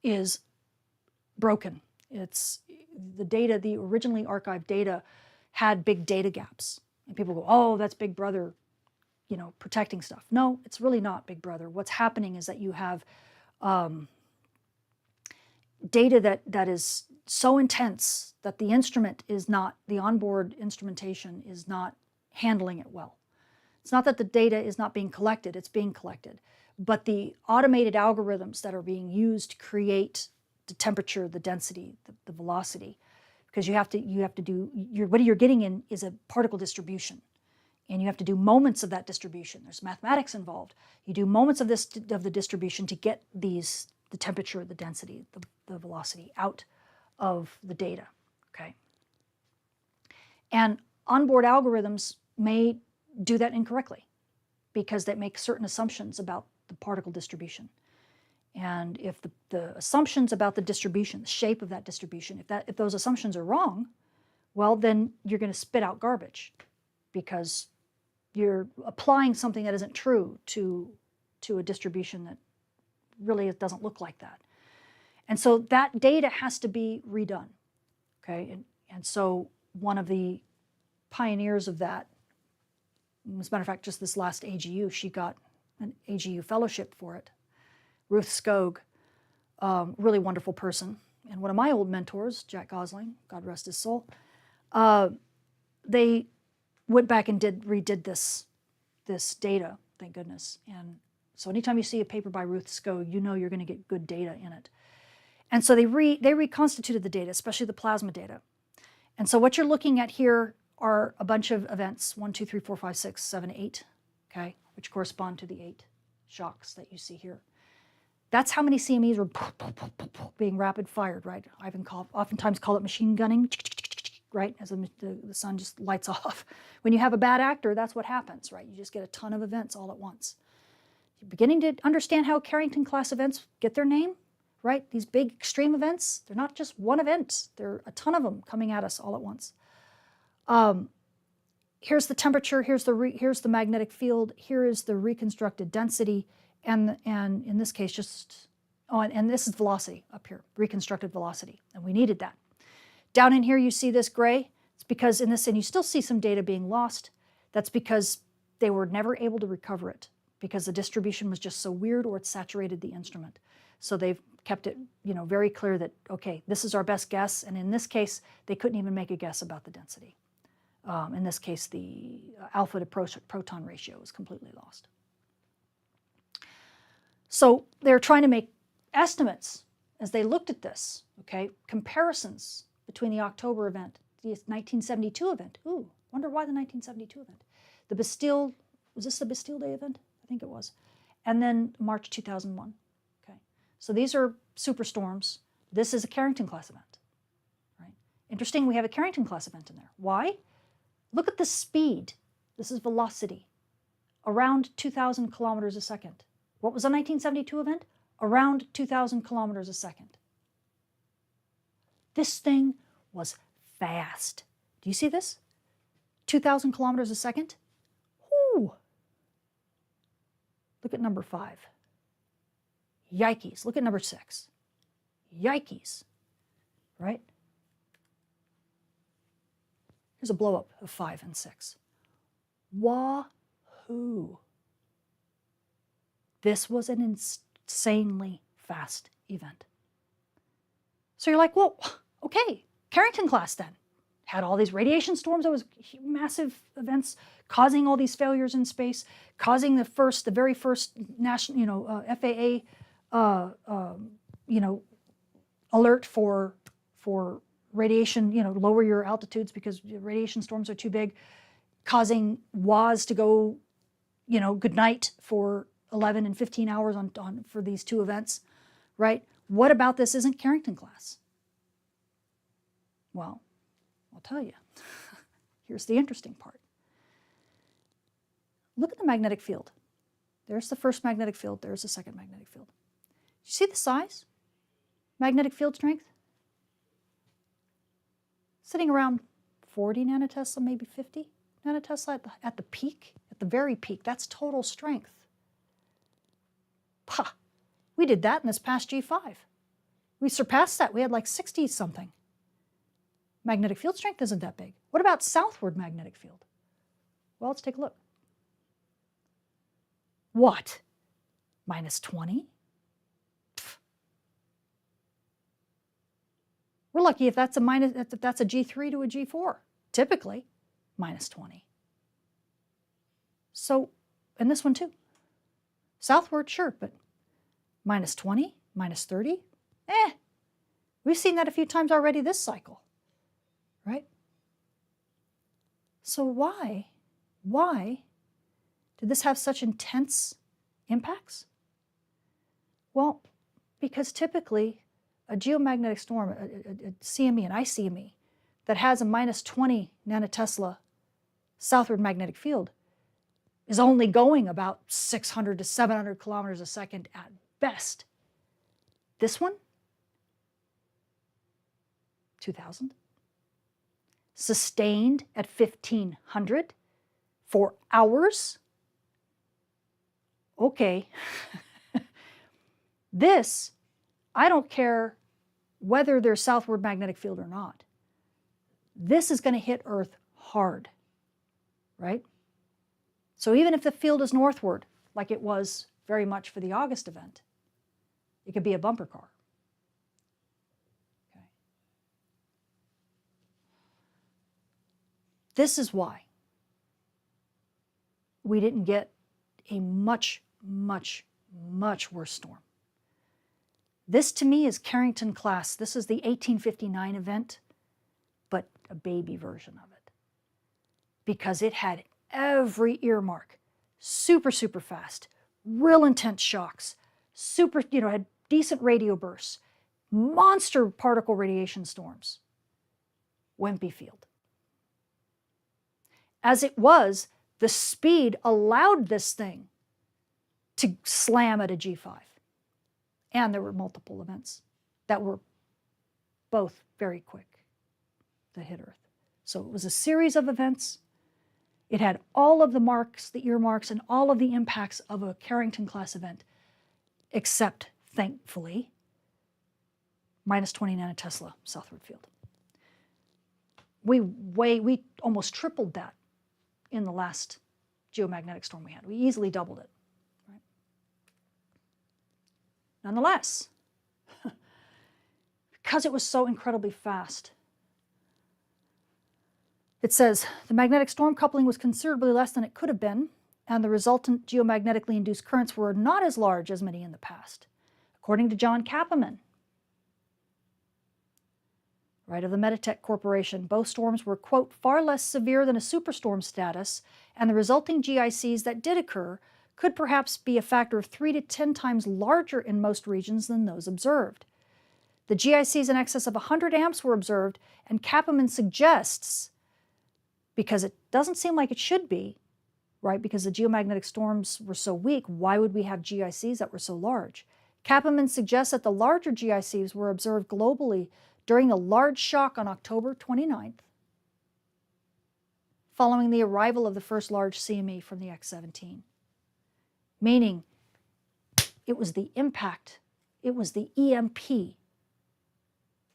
is broken. It's the data, the originally archived data had big data gaps. And people go, oh, that's Big Brother, protecting stuff. No, it's really not Big Brother. What's happening is that you have data that is so intense that the instrument is not, the onboard instrumentation is not handling it well. It's not that the data is not being collected, it's being collected. But the automated algorithms that are being used to create the temperature, the density, the velocity, because you have to do, what you're getting in is a particle distribution. And you have to do moments of that distribution. There's mathematics involved. You do moments of the distribution to get the temperature, the density, the velocity out of the data, okay? And onboard algorithms may do that incorrectly because they make certain assumptions about the particle distribution. And if the assumptions about the distribution, the shape of that distribution, if those assumptions are wrong, well, then you're going to spit out garbage because you're applying something that isn't true to a distribution that really it doesn't look like that. And so that data has to be redone, okay? And so one of the pioneers of that, as a matter of fact, just this last AGU, she got an AGU fellowship for it. Ruth Skog, really wonderful person. And one of my old mentors, Jack Gosling, God rest his soul, they went back and redid this data, thank goodness. And so anytime you see a paper by Ruth Skog, you know you're going to get good data in it. And so they reconstituted the data, especially the plasma data. And so what you're looking at here are a bunch of events, 1, 2, 3, 4, 5, 6, 7, 8, okay, which correspond to the 8 shocks that you see here. That's how many CMEs were being rapid fired, right? I oftentimes call it machine gunning, right, as the sun just lights off. When you have a bad actor, that's what happens, right? You just get a ton of events all at once. You're beginning to understand how Carrington-Class events get their name, right? These big extreme events, they're not just one event. There are a ton of them coming at us all at once. Here's the temperature, here's the magnetic field, here is the reconstructed density, and in this case just, and this is velocity up here, reconstructed velocity, and we needed that. Down in here you see this gray. It's because in this, and you still see some data being lost. That's because they were never able to recover it because the distribution was just so weird or it saturated the instrument. So they've kept it, very clear that, okay, this is our best guess, and in this case, they couldn't even make a guess about the density. In this case, the alpha to proton ratio is completely lost. So they're trying to make estimates as they looked at this, okay, comparisons between the October event, the 1972 event. Ooh, wonder why the 1972 event. The Bastille, was this the Bastille Day event? I think it was. And then March 2001, okay. So these are superstorms. This is a Carrington-Class event, right? Interesting, we have a Carrington-Class event in there. Why? Look at the speed. This is velocity, around 2,000 kilometers a second. What was the 1972 event? Around 2,000 kilometers a second. This thing was fast. Do you see this? 2,000 kilometers a second? Whoo! Look at number 5. Yikes. Look at number 6. Yikes. Right? Here's a blow-up of 5 and 6. Wahoo! This was an insanely fast event. So you're like, well, okay, Carrington-Class then had all these radiation storms. That was massive events causing all these failures in space, causing the very first national, FAA, alert for radiation, lower your altitudes because radiation storms are too big, causing WAS to go, good night for 11 and 15 hours for these 2 events, right? What about this isn't Carrington-Class? Well, I'll tell you. Here's the interesting part. Look at the magnetic field. There's the first magnetic field. There's the second magnetic field. You see the size? Magnetic field strength? Sitting around 40 nanotesla, maybe 50 nanotesla at the peak, at the very peak. That's total strength. Pah! We did that in this past G5. We surpassed that. We had like 60-something. Magnetic field strength isn't that big. What about southward magnetic field? Well, let's take a look. What? Minus 20? Pfft. We're lucky if that's a G3 to a G4. Typically, minus 20. So, and this one too. Southward, sure, but minus 20, minus 30? We've seen that a few times already this cycle, right? So why did this have such intense impacts? Well, because typically a geomagnetic storm, a CME, an ICME, that has a minus 20 nanotesla southward magnetic field is only going about 600 to 700 kilometers a second at best. This one, 2,000. Sustained at 1,500 For hours? Okay. This, I don't care whether there's southward magnetic field or not. This is going to hit Earth hard, right? So even if the field is northward, like it was very much for the August event, it could be a bumper car. Okay. This is why we didn't get a much, much, much worse storm. This to me is Carrington-Class. This is the 1859 event, but a baby version of it, because it had every earmark. Super, super fast, real intense shocks, super, had decent radio bursts, monster particle radiation storms. Wimpy field. As it was, the speed allowed this thing to slam at a G5. And there were multiple events that were both very quick that hit Earth. So it was a series of events. It had all of the marks, the earmarks, and all of the impacts of a Carrington-class event, except, thankfully, minus 20 nanotesla southward field. We almost tripled that in the last geomagnetic storm we had. We easily doubled it. Right? Nonetheless, because it was so incredibly fast, it says the magnetic storm coupling was considerably less than it could have been, and the resultant geomagnetically induced currents were not as large as many in the past. According to John Kappeman, right, of the Meditech Corporation, both storms were, quote, far less severe than a superstorm status, and the resulting GICs that did occur could perhaps be a factor of 3 to 10 times larger in most regions than those observed. The GICs in excess of 100 amps were observed, and Kappeman suggests, because it doesn't seem like it should be, right, because the geomagnetic storms were so weak, why would we have GICs that were so large? Kappeman suggests that the larger GICs were observed globally during the large shock on October 29th, following the arrival of the first large CME from the X-17. Meaning, it was the impact, it was the EMP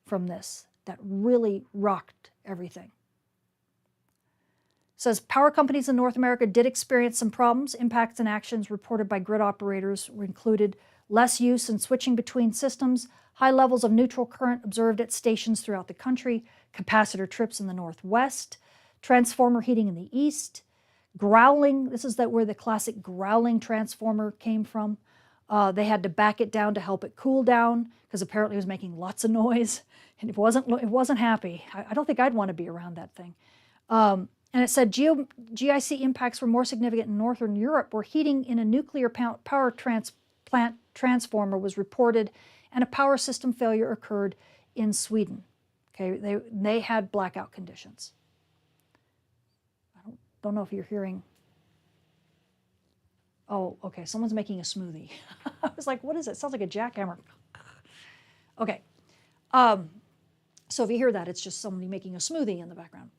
from this that really rocked everything. It says power companies in North America did experience some problems. Impacts and actions reported by grid operators were included less use in switching between systems, high levels of neutral current observed at stations throughout the country, capacitor trips in the northwest, transformer heating in the east, growling. This is where the classic growling transformer came from. They had to back it down to help it cool down because apparently it was making lots of noise and it wasn't happy. I don't think I'd want to be around that thing. And it said GIC impacts were more significant in Northern Europe, where heating in a nuclear power plant transformer was reported and a power system failure occurred in Sweden. Okay, they had blackout conditions. I don't know if you're hearing. Oh, okay, someone's making a smoothie. I was like, what is it? It sounds like a jackhammer. Okay, so if you hear that, it's just somebody making a smoothie in the background.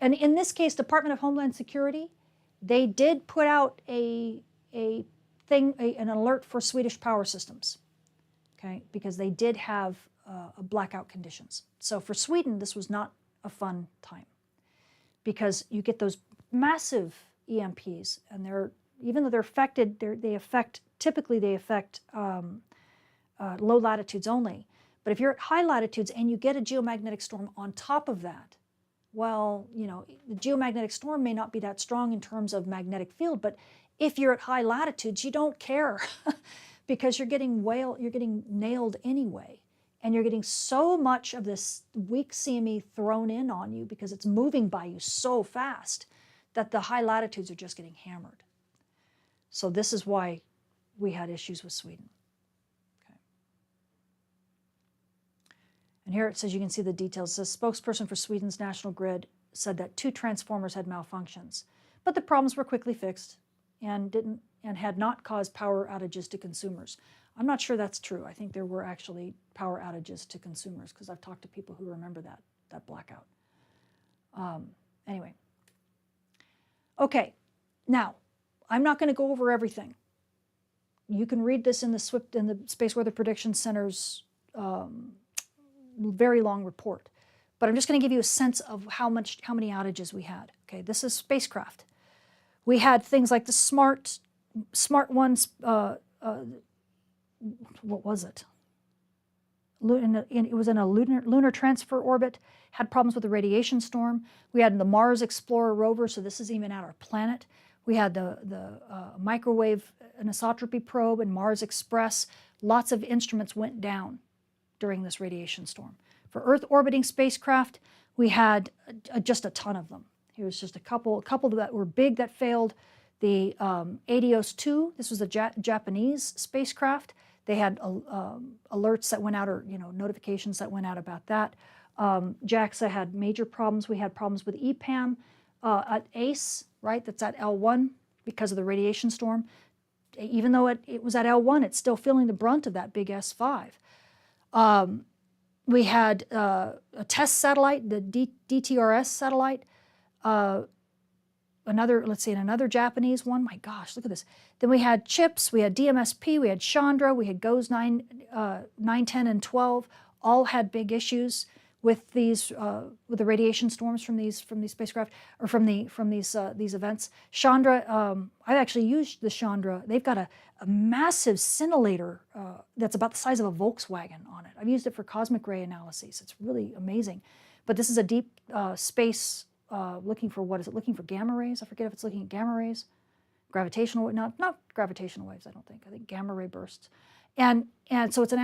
And in this case, Department of Homeland Security, they did put out an alert for Swedish power systems, okay, because they did have blackout conditions. So for Sweden, this was not a fun time because you get those massive EMPs, and even though they're affected, typically they affect low latitudes only. But if you're at high latitudes and you get a geomagnetic storm on top of that, well, the geomagnetic storm may not be that strong in terms of magnetic field, but if you're at high latitudes, you don't care because you're getting nailed anyway. And you're getting so much of this weak CME thrown in on you because it's moving by you so fast that the high latitudes are just getting hammered. So this is why we had issues with Sweden. And here it says, you can see the details. The spokesperson for Sweden's national grid said that 2 transformers had malfunctions, but the problems were quickly fixed and had not caused power outages to consumers. I'm not sure that's true. I think there were actually power outages to consumers because I've talked to people who remember that blackout. Anyway, Okay, now, I'm not going to go over everything. You can read this in the Space Weather Prediction Center's very long report. But I'm just going to give you a sense of how many outages we had. Okay, this is spacecraft. We had things like the smart ones. What was it? It was in a lunar transfer orbit. Had problems with the radiation storm. We had the Mars Explorer rover. So this is even at our planet. We had the microwave anisotropy probe and Mars Express. Lots of instruments went down during this radiation storm. For Earth orbiting spacecraft, we had just a ton of them. Here's just a couple that were big that failed. The Aviation 2, this was a Japanese spacecraft. They had alerts that went out, or notifications that went out about that. JAXA had major problems. We had problems with EPAM at ACE, right? That's at L1 because of the radiation storm. Even though it was at L1, it's still feeling the brunt of that big S5. We had a test satellite, the DTRS satellite, another Japanese one. My gosh, look at this. Then we had CHIPS, we had DMSP, we had Chandra, we had GOES 9, 10, and 12. All had big issues with these with the radiation storms from these spacecraft, or from these events. Chandra, I actually used the Chandra. They've got a massive scintillator that's about the size of a Volkswagen on it. I've used it for cosmic ray analyses. It's really amazing. But this is a deep space looking for, what is it? Looking for gamma rays. I forget if it's looking at gamma rays, gravitational, not gravitational waves. I don't think. I think gamma ray bursts. And so it's an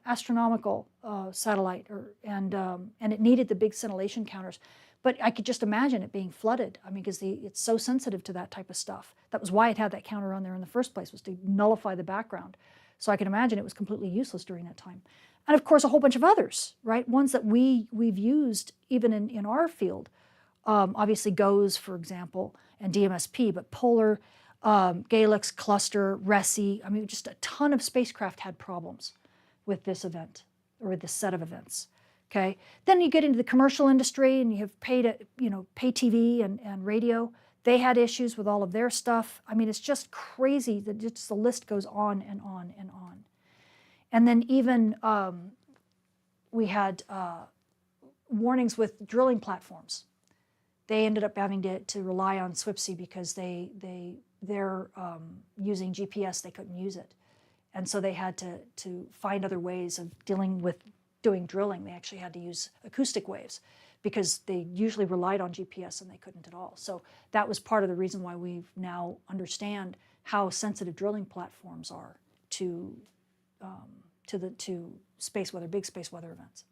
astronomical satellite, and it needed the big scintillation counters. But I could just imagine it being flooded. I mean, because it's so sensitive to that type of stuff. That was why it had that counter on there in the first place, was to nullify the background. So I can imagine it was completely useless during that time. And of course, a whole bunch of others, right? Ones that we've used even in our field. Obviously, GOES, for example, and DMSP, but Polar, Galix, Cluster, RESI. I mean, just a ton of spacecraft had problems with this event, or with this set of events. Okay. Then you get into the commercial industry, and you have pay TV and radio. They had issues with all of their stuff. I mean, it's just crazy that just the list goes on and on and on. And then even we had warnings with drilling platforms. They ended up having to rely on SWIPSI because they're using GPS. They couldn't use it, and so they had to find other ways of dealing with doing drilling. They actually had to use acoustic waves because they usually relied on GPS and they couldn't at all. So that was part of the reason why we now understand how sensitive drilling platforms are to space weather, big space weather events.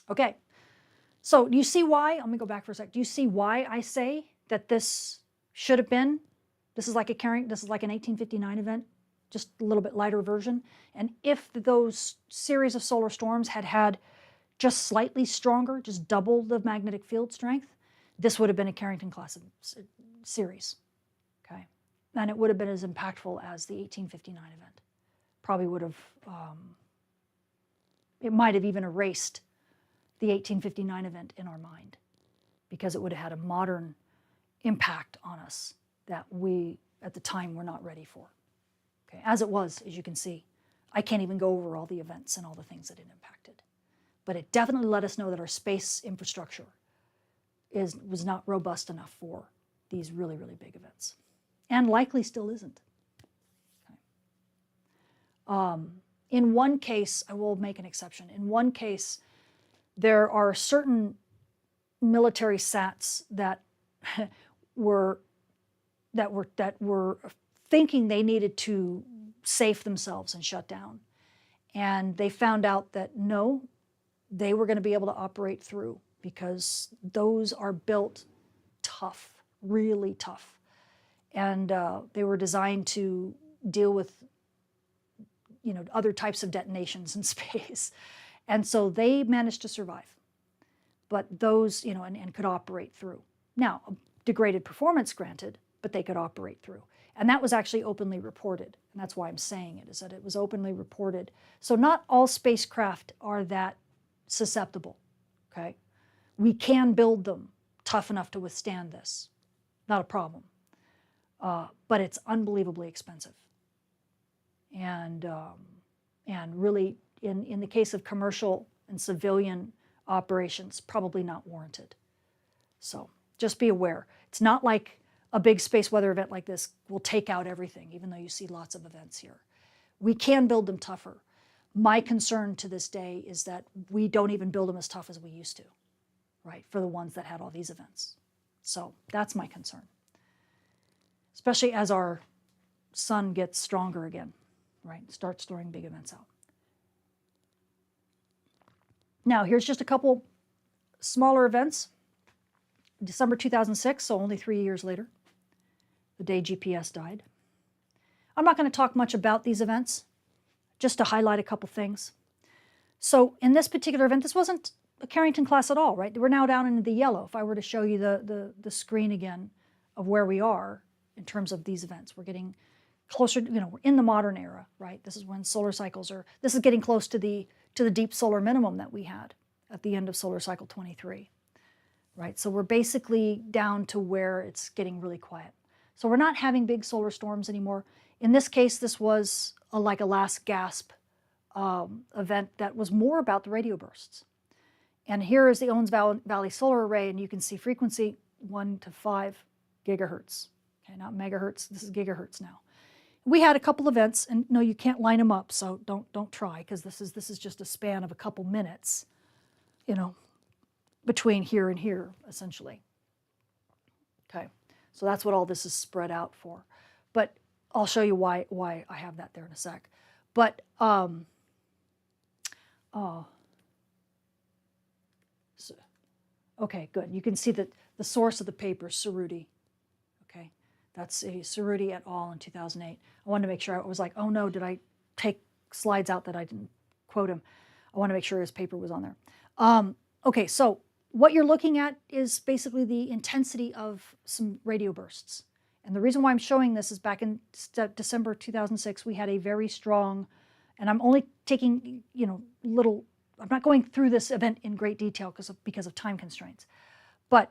Okay, so do you see why? Let me go back for a sec. Do you see why I say that this should have been? This is like an 1859 event, just a little bit lighter version. And if those series of solar storms had just slightly stronger, just double the magnetic field strength, this would have been a Carrington-Class series. Okay, and it would have been as impactful as the 1859 event. Probably would have, it might have even erased the 1859 event in our mind, because it would have had a modern impact on us that we, at the time, were not ready for. Okay, as it was, as you can see, I can't even go over all the events and all the things that it impacted. But it definitely let us know that our space infrastructure was not robust enough for these really, really big events, and likely still isn't. In one case, I will make an exception. In one case, there are certain military sats that were thinking they needed to safe themselves and shut down. And they found out that no, they were going to be able to operate through, because those are built tough, really tough. And they were designed to deal with other types of detonations in space. And so they managed to survive. But those, and could operate through. Now, degraded performance granted, but they could operate through. And that was actually openly reported. And that's why I'm saying it, is that it was openly reported. So not all spacecraft are that susceptible, okay? We can build them tough enough to withstand this. Not a problem. But it's unbelievably expensive. And really, in the case of commercial and civilian operations, probably not warranted. So just be aware. It's not like a big space weather event like this will take out everything, even though you see lots of events here. We can build them tougher. My concern to this day is that we don't even build them as tough as we used to, right, for the ones that had all these events. So that's my concern, especially as our sun gets stronger again, right, starts throwing big events out. Now, here's just a couple smaller events. December 2006, so only 3 years later, the day GPS died. I'm not going to talk much about these events, just to highlight a couple things. So in this particular event, this wasn't a Carrington-Class at all, right? We're now down into the yellow. If I were to show you the screen again of where we are in terms of these events, we're getting closer, we're in the modern era, right? This is when solar cycles this is getting close to the deep solar minimum that we had at the end of solar cycle 23, right? So we're basically down to where it's getting really quiet. So we're not having big solar storms anymore. In this case, this was like a last gasp event that was more about the radio bursts. And here is the Owens Valley Solar Array, and you can see frequency 1 to 5 gigahertz. Okay, not megahertz, this is gigahertz now. We had a couple events, and no, you can't line them up, so don't try, because this is just a span of a couple minutes, between here and here, essentially. Okay, so that's what all this is spread out for. But I'll show you why I have that there in a sec. But okay, good. You can see that the source of the paper is Cerruti. Okay, that's a Cerruti et al. In 2008. I wanted to make sure. I was like, oh no, did I take slides out that I didn't quote him? I want to make sure his paper was on there. Okay, so what you're looking at is basically the intensity of some radio bursts. And the reason why I'm showing this is back in December 2006, we had a very strong, and I'm only taking, I'm not going through this event in great detail because of time constraints. But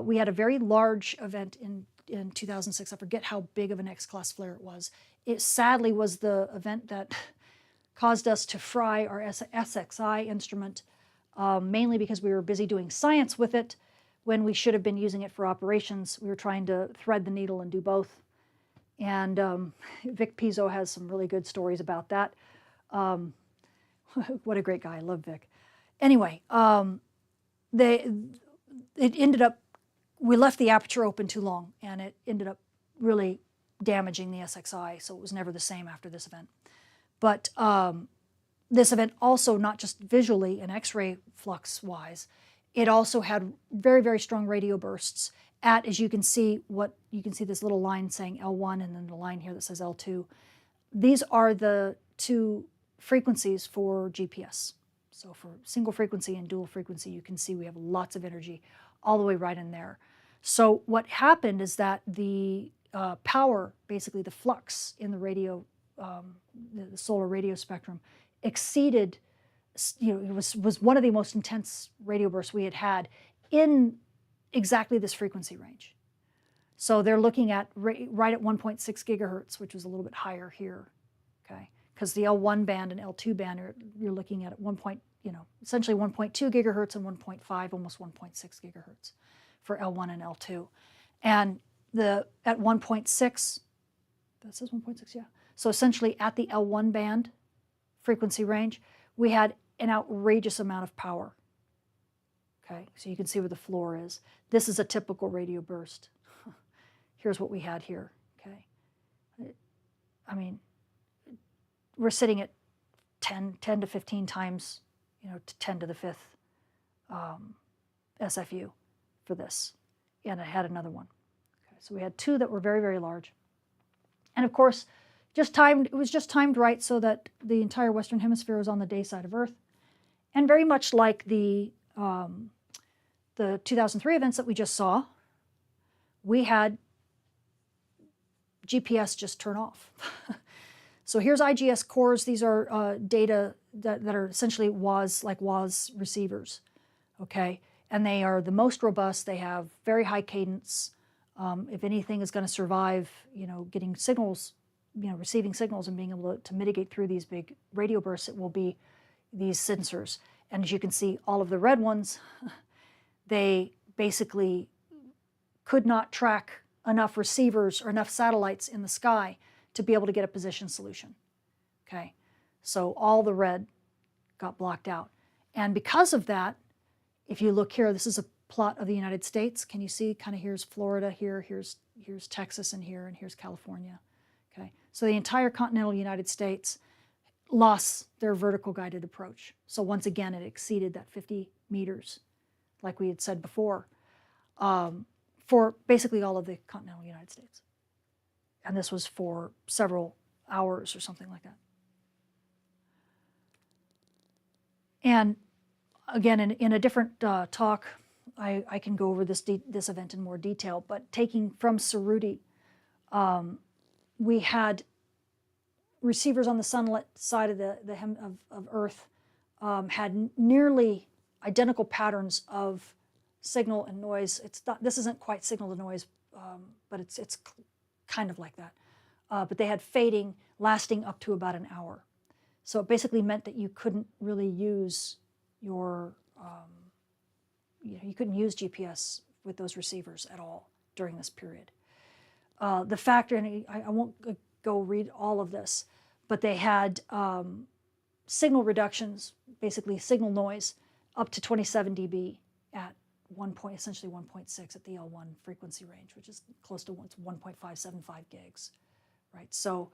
we had a very large event in 2006. I forget how big of an X-class flare it was. It sadly was the event that caused us to fry our SXI instrument, mainly because we were busy doing science with it when we should have been using it for operations. We were trying to thread the needle and do both. And Vic Pizzo has some really good stories about that. What a great guy. I love Vic. Anyway, it ended up, we left the aperture open too long, and it ended up really damaging the SXI, so it was never the same after this event. But this event also, not just visually and X-ray flux-wise, it also had very, very strong radio bursts at, as you can see, this little line saying L1 and then the line here that says L2. These are the two frequencies for GPS. So for single frequency and dual frequency, you can see we have lots of energy all the way right in there. So what happened is that the power, basically the flux in the radio, the solar radio spectrum, exceeded, it was one of the most intense radio bursts we had had in exactly this frequency range. So they're looking at right at 1.6 gigahertz, which was a little bit higher here, okay? Because the L1 band and L2 band, you're looking at essentially 1.2 gigahertz and 1.5, almost 1.6 gigahertz for L1 and L2. And at 1.6, that says 1.6, yeah. So essentially at the L1 band frequency range, we had an outrageous amount of power. Okay, so you can see where the floor is. This is a typical radio burst. Here's what we had here. Okay, I mean, we're sitting at 10 to 15 times, to 10 to the 5th SFU for this, and I had another one. Okay, so we had two that were very, very large, and of course, it was just timed right so that the entire Western Hemisphere was on the day side of Earth. And very much like the 2003 events that we just saw, we had GPS just turn off. So here's IGS cores. These are data that are essentially WAS receivers, okay? and they are the most robust. They have very high cadence. If anything is going to survive, getting signals, receiving signals and being able to mitigate through these big radio bursts, it will be these sensors. And as you can see, all of the red ones, they basically could not track enough receivers or enough satellites in the sky to be able to get a position solution. Okay, so all the red got blocked out. And because of that, if you look here, this is a plot of the United States. Can you see? Kind of here's Florida, here's Texas, and here's California. Okay, so the entire continental United States lost their vertical guided approach. So once again, it exceeded that 50 meters, like we had said before, for basically all of the continental United States. And this was for several hours or something like that. And again, in a different talk, I can go over this event in more detail, but taking from Cerruti, we had receivers on the sunlit side of the hem of Earth had nearly identical patterns of signal and noise. This isn't quite signal to noise, but it's kind of like that. But they had fading lasting up to about an hour. So it basically meant that you couldn't really use your, you couldn't use GPS with those receivers at all during this period. The factor, and I won't go read all of this, but they had signal reductions, basically signal noise, up to 27 dB at essentially 1.6 at the L1 frequency range, which is close to 1.575 gigs, right? So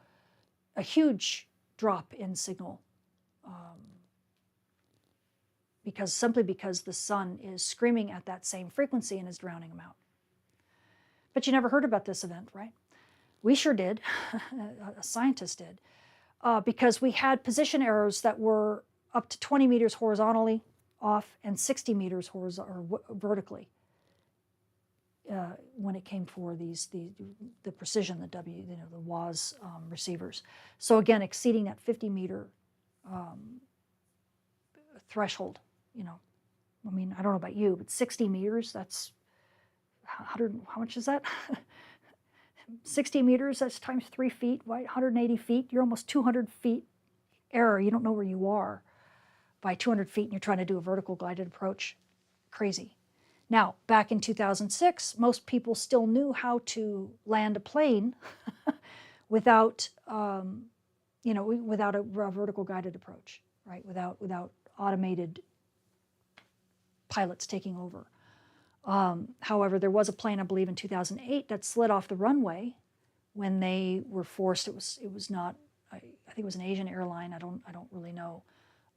a huge drop in signal simply because the sun is screaming at that same frequency and is drowning them out. But you never heard about this event, right? We sure did. A scientist did. Because we had position errors that were up to 20 meters horizontally off and 60 meters vertically when it came for the precision, the WAS receivers. So again, exceeding that 50 meter threshold. I mean, I don't know about you, but 60 meters, that's 100, how much is that? 60 meters, that's times 3 feet, right? 180 feet, you're almost 200 feet error. You don't know where you are by 200 feet and you're trying to do a vertical guided approach. Crazy. Now, back in 2006, most people still knew how to land a plane without, without a vertical guided approach, right? Without automated pilots taking over. However, there was a plane, I believe, in 2008 that slid off the runway when they were forced. It was not. I think it was an Asian airline. I don't really know,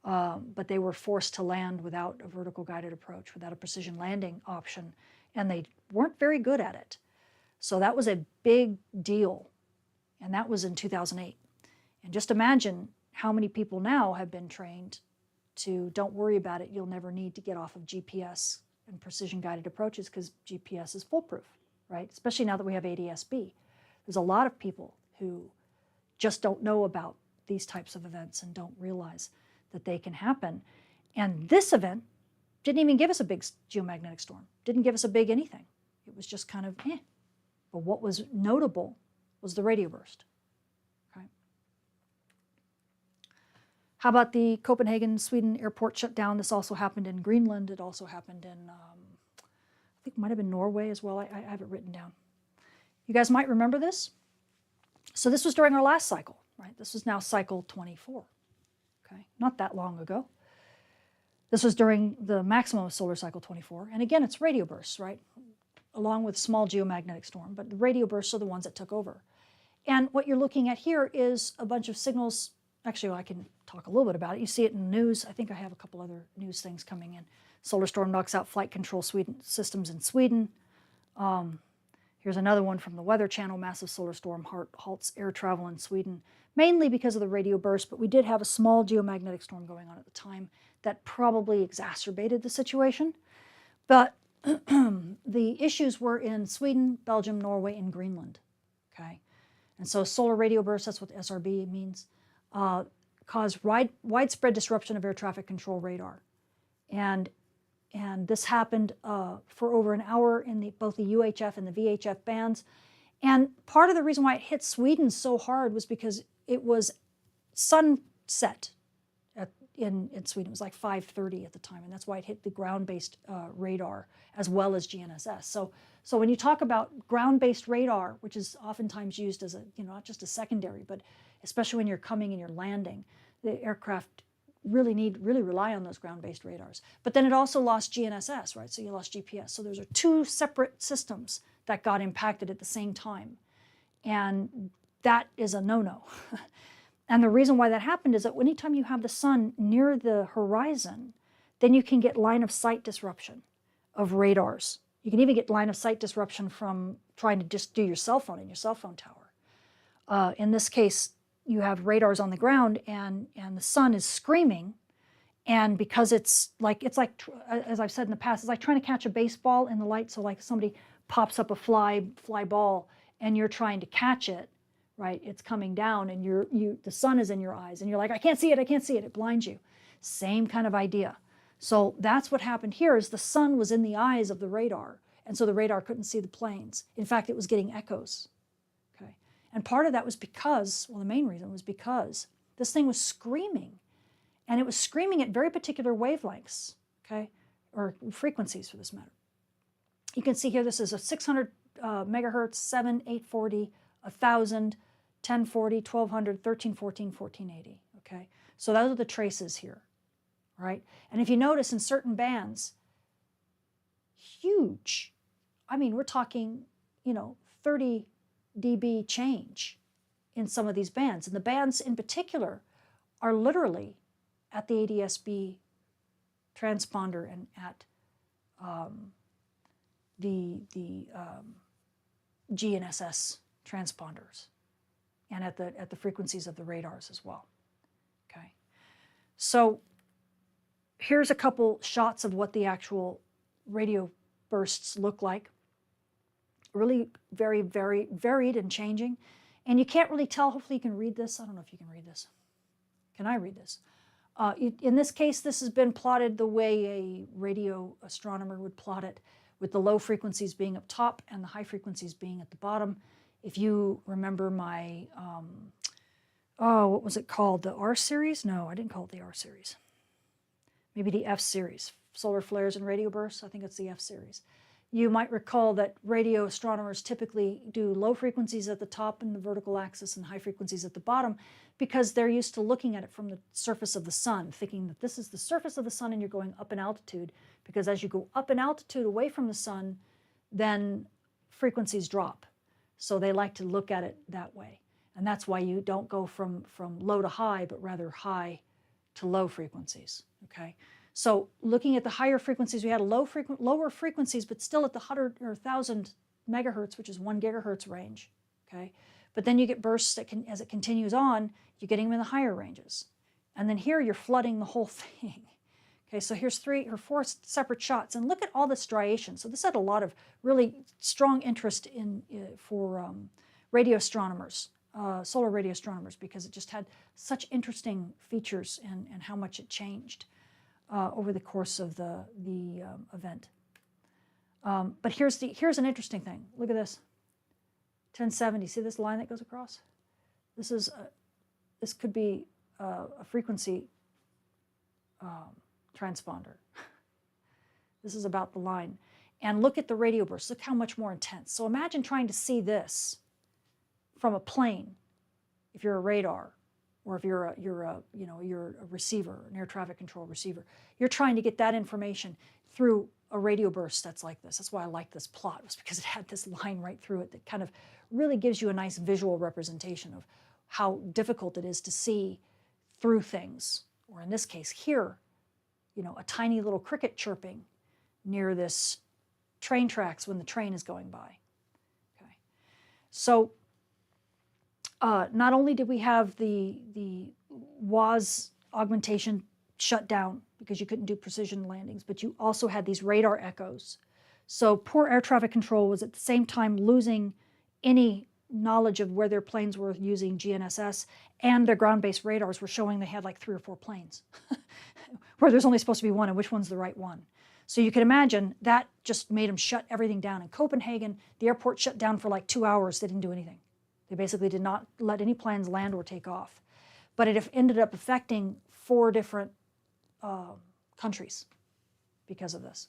but they were forced to land without a vertical guided approach, without a precision landing option, and they weren't very good at it. So that was a big deal, and that was in 2008. And just imagine how many people now have been trained to don't worry about it. You'll never need to get off of GPS and precision-guided approaches because GPS is foolproof, right? Especially now that we have ADS-B. There's a lot of people who just don't know about these types of events and don't realize that they can happen. And this event didn't even give us a big geomagnetic storm, didn't give us a big anything. It was just kind of eh. But what was notable was the radio burst. Okay. How about the Copenhagen, Sweden airport shutdown? This also happened in Greenland. It also happened in, I think it might have been Norway as well. I have it written down. You guys might remember this. So this was during our last cycle, right? This is now cycle 24, okay? Not that long ago. This was during the maximum of solar cycle 24. And again, it's radio bursts, right? Along with small geomagnetic storm, but the radio bursts are the ones that took over. And what you're looking at here is a bunch of signals. Actually, I can talk a little bit about it. You see it in the news. I think I have a couple other news things coming in. Solar storm knocks out flight control systems in Sweden. Here's another one from the Weather Channel. Massive solar storm halts air travel in Sweden, mainly because of the radio burst, but we did have a small geomagnetic storm going on at the time that probably exacerbated the situation. But the issues were in Sweden, Belgium, Norway, and Greenland. Okay, and so solar radio bursts, that's what the SRB means, cause widespread disruption of air traffic control radar. And and this happened for over an hour in both the UHF and the VHF bands. And part of the reason why it hit Sweden so hard was because it was sunset in Sweden. It was like 5:30 at the time, and that's why it hit the ground-based radar as well as GNSS. So when you talk about ground-based radar, which is oftentimes used as a, not just a secondary, but especially when you're coming and you're landing, the aircraft really rely on those ground-based radars. But then it also lost GNSS, right? So you lost GPS. So those are two separate systems that got impacted at the same time. And that is a no-no. And the reason why that happened is that anytime you have the sun near the horizon, then you can get line of sight disruption of radars. You can even get line of sight disruption from trying to just do your cell phone in your cell phone tower. In this case, you have radars on the ground, and the sun is screaming, and because it's like as I've said in the past, it's like trying to catch a baseball in the light. So like somebody pops up a fly ball, and you're trying to catch it, right? It's coming down, and the sun is in your eyes, and you're like, I can't see it. It blinds you. Same kind of idea. So that's what happened here. Is the sun was in the eyes of the radar, and so the radar couldn't see the planes. In fact, it was getting echoes. Okay, and part of that was because, well, the main reason was because this thing was screaming, and it was screaming at very particular wavelengths. Okay, or frequencies for this matter. You can see here, this is a 600 megahertz, 7, 840, 1,000, 1040, 1200, 1314, 1480. Okay, so those are the traces here, right? And if you notice in certain bands, huge. I mean, we're talking, 30 dB change in some of these bands. And the bands in particular are literally at the ADS-B transponder and at the GNSS transponders, and at the frequencies of the radars as well. Okay, so here's a couple shots of what the actual radio bursts look like. Really very, very varied and changing, and you can't really tell. Hopefully you can read this. I don't know if you can read this. Can I read this? In this case, this has been plotted the way a radio astronomer would plot it, with the low frequencies being up top and the high frequencies being at the bottom. If you remember my, what was it called? The R series? No, I didn't call it the R series. Maybe the F series, solar flares and radio bursts. I think it's the F series. You might recall that radio astronomers typically do low frequencies at the top in the vertical axis and high frequencies at the bottom, because they're used to looking at it from the surface of the sun, thinking that this is the surface of the sun and you're going up in altitude, because as you go up in altitude away from the sun, then frequencies drop. So they like to look at it that way. And that's why you don't go from low to high, but rather high to low frequencies, okay? So looking at the higher frequencies, we had lower frequencies, but still at the 100 or 1,000 megahertz, which is 1 gigahertz range, okay? But then you get bursts that as it continues on, you're getting them in the higher ranges. And then here you're flooding the whole thing. Okay, so here's 3 or 4 separate shots, and look at all the striations. So this had a lot of really strong interest for radio astronomers, solar radio astronomers, because it just had such interesting features and how much it changed over the course of the event. But here's an interesting thing. Look at this, 1070. See this line that goes across? This could be a frequency transponder. This is about the line. And look at the radio burst. Look how much more intense. So imagine trying to see this from a plane, if you're a radar, or if you're a receiver, an air traffic control receiver. You're trying to get that information through a radio burst that's like this. That's why I like this plot, was because it had this line right through it that kind of really gives you a nice visual representation of how difficult it is to see through things. Or in this case here, a tiny little cricket chirping near this train tracks when the train is going by. Okay, so not only did we have the WAAS augmentation shut down because you couldn't do precision landings, but you also had these radar echoes. So poor air traffic control was at the same time losing any knowledge of where their planes were using GNSS, and their ground-based radars were showing they had like 3 or 4 planes where there's only supposed to be one, and which one's the right one. So you can imagine that just made them shut everything down. In Copenhagen, the airport shut down for like 2 hours. They didn't do anything. They basically did not let any planes land or take off. But it ended up affecting 4 different countries because of this.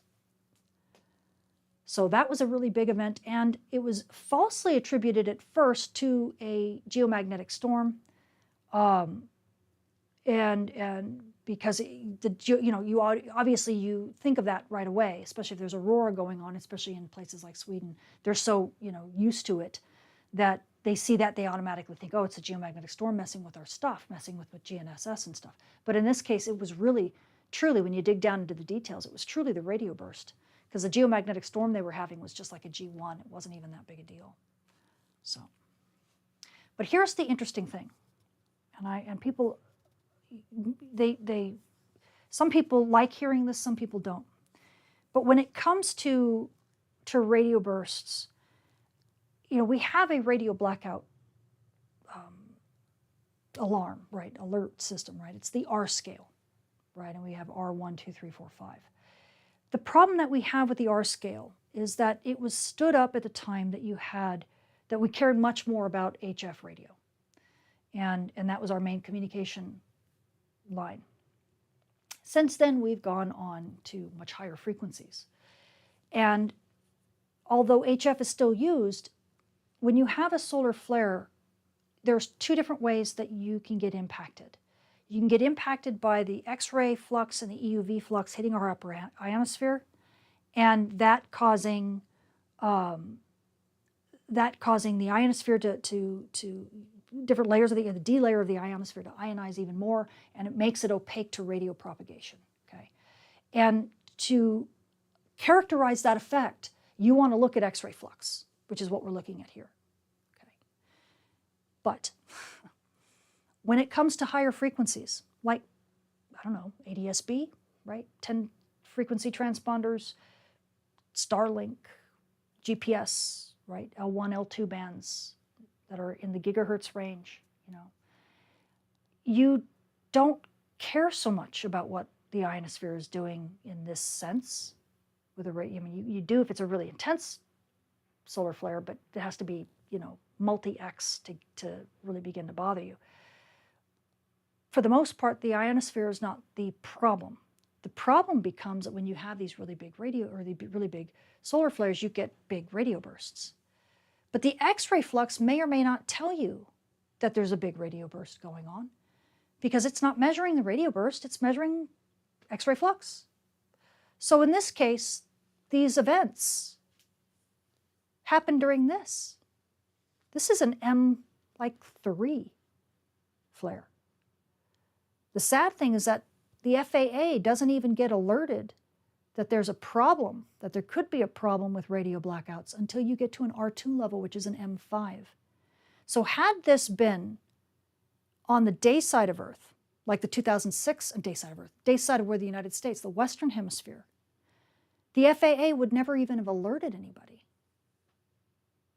So that was a really big event, and it was falsely attributed at first to a geomagnetic storm, and because you obviously you think of that right away, especially if there's aurora going on, especially in places like Sweden. They're so used to it that they see that they automatically think, oh, it's a geomagnetic storm messing with our stuff, messing with GNSS and stuff. But in this case, it was really, truly, when you dig down into the details, it was truly the radio burst. Because the geomagnetic storm they were having was just like a G1. It wasn't even that big a deal. So, but here's the interesting thing, and people, some people like hearing this, some people don't. But when it comes to radio bursts, we have a radio blackout alarm, right? Alert system, right? It's the R scale, right? And we have R1, 2, 3, 4, 5. The problem that we have with the R scale is that it was stood up at the time that we cared much more about HF radio. And that was our main communication line. Since then, we've gone on to much higher frequencies. And although HF is still used, when you have a solar flare, there's 2 different ways that you can get impacted. You can get impacted by the X-ray flux and the EUV flux hitting our upper ionosphere, and that causing the ionosphere to different layers of the D layer of the ionosphere to ionize even more, and it makes it opaque to radio propagation. Okay, and to characterize that effect, you want to look at X-ray flux, which is what we're looking at here. Okay, but when it comes to higher frequencies, like, I don't know, ADS-B, right? 10 frequency transponders, Starlink, GPS, right? L1, L2 bands that are in the gigahertz range, you don't care so much about what the ionosphere is doing in this sense with a radio. I mean, you do if it's a really intense solar flare, but it has to be, multi-X to really begin to bother you. For the most part, the ionosphere is not the problem. The problem becomes that when you have these really big really big solar flares, you get big radio bursts. But the X-ray flux may or may not tell you that there's a big radio burst going on, because it's not measuring the radio burst, it's measuring X-ray flux. So in this case, these events happen during this. This is an M3 flare. The sad thing is that the FAA doesn't even get alerted that there's a problem, that there could be a problem with radio blackouts until you get to an R2 level, which is an M5. So had this been on the day side of Earth, like the 2006 day side of Earth, day side of where the United States, the Western Hemisphere, the FAA would never even have alerted anybody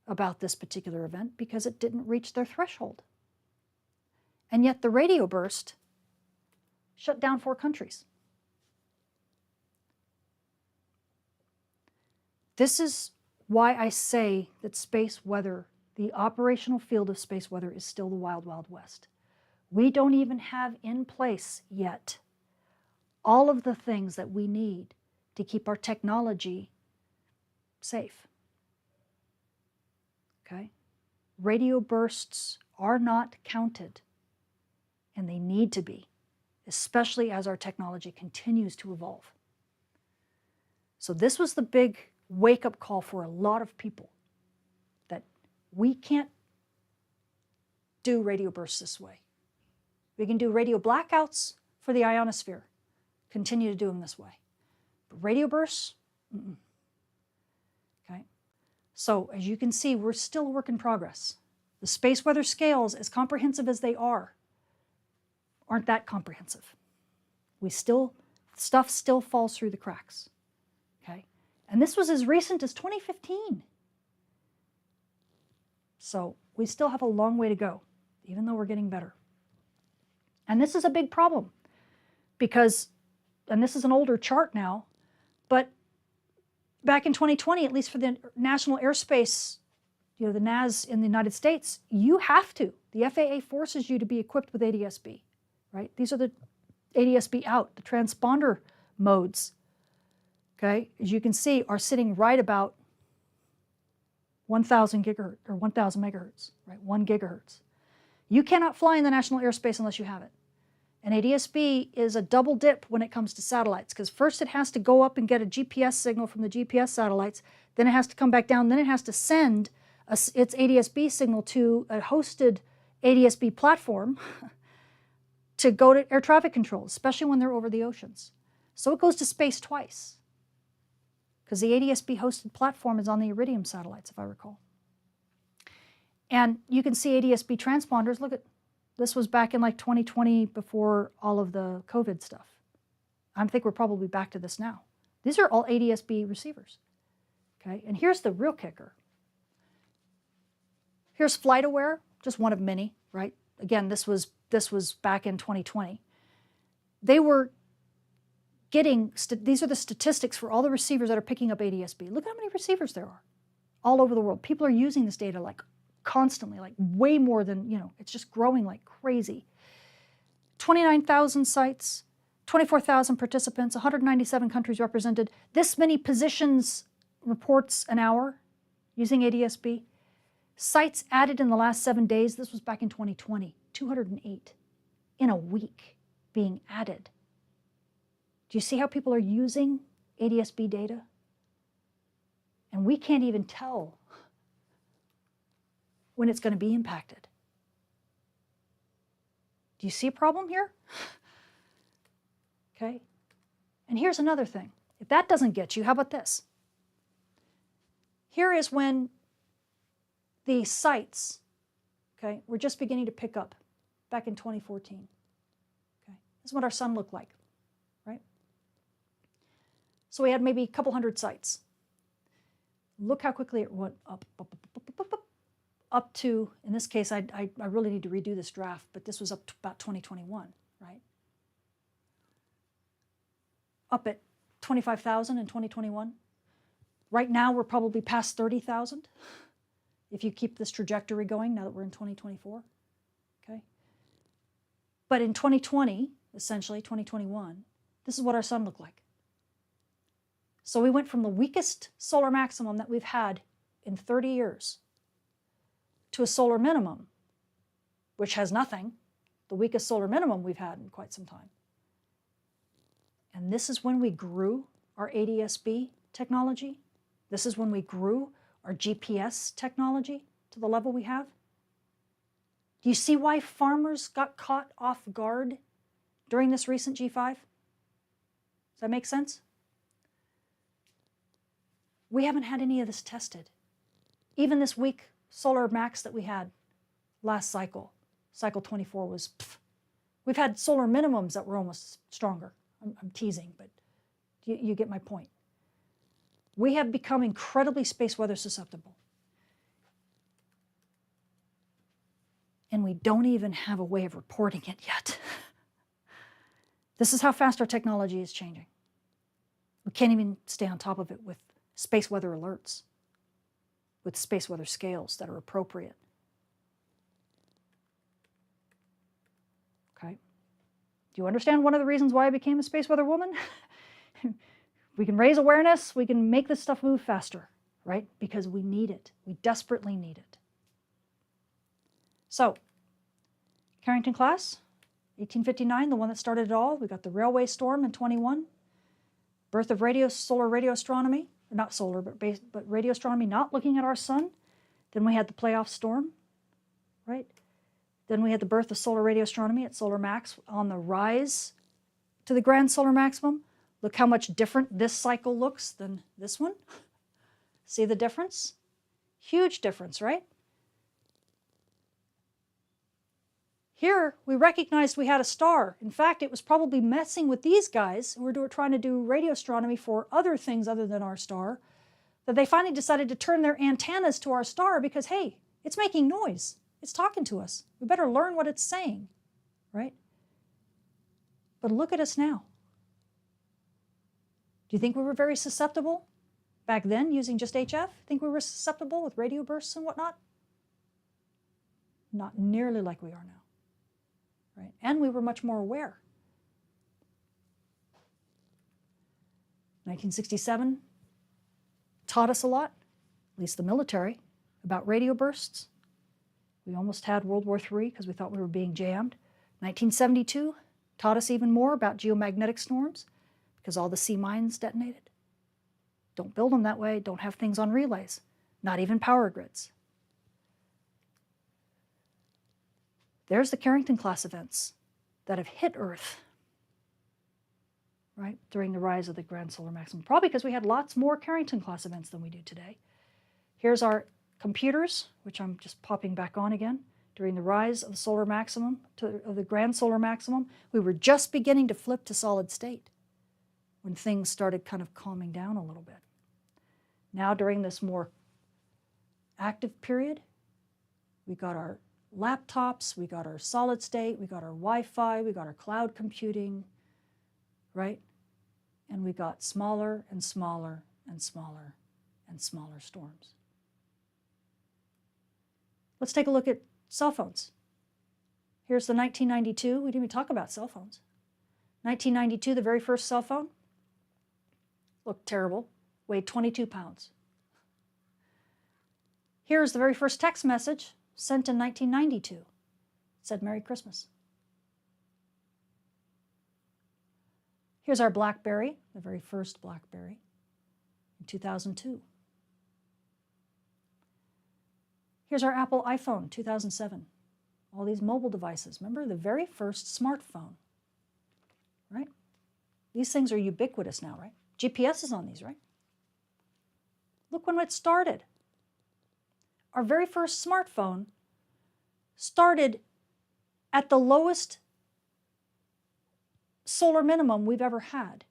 about this particular event because it didn't reach their threshold. And yet the radio burst shut down 4 countries. This is why I say that space weather, the operational field of space weather, is still the wild, wild west. We don't even have in place yet all of the things that we need to keep our technology safe. Okay? Radio bursts are not counted, and they need to be, especially as our technology continues to evolve. So this was the big wake-up call for a lot of people, that we can't do radio bursts this way. We can do radio blackouts for the ionosphere, continue to do them this way. But radio bursts, okay? So as you can see, we're still a work in progress. The space weather scales, as comprehensive as they are, aren't that comprehensive. Stuff still falls through the cracks, okay? And this was as recent as 2015. So we still have a long way to go, even though we're getting better. And this is a big problem because, and this is an older chart now, But back in 2020, at least for the national airspace, the NAS in the United States, you have to. The FAA forces you to be equipped with ADS-B, right? These are the ADS-B out, the transponder modes, okay, as you can see, are sitting right about 1,000 gigahertz or 1,000 megahertz, right? 1 gigahertz. You cannot fly in the national airspace unless you have it. And ADS-B is a double dip when it comes to satellites, because first it has to go up and get a GPS signal from the GPS satellites, then it has to come back down, then it has to send its ADS-B signal to a hosted ADS-B platform to go to air traffic control, especially when they're over the oceans. So it goes to space twice, because the ADS-B hosted platform is on the Iridium satellites, if I recall. And you can see ADS-B transponders. Look at, this was back in like 2020 before all of the COVID stuff. I think we're probably back to this now. These are all ADS-B receivers, okay? And here's the real kicker. Here's FlightAware, just one of many, right? Again, this was back in 2020. They were getting, these are the statistics for all the receivers that are picking up ADS-B. Look how many receivers there are all over the world. People are using this data like constantly, like way more than, it's just growing like crazy. 29,000 sites, 24,000 participants, 197 countries represented, this many positions reports an hour using ADS-B. Sites added in the last 7 days, this was back in 2020, 208 in a week being added. Do you see how people are using ADS-B data? And we can't even tell when it's going to be impacted. Do you see a problem here? Okay. And here's another thing. If that doesn't get you, how about this? Here is when the sites, okay, were just beginning to pick up back in 2014. Okay. This is what our sun looked like, right? So we had maybe a couple hundred sites. Look how quickly it went up to, in this case, I really need to redo this draft, but this was up to about 2021, right? Up at 25,000 in 2021. Right now, we're probably past 30,000 if you keep this trajectory going now that we're in 2024, okay? But in 2020, essentially 2021, this is what our sun looked like. So we went from the weakest solar maximum that we've had in 30 years to a solar minimum, which has nothing, the weakest solar minimum we've had in quite some time. And this is when we grew our ADS-B technology. This is when we grew our GPS technology to the level we have. Do you see why farmers got caught off guard during this recent G5? Does that make sense? We haven't had any of this tested. Even this weak solar max that we had last cycle, cycle 24 was, we've had solar minimums that were almost stronger. I'm teasing, but you get my point. We have become incredibly space weather susceptible. And we don't even have a way of reporting it yet. This is how fast our technology is changing. We can't even stay on top of it with space weather alerts, with space weather scales that are appropriate. Okay? Do you understand one of the reasons why I became a space weather woman? We can raise awareness, we can make this stuff move faster, right? Because we need it. We desperately need it. So, Carrington-Class, 1859, the one that started it all. We got the railway storm in 21. Birth of solar radio astronomy. Not solar, but radio astronomy, not looking at our sun. Then we had the playoff storm, right? Then we had the birth of solar radio astronomy at solar max on the rise to the grand solar maximum. Look how much different this cycle looks than this one. See the difference? Huge difference, right? Here, we recognized we had a star. In fact, it was probably messing with these guys who were trying to do radio astronomy for other things other than our star, that they finally decided to turn their antennas to our star because, hey, it's making noise. It's talking to us. We better learn what it's saying, right? But look at us now. Do you think we were very susceptible back then using just HF? Think we were susceptible with radio bursts and whatnot? Not nearly like we are now, right? And we were much more aware. 1967 taught us a lot, at least the military, about radio bursts. We almost had World War III because we thought we were being jammed. 1972 taught us even more about geomagnetic storms because all the sea mines detonated. Don't build them that way. Don't have things on relays, not even power grids. There's the Carrington-Class events that have hit Earth, right, during the rise of the grand solar maximum, probably because we had lots more Carrington-Class events than we do today. Here's our computers, which I'm just popping back on again. During the rise of the solar maximum, of the grand solar maximum, we were just beginning to flip to solid state when things started kind of calming down a little bit. Now, during this more active period, we got our laptops, we got our solid state, we got our Wi-Fi, we got our cloud computing, right? And we got smaller and smaller and smaller and smaller storms. Let's take a look at cell phones. Here's the 1992. We didn't even talk about cell phones. 1992, the very first cell phone. Looked terrible. Weighed 22 pounds. Here's the very first text message sent in 1992. It said Merry Christmas. Here's our BlackBerry, the very first BlackBerry, in 2002. Here's our Apple iPhone, 2007. All these mobile devices. Remember, the very first smartphone, right? These things are ubiquitous now, right? GPS is on these, right? Look when it started. Our very first smartphone started at the lowest solar minimum we've ever had.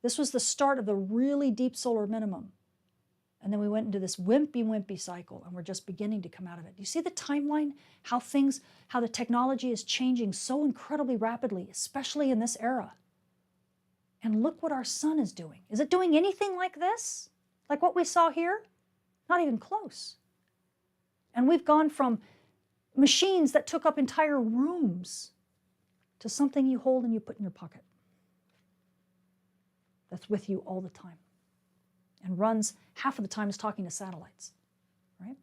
This was the start of the really deep solar minimum. And then we went into this wimpy cycle, and we're just beginning to come out of it. Do you see the timeline? How the technology is changing so incredibly rapidly, especially in this era. And look what our sun is doing. Is it doing anything like this? Like what we saw here? Not even close. And we've gone from machines that took up entire rooms to something you hold and you put in your pocket. That's with you all the time. And runs half of the time is talking to satellites, right?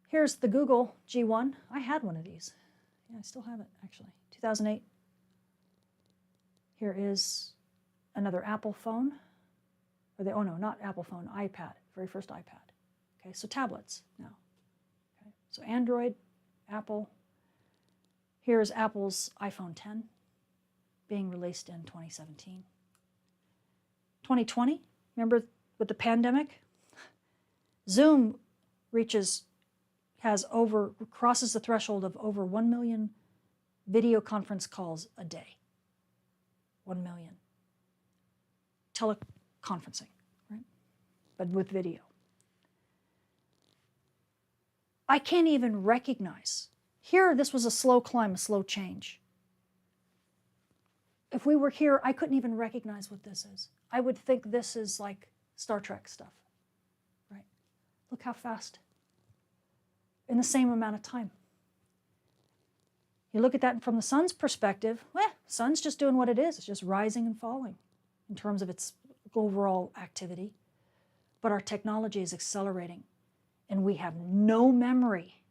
Here's the Google G1. I had one of these. Yeah, I still have it, actually. 2008. Here is another Apple phone. Oh no, not Apple phone, iPad, very first iPad. Okay, so tablets now. Okay, so Android, Apple. Here's Apple's iPhone 10. Being released in 2017. 2020, remember with the pandemic? Zoom crosses the threshold of over 1 million video conference calls a day. 1 million. Teleconferencing, right? But with video. I can't even recognize. Here, this was a slow climb, a slow change. If we were here, I couldn't even recognize what this is. I would think this is like Star Trek stuff, right? Look how fast. In the same amount of time. You look at that from the sun's perspective, sun's just doing what it is. It's just rising and falling in terms of its overall activity. But our technology is accelerating, and we have no memory.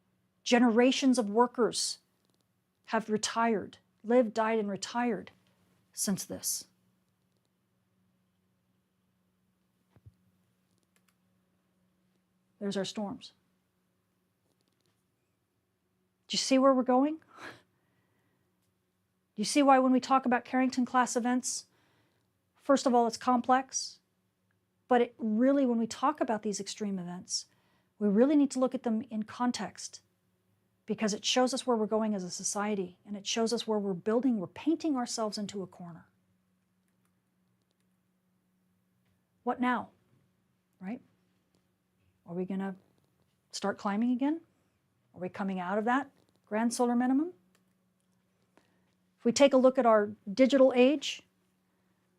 Generations of workers have retired, lived, died, and retired since this. There's our storms. Do you see where we're going? Do you see why when we talk about Carrington-Class events, first of all, it's complex, but it really, when we talk about these extreme events, we really need to look at them in context, because it shows us where we're going as a society, and it shows us where we're painting ourselves into a corner. What now, right? Are we going to start climbing again? Are we coming out of that grand solar minimum? If we take a look at our digital age,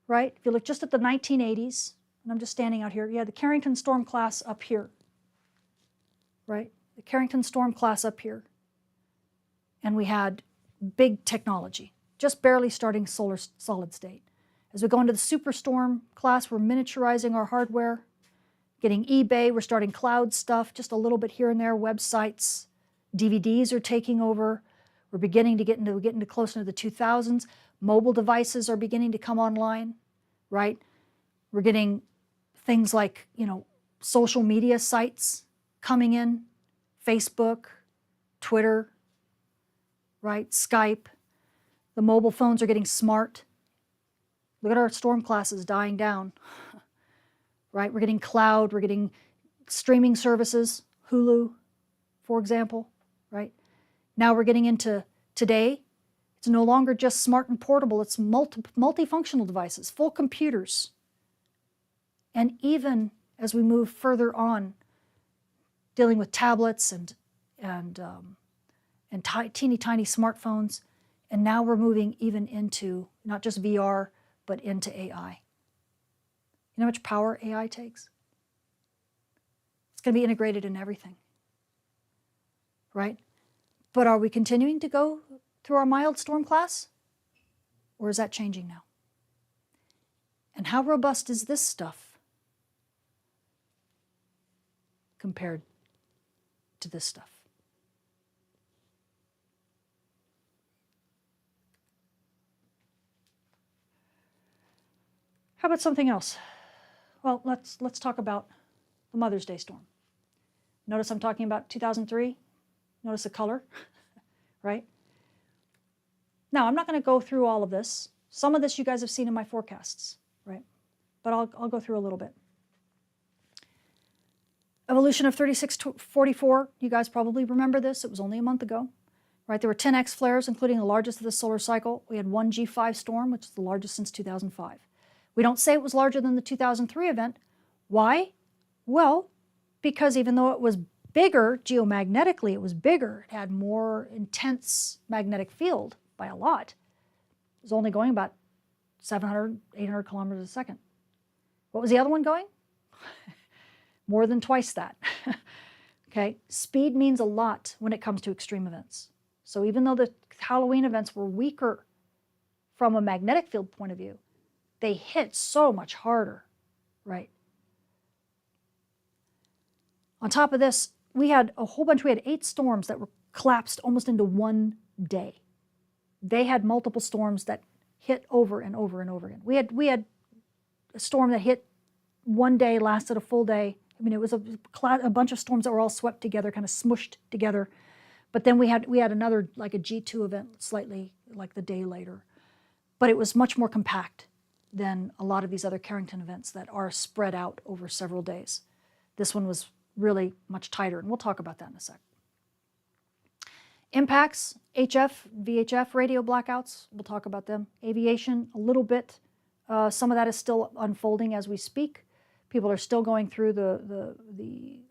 right? If you look just at the 1980s, and I'm just standing out here, you had the Carrington-Class up here, right? The Carrington-Class up here. And we had big technology, just barely starting solid state. As we go into the Superstorm class, we're miniaturizing our hardware, getting eBay, we're starting cloud stuff, just a little bit here and there, websites, DVDs are taking over. We're beginning to get into closer to the 2000s. Mobile devices are beginning to come online, right? We're getting things like, social media sites coming in, Facebook, Twitter, right? Skype. The mobile phones are getting smart. Look at our storm classes dying down, right? We're getting cloud, we're getting streaming services, Hulu, for example, right? Now we're getting into today. It's no longer just smart and portable, it's multifunctional devices, full computers. And even as we move further on, dealing with tablets and teeny tiny smartphones, and now we're moving even into not just VR, but into AI. You know how much power AI takes? It's going to be integrated in everything, right? But are we continuing to go through our mild storm class? Or is that changing now? And how robust is this stuff compared to this stuff? How about something else? Well, let's talk about the Mother's Day storm. Notice I'm talking about 2003. Notice the color, right? Now, I'm not going to go through all of this. Some of this you guys have seen in my forecasts, right? But I'll go through a little bit. Evolution of 3644, you guys probably remember this. It was only a month ago, right? There were 10 X flares, including the largest of the solar cycle. We had one G5 storm, which is the largest since 2005. We don't say it was larger than the 2003 event. Why? Well, because even though it was bigger, geomagnetically it was bigger, it had more intense magnetic field by a lot. It was only going about 700, 800 kilometers a second. What was the other one going? More than twice that. Okay, speed means a lot when it comes to extreme events. So even though the Halloween events were weaker from a magnetic field point of view, they hit so much harder, right? On top of this, we had a whole bunch, we had 8 storms that were collapsed almost into one day. They had multiple storms that hit over and over and over again. We had a storm that hit one day, lasted a full day. I mean, it was a bunch of storms that were all swept together, kind of smushed together. But then we had another, like a G2 event, slightly like the day later. But it was much more compact than a lot of these other Carrington events that are spread out over several days. This one was really much tighter, and we'll talk about that in a sec. Impacts, HF, VHF radio blackouts, we'll talk about them. Aviation, a little bit. Some of that is still unfolding as we speak. People are still going through the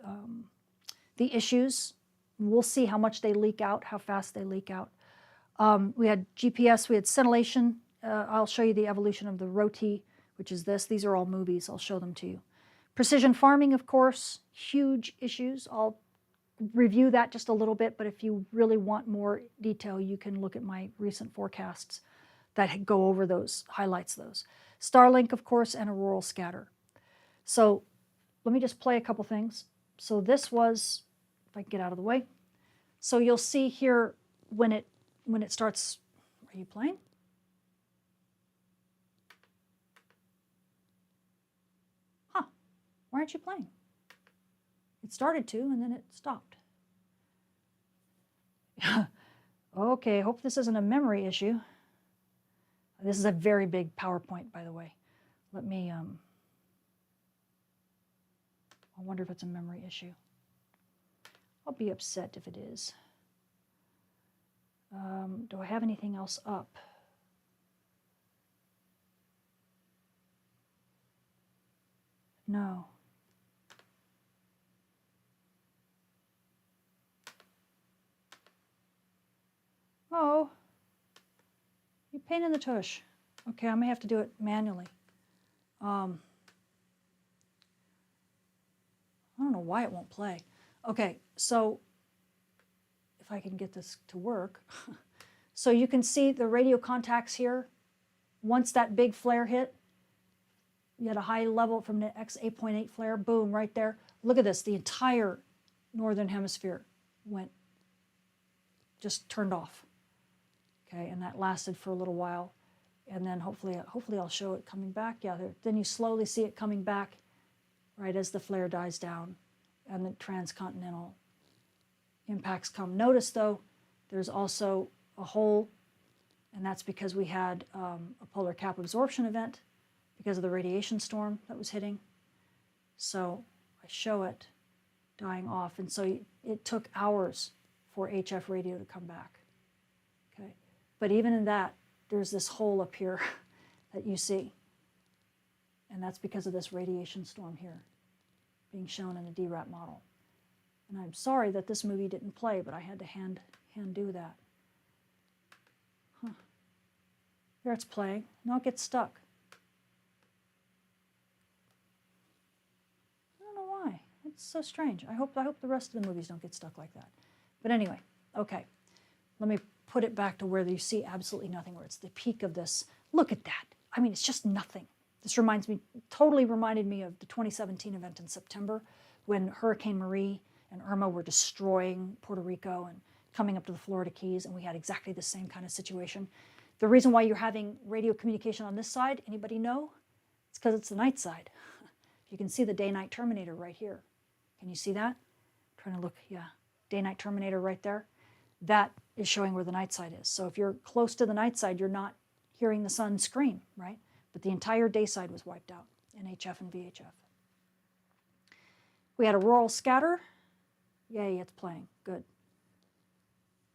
issues. We'll see how much they leak out, how fast they leak out. We had GPS, we had scintillation. I'll show you the evolution of the roti, which is this. These are all movies. I'll show them to you. Precision farming, of course, huge issues. I'll review that just a little bit, but if you really want more detail, you can look at my recent forecasts that go over those, highlights those. Starlink, of course, and auroral scatter. So let me just play a couple things. So this was, if I can get out of the way. So you'll see here when it starts, are you playing? Huh, why aren't you playing? It started to, and then it stopped. Okay, I hope this isn't a memory issue. This is a very big PowerPoint, by the way. Let me, I wonder if it's a memory issue. I'll be upset if it is. Do I have anything else up? No. Oh. Pain in the tush. Okay, I may have to do it manually. I don't know why it won't play. Okay, so if I can get this to work. So you can see the radio contacts here. Once that big flare hit, you had a high level from the X8.8 flare, boom, right there. Look at this, the entire northern hemisphere just turned off. Okay, and that lasted for a little while. And then hopefully I'll show it coming back. Yeah, then you slowly see it coming back right as the flare dies down and the transcontinental impacts come. Notice though, there's also a hole, and that's because we had a polar cap absorption event because of the radiation storm that was hitting. So I show it dying off, and so it took hours for HF radio to come back. Okay, but even in that, there's this hole up here that you see, and that's because of this radiation storm here being shown in the DRAP model. And I'm sorry that this movie didn't play, but I had to hand do that. Huh. There it's playing. Now it gets stuck. I don't know why. It's so strange. I hope the rest of the movies don't get stuck like that. But anyway, okay. Let me put it back to where you see absolutely nothing, where it's the peak of this. Look at that. I mean, it's just nothing. This totally reminded me of the 2017 event in September when Hurricane Marie and Irma were destroying Puerto Rico and coming up to the Florida Keys, and we had exactly the same kind of situation. The reason why you're having radio communication on this side, anybody know? It's because it's the night side. You can see the day-night terminator right here. Can you see that? I'm trying to look, yeah. Day-night terminator right there. That is showing where the night side is. So if you're close to the night side, you're not hearing the sun scream, right? But the entire day side was wiped out in HF and VHF. We had auroral scatter. Yay, it's playing. Good.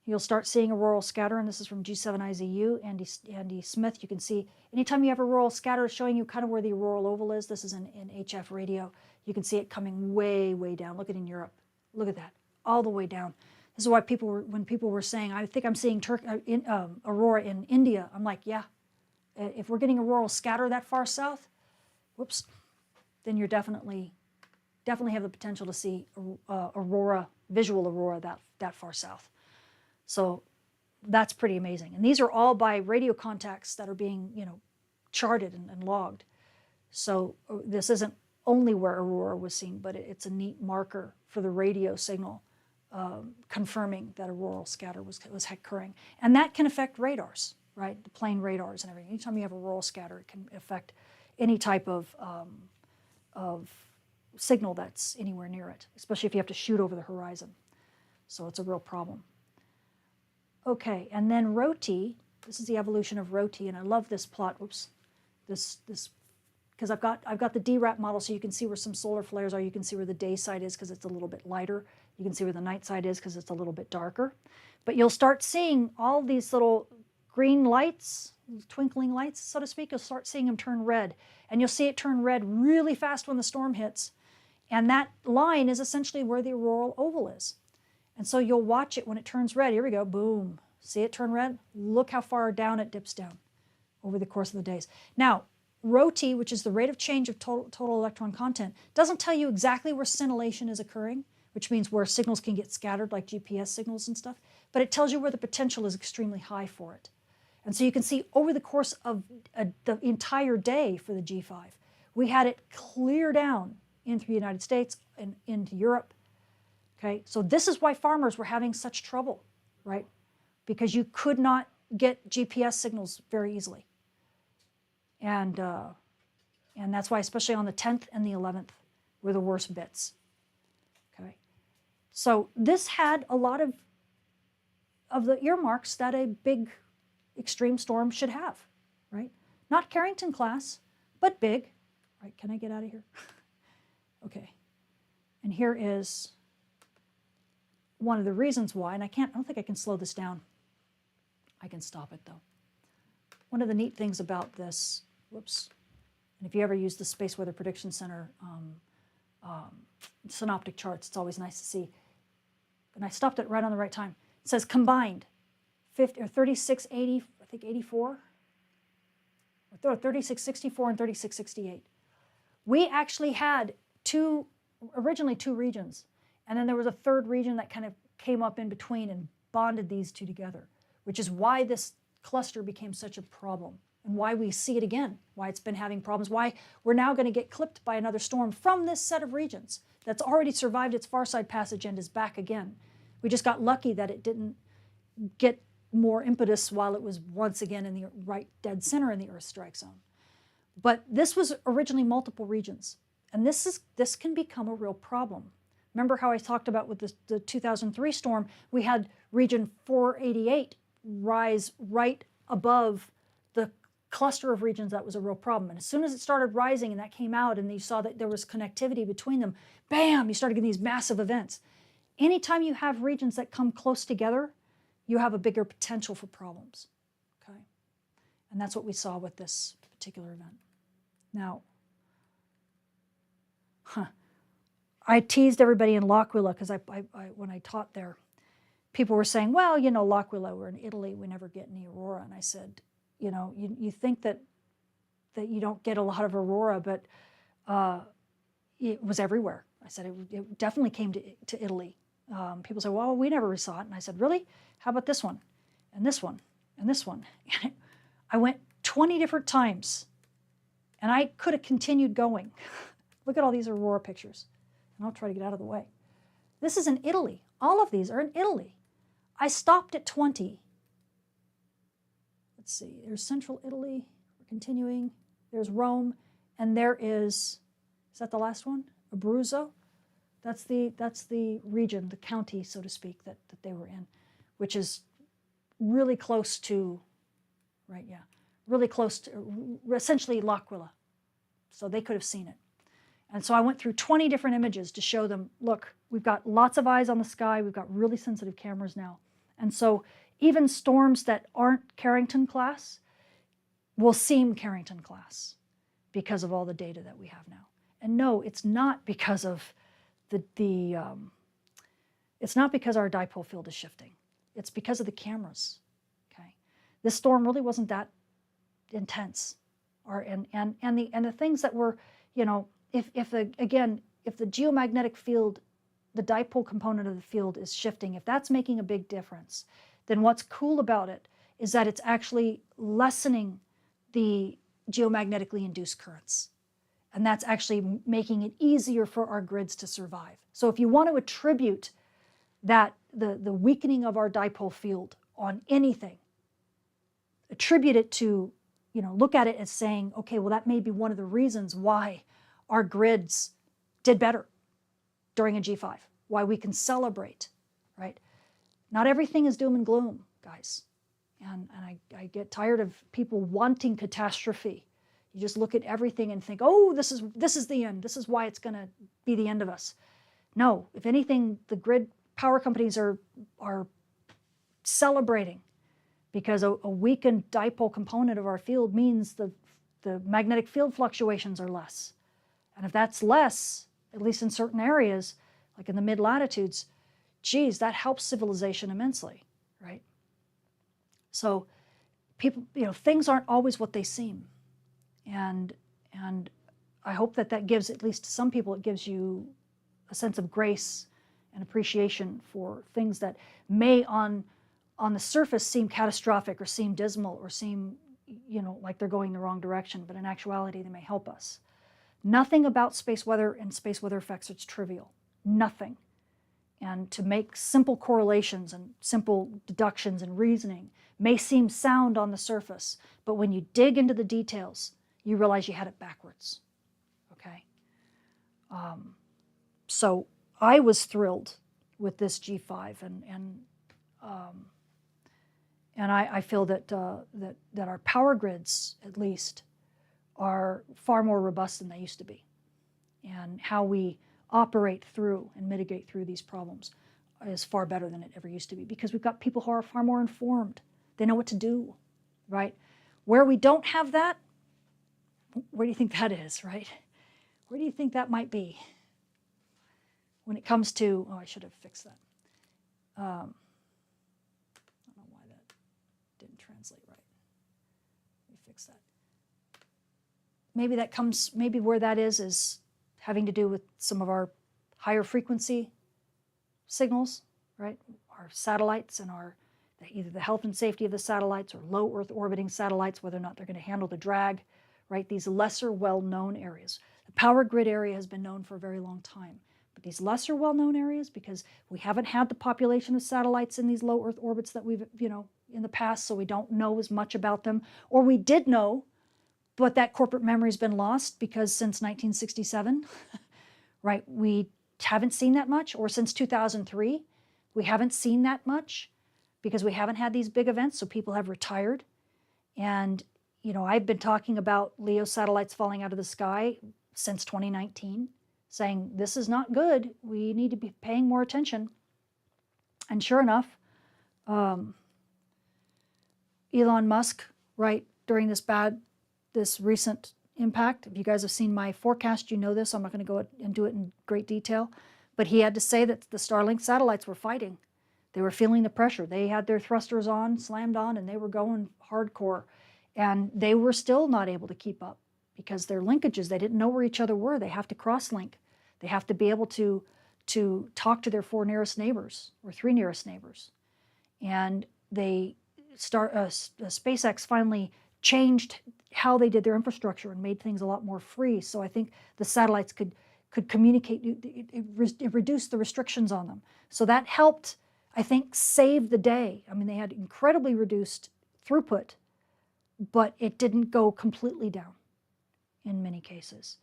You'll start seeing auroral scatter, and this is from G7IZU, Andy Smith. You can see anytime you have auroral scatter, it's showing you kind of where the auroral oval is. This is in HF radio. You can see it coming way, way down. Look at it in Europe. Look at that, all the way down. This is why when people were saying, I think I'm seeing aurora in India, I'm like, yeah, if we're getting auroral scatter that far south, whoops, then you're definitely have the potential to see aurora, visual aurora that far south. So that's pretty amazing. And these are all by radio contacts that are being, charted and logged. So this isn't only where aurora was seen, but it's a neat marker for the radio signal confirming that auroral scatter was occurring. And that can affect radars, right? The plane radars and everything. Anytime you have auroral scatter, it can affect any type of signal that's anywhere near it, especially if you have to shoot over the horizon. So it's a real problem. Okay, and then ROTI, this is the evolution of ROTI, and I love this plot, whoops, this because I've got the DRAP model, so you can see where some solar flares are, you can see where the day side is because it's a little bit lighter, you can see where the night side is because it's a little bit darker. But you'll start seeing all these little green lights, twinkling lights, so to speak, you'll start seeing them turn red. And you'll see it turn red really fast when the storm hits. And that line is essentially where the auroral oval is. And so you'll watch it when it turns red. Here we go, boom. See it turn red? Look how far down it dips down over the course of the days. Now, ROTI, which is the rate of change of total electron content, doesn't tell you exactly where scintillation is occurring, which means where signals can get scattered like GPS signals and stuff, but it tells you where the potential is extremely high for it. And so you can see over the course of the entire day for the G5, we had it clear down into the United States and into Europe. Okay, so this is why farmers were having such trouble, right? Because you could not get GPS signals very easily. And that's why, especially on the 10th and the 11th, were the worst bits. Okay, so this had a lot of the earmarks that a big extreme storm should have, right? Not Carrington-Class, but big. Right? Can I get out of here? Okay, and here is one of the reasons why, and I don't think I can slow this down. I can stop it though. One of the neat things about this, whoops, and if you ever use the Space Weather Prediction Center synoptic charts, it's always nice to see. And I stopped it right on the right time. It says combined 3680, I think 84, 3664 and 3668. We actually had originally two regions, and then there was a third region that kind of came up in between and bonded these two together, which is why this cluster became such a problem and why we see it again, why it's been having problems, why we're now going to get clipped by another storm from this set of regions that's already survived its far side passage and is back again. We just got lucky that it didn't get more impetus while it was once again in the right dead center in the Earth strike zone. But this was originally multiple regions, and this can become a real problem. Remember how I talked about with the 2003 storm, we had region 488 rise right above the cluster of regions that was a real problem. And as soon as it started rising and that came out and you saw that there was connectivity between them, bam, you started getting these massive events. Anytime you have regions that come close together, you have a bigger potential for problems, okay? And that's what we saw with this particular event. Now, I teased everybody in L'Aquila because when I taught there, people were saying, well, you know, L'Aquila, we're in Italy, we never get any aurora. And I said, you know, you think that you don't get a lot of aurora, but it was everywhere. I said it definitely came to Italy. People say, well, we never saw it. And I said, really? How about this one? And this one? And this one? I went 20 different times, and I could have continued going. Look at all these aurora pictures. And I'll try to get out of the way. This is in Italy. All of these are in Italy. I stopped at 20. Let's see. There's central Italy. We're continuing. There's Rome. And there is that the last one? Abruzzo. That's the region, the county, so to speak, that they were in, which is really close to, right, yeah, really close to, essentially L'Aquila. So they could have seen it. And so I went through 20 different images to show them, look, we've got lots of eyes on the sky, we've got really sensitive cameras now. And so even storms that aren't Carrington-Class will seem Carrington-Class because of all the data that we have now. And no, it's not because of it's not because our dipole field is shifting. It's because of the cameras. Okay, this storm really wasn't that intense, and the things that were, you know, if the geomagnetic field, the dipole component of the field is shifting, if that's making a big difference, then what's cool about it is that it's actually lessening the geomagnetically induced currents. And that's actually making it easier for our grids to survive. So if you want to attribute that, the weakening of our dipole field on anything, attribute it to, you know, look at it as saying, okay, well, that may be one of the reasons why our grids did better during a G5, why we can celebrate, right? Not everything is doom and gloom, guys. And I get tired of people wanting catastrophe. You just look at everything and think, oh, this is the end. This is why it's going to be the end of us. No, if anything, the grid power companies are celebrating, because a weakened dipole component of our field means the magnetic field fluctuations are less. And if that's less, at least in certain areas, like in the mid-latitudes, geez, that helps civilization immensely, right? So people, you know, things aren't always what they seem. And I hope that gives, at least to some people, it gives you a sense of grace and appreciation for things that may on the surface seem catastrophic or seem dismal or seem, you know, like they're going the wrong direction, but in actuality they may help us. Nothing about space weather and space weather effects is trivial. Nothing. And to make simple correlations and simple deductions and reasoning may seem sound on the surface, but when you dig into the details, you realize you had it backwards, okay? So I was thrilled with this G5, and I feel that our power grids, at least, are far more robust than they used to be, and how we operate through and mitigate through these problems is far better than it ever used to be, because we've got people who are far more informed. They know what to do, right? Where we don't have that, where do you think that is, right? Where do you think that might be when it comes to, oh, I should have fixed that. I don't know why that didn't translate right. Let me fix that. maybe maybe where that is having to do with some of our higher frequency signals, right? Our satellites and either the health and safety of the satellites or low Earth orbiting satellites, whether or not they're going to handle the drag, right? These lesser well-known areas. The power grid area has been known for a very long time. But these lesser well-known areas, because we haven't had the population of satellites in these low Earth orbits that we've, in the past, so we don't know as much about them. Or we did know, but that corporate memory's been lost because since 1967, right, we haven't seen that much, or since 2003, we haven't seen that much because we haven't had these big events, so people have retired. And, I've been talking about LEO satellites falling out of the sky since 2019, saying this is not good. We need to be paying more attention. And sure enough, Elon Musk, right, during this recent impact, if you guys have seen my forecast, you know this. I'm not going to go and do it in great detail. But he had to say that the Starlink satellites were fighting. They were feeling the pressure. They had their thrusters on, slammed on, and they were going hardcore. And they were still not able to keep up because their linkages, they didn't know where each other were. They have to cross-link. They have to be able to talk to their 4 nearest neighbors or 3 nearest neighbors. And SpaceX finally changed how they did their infrastructure and made things a lot more free. So I think the satellites could communicate. It reduced the restrictions on them. So that helped, I think, save the day. I mean, they had incredibly reduced throughput, but it didn't go completely down in many cases.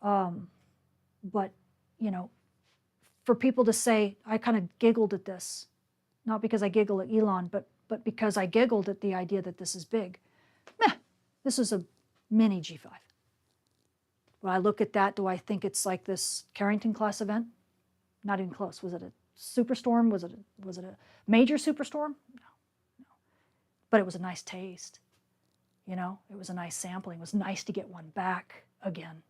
But, for people to say, I kind of giggled at this, not because I giggle at Elon, but because I giggled at the idea that this is big. Meh, this is a mini G5. When I look at that, do I think it's like this Carrington-Class event? Not even close. Was it a superstorm? Was it a major superstorm? No. But it was a nice taste. It was a nice sampling. It was nice to get one back again.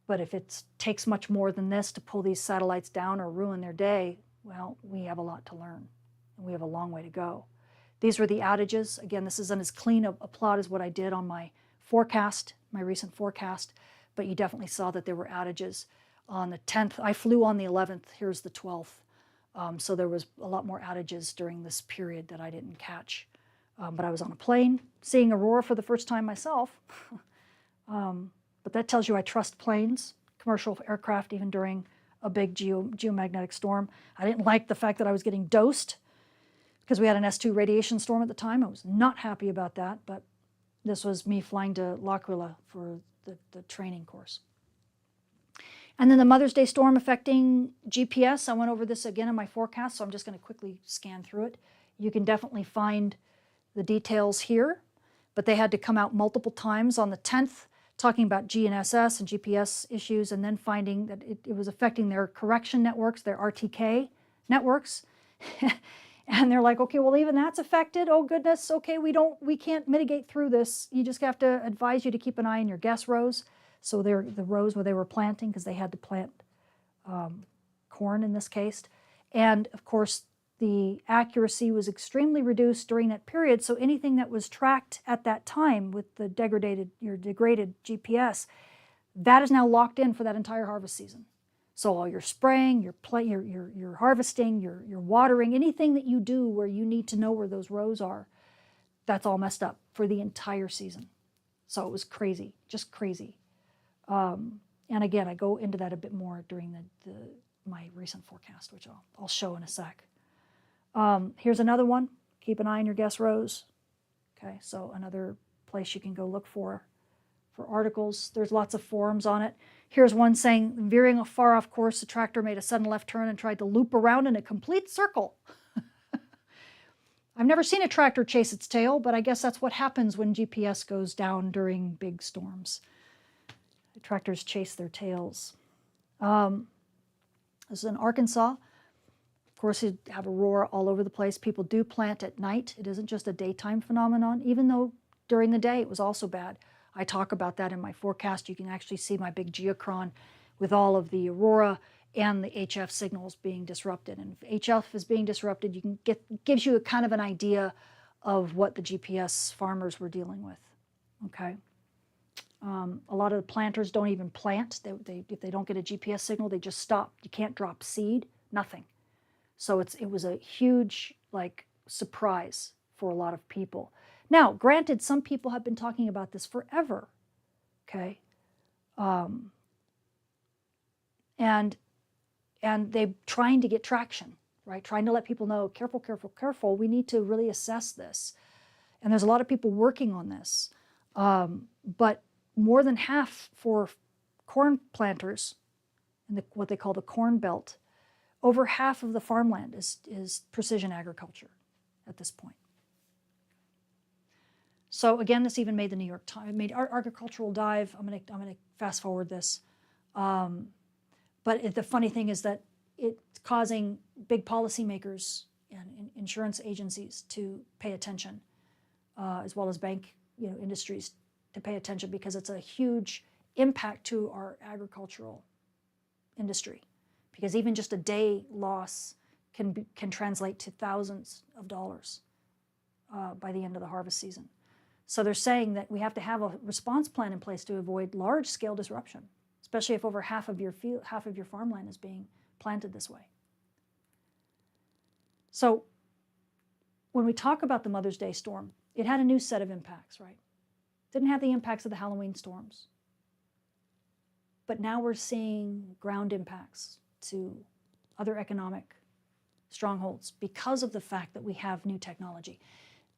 But if it takes much more than this to pull these satellites down or ruin their day, well, we have a lot to learn, and we have a long way to go. These were the outages. Again, this isn't as clean a plot as what I did on my forecast, my recent forecast, but you definitely saw that there were outages on the 10th. I flew on the 11th. Here's the 12th. So there was a lot more outages during this period that I didn't catch. But I was on a plane, seeing aurora for the first time myself. But that tells you I trust planes, commercial aircraft, even during a big geomagnetic storm. I didn't like the fact that I was getting dosed because we had an S2 radiation storm at the time. I was not happy about that, but this was me flying to L'Aquila for the training course. And then the Mother's Day storm affecting GPS. I went over this again in my forecast, so I'm just going to quickly scan through it. You can definitely find the details here, but they had to come out multiple times on the 10th, talking about GNSS and GPS issues, and then finding that it was affecting their correction networks, their RTK networks. And they're like, okay, well, even that's affected. Oh goodness, okay, we can't mitigate through this. You just have to advise you to keep an eye on your guess rows. So they're the rows where they were planting, because they had to plant corn in this case. And of course, the accuracy was extremely reduced during that period. So anything that was tracked at that time with the degraded GPS, that is now locked in for that entire harvest season. So all your spraying, your harvesting, your watering, anything that you do where you need to know where those rows are, that's all messed up for the entire season. So it was crazy, just crazy. And again, I go into that a bit more during my recent forecast, which I'll show in a sec. Here's another one. Keep an eye on your guess rows. Okay, so another place you can go look for articles. There's lots of forums on it. Here's one saying, veering far off course, the tractor made a sudden left turn and tried to loop around in a complete circle. I've never seen a tractor chase its tail, but I guess that's what happens when GPS goes down during big storms. The tractors chase their tails. This is in Arkansas. Of course, you have aurora all over the place. People do plant at night. It isn't just a daytime phenomenon, even though during the day it was also bad. I talk about that in my forecast. You can actually see my big geochron with all of the aurora and the HF signals being disrupted. And if HF is being disrupted, you can gives you a kind of an idea of what the GPS farmers were dealing with. okay? A lot of the planters don't even plant. If they don't get a GPS signal, they just stop. You can't drop seed, nothing. So it was a huge surprise for a lot of people. Now, granted, some people have been talking about this forever, okay? And they're trying to get traction, right? Trying to let people know, careful, careful, careful. We need to really assess this. And there's a lot of people working on this. But more than half for corn planters in what they call the Corn Belt, over half of the farmland is precision agriculture at this point. So again, this even made the New York Times, made Agricultural Dive. I'm gonna fast forward this. But the funny thing is that it's causing big policymakers and insurance agencies to pay attention, as well as bank industries to pay attention, because it's a huge impact to our agricultural industry. Because even just a day loss can translate to thousands of dollars by the end of the harvest season. So they're saying that we have to have a response plan in place to avoid large-scale disruption, especially if over half of your farmland is being planted this way. So when we talk about the Mother's Day storm, it had a new set of impacts, right? Didn't have the impacts of the Halloween storms. But now we're seeing ground impacts to other economic strongholds because of the fact that we have new technology.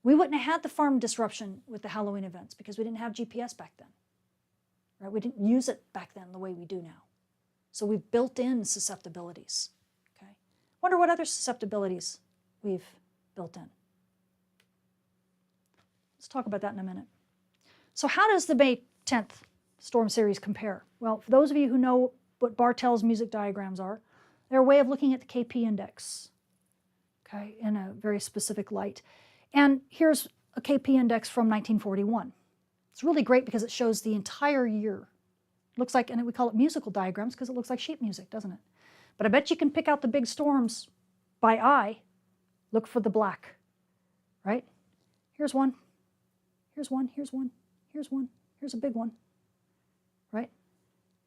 We wouldn't have had the farm disruption with the Halloween events because we didn't have GPS back then. Right? We didn't use it back then the way we do now. So we've built in susceptibilities. Okay? Wonder what other susceptibilities we've built in. Let's talk about that in a minute. So how does the May 10th storm series compare? Well, for those of you who know what Bartel's music diagrams are, they're a way of looking at the KP index, okay, in a very specific light. And here's a KP index from 1941. It's really great because it shows the entire year. It looks like, and we call it musical diagrams because it looks like sheet music, doesn't it? But I bet you can pick out the big storms by eye. Look for the black, right? Here's one, here's one, here's one, here's one, here's a big one, right?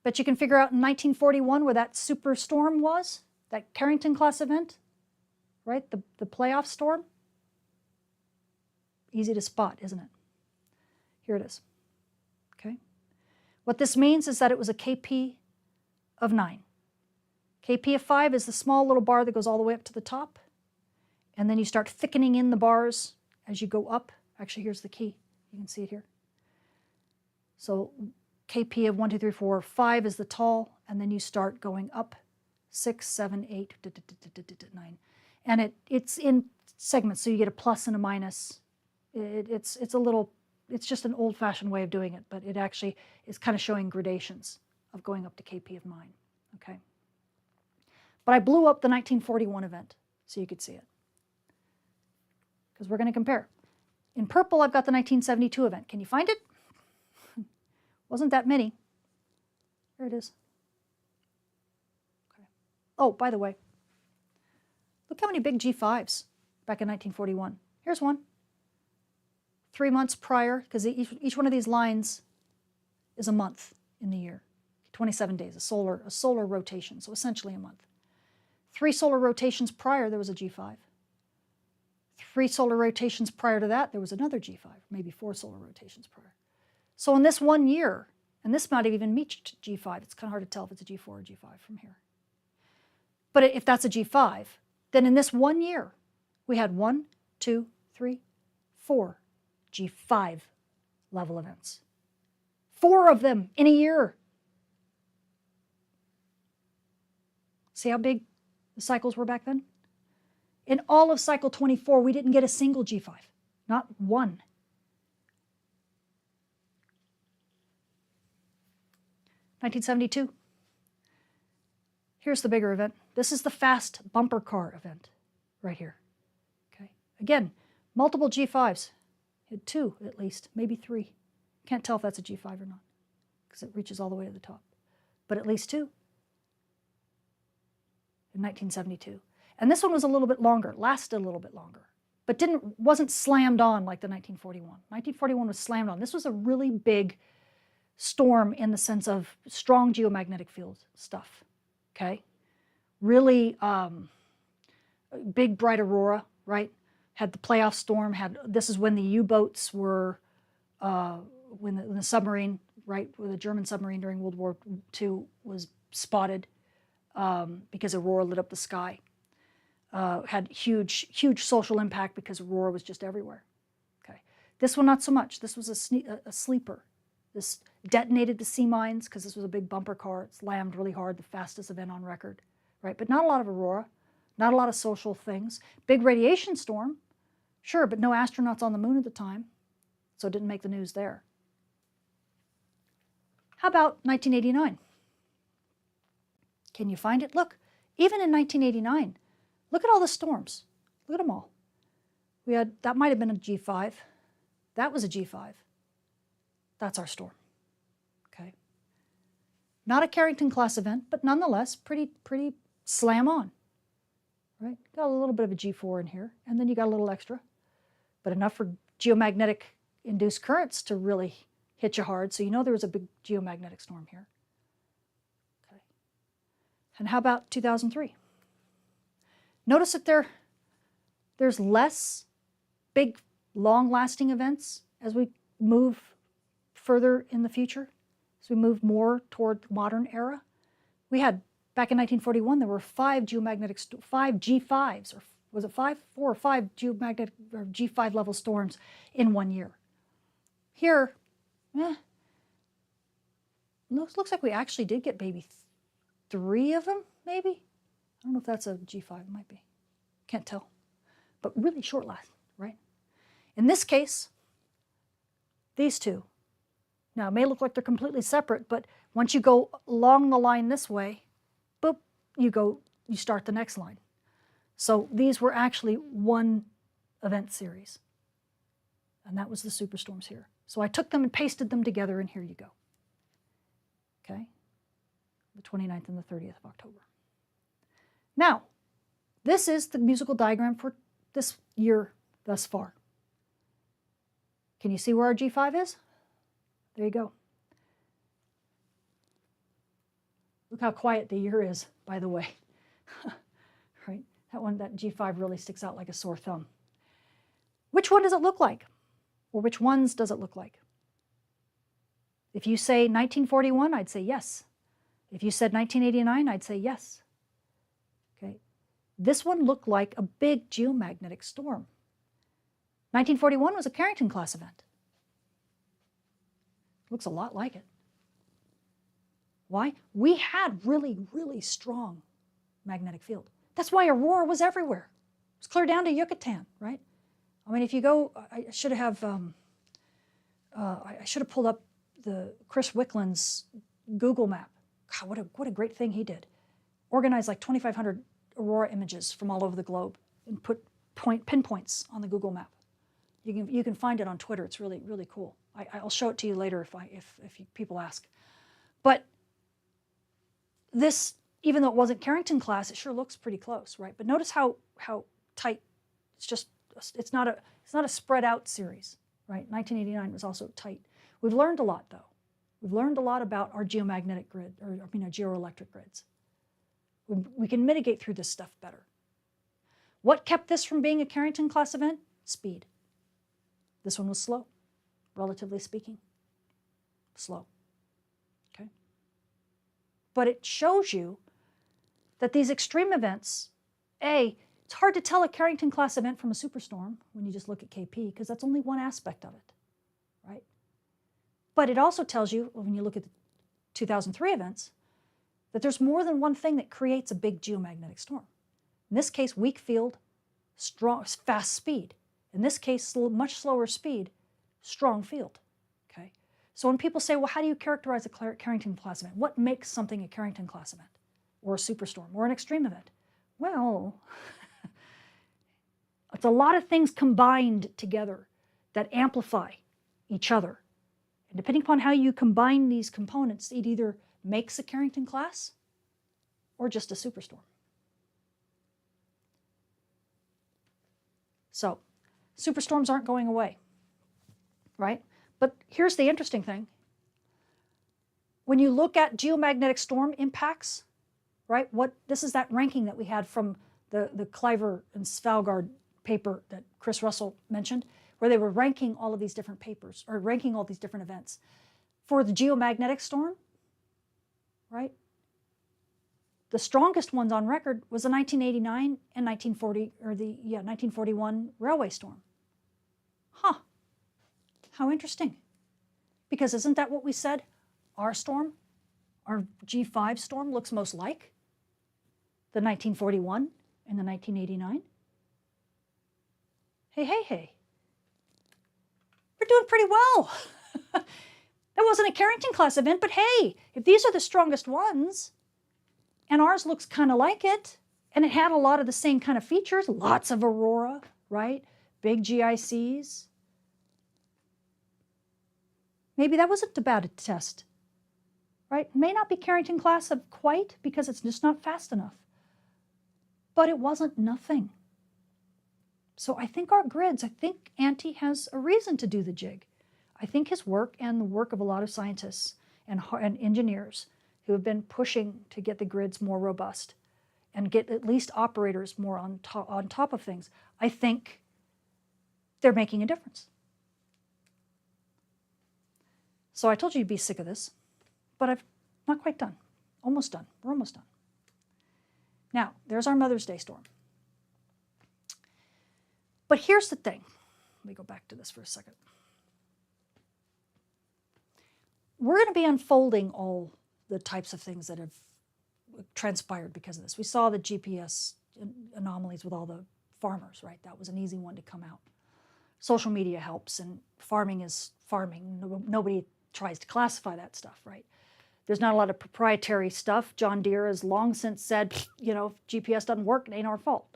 Bet you can figure out in 1941 where that superstorm was, that Carrington-Class event, right? The playoff storm. Easy to spot, isn't it? Here it is, okay? What this means is that it was a KP of 9. KP of 5 is the small little bar that goes all the way up to the top, and then you start thickening in the bars as you go up. Actually, here's the key. You can see it here. So KP of 1, 2, 3, 4, 5 is the tall, and then you start going up 6, 7, 8, 9. And it's in segments, so you get a plus and a minus. It's just an old-fashioned way of doing it, but it actually is kind of showing gradations of going up to KP of 9, okay? But I blew up the 1941 event so you could see it, because we're going to compare. In purple, I've got the 1972 event. Can you find it? Wasn't that many. There it is. Okay. Oh, by the way, look how many big G5s back in 1941. Here's one. 3 months prior, because each one of these lines is a month in the year. 27 days, a solar rotation, so essentially a month. 3 solar rotations prior, there was a G5. 3 solar rotations prior to that, there was another G5, maybe 4 solar rotations prior. So in this 1 year, and this might have even reached G5, it's kind of hard to tell if it's a G4 or G5 from here. But if that's a G5, then in this 1 year, we had 1, 2, 3, 4 G5 level events. 4 of them in a year. See how big the cycles were back then? In all of cycle 24, we didn't get a single G5, not one. (1972). Here's the bigger event. This is the fast bumper car event right here. Okay. Again, multiple G5s. Had 2 at least, maybe 3. Can't tell if that's a G5 or not because it reaches all the way to the top. But at least 2 in 1972. And this one was a little bit longer, lasted a little bit longer. but wasn't slammed on like the 1941. 1941 was slammed on. This was a really big storm in the sense of strong geomagnetic field stuff, okay? Really big, bright aurora, right? Had the playoff storm, this is when the U-boats were, when the submarine, right, when the German submarine during World War II was spotted because aurora lit up the sky. Had huge, huge social impact because aurora was just everywhere, okay? This one, not so much. This was a sleeper. This detonated the sea mines because this was a big bumper car. It slammed really hard, the fastest event on record, right? But not a lot of aurora, not a lot of social things. Big radiation storm, sure, but no astronauts on the moon at the time, so it didn't make the news there. How about 1989? Can you find it? Look, even in 1989, look at all the storms. Look at them all. We had, that might have been a G5. That was a G5. That's our storm, okay? Not a Carrington-Class event, but nonetheless, pretty slam on, right? Got a little bit of a G4 in here, and then you got a little extra, but enough for geomagnetic induced currents to really hit you hard, so you know there was a big geomagnetic storm here, okay? And how about 2003? Notice that there's less big, long-lasting events as we move further in the future, as we move more toward the modern era. We had, back in 1941, there were 5 G5s, or was it 4 or 5 geomagnetic or G5 level storms in 1 year. Here, looks like we actually did get maybe 3 of them, maybe? I don't know if that's a G5, it might be. Can't tell. But really short last, right? In this case, these two. Now, it may look like they're completely separate, but once you go along the line this way, boop, you start the next line. So these were actually one event series. And that was the superstorms here. So I took them and pasted them together, and here you go. Okay? The 29th and the 30th of October. Now, this is the musical diagram for this year thus far. Can you see where our G5 is? There you go. Look how quiet the year is, by the way. Right? That G5 really sticks out like a sore thumb. Which one does it look like? Or which ones does it look like? If you say 1941, I'd say yes. If you said 1989, I'd say yes. Okay. This one looked like a big geomagnetic storm. 1941 was a Carrington-Class event. Looks a lot like it. Why? We had really, really strong magnetic field. That's why aurora was everywhere. It was clear down to Yucatan, right? I mean, if you go, I should have pulled up the Chris Wickland's Google map. God, what a great thing he did. Organized like 2,500 aurora images from all over the globe and put pinpoints on the Google map. You can find it on Twitter. It's really, really cool. I'll show it to you later if people ask. But this, even though it wasn't Carrington-Class, it sure looks pretty close, right? But notice how tight. It's not a spread out series, right? 1989 was also tight. We've learned a lot, though. We've learned a lot about our geomagnetic grid, or geoelectric grids. We can mitigate through this stuff better. What kept this from being a Carrington-Class event? Speed. This one was slow, relatively speaking. Slow. Okay? But it shows you that these extreme events, it's hard to tell a Carrington-Class event from a superstorm when you just look at KP, because that's only one aspect of it, right? But it also tells you, when you look at the 2003 events, that there's more than one thing that creates a big geomagnetic storm. In this case, weak field, strong, fast speed. In this case, much slower speed, strong field. Okay? So when people say, well, how do you characterize a Carrington-Class event? What makes something a Carrington-Class event, or a superstorm, or an extreme event? Well, it's a lot of things combined together that amplify each other. And depending upon how you combine these components, it either makes a Carrington-Class or just a superstorm. So Superstorms aren't going away, right? But here's the interesting thing. When you look at geomagnetic storm impacts, right? This is that ranking that we had from the Cliver and Svalgard paper that Chris Russell mentioned, where they were ranking all of these different papers, or ranking all these different events. For the geomagnetic storm, right? The strongest ones on record was the 1989 and 1941 railway storm. Huh. How interesting. Because isn't that what we said our storm, our G5 storm, looks most like? The 1941 and the 1989? Hey. We're doing pretty well. That wasn't a Carrington-Class event, but hey, if these are the strongest ones, and ours looks kind of like it, and it had a lot of the same kind of features, lots of aurora, right? Big GICs. Maybe that wasn't a bad test, right? It may not be Carrington-Class quite, because it's just not fast enough. But it wasn't nothing. So I think our grids, I think Ante has a reason to do the jig. I think his work and the work of a lot of scientists and engineers who have been pushing to get the grids more robust and get at least operators more on top of things, I think they're making a difference. So I told you you'd be sick of this, but I'm not quite done. Almost done. We're almost done. Now, there's our Mother's Day storm. But here's the thing. Let me go back to this for a second. We're going to be unfolding all the types of things that have transpired because of this. We saw the GPS anomalies with all the farmers, right? That was an easy one to come out. Social media helps, and farming is farming. Nobody tries to classify that stuff, right? There's not a lot of proprietary stuff. John Deere has long since said, you know, if GPS doesn't work, it ain't our fault,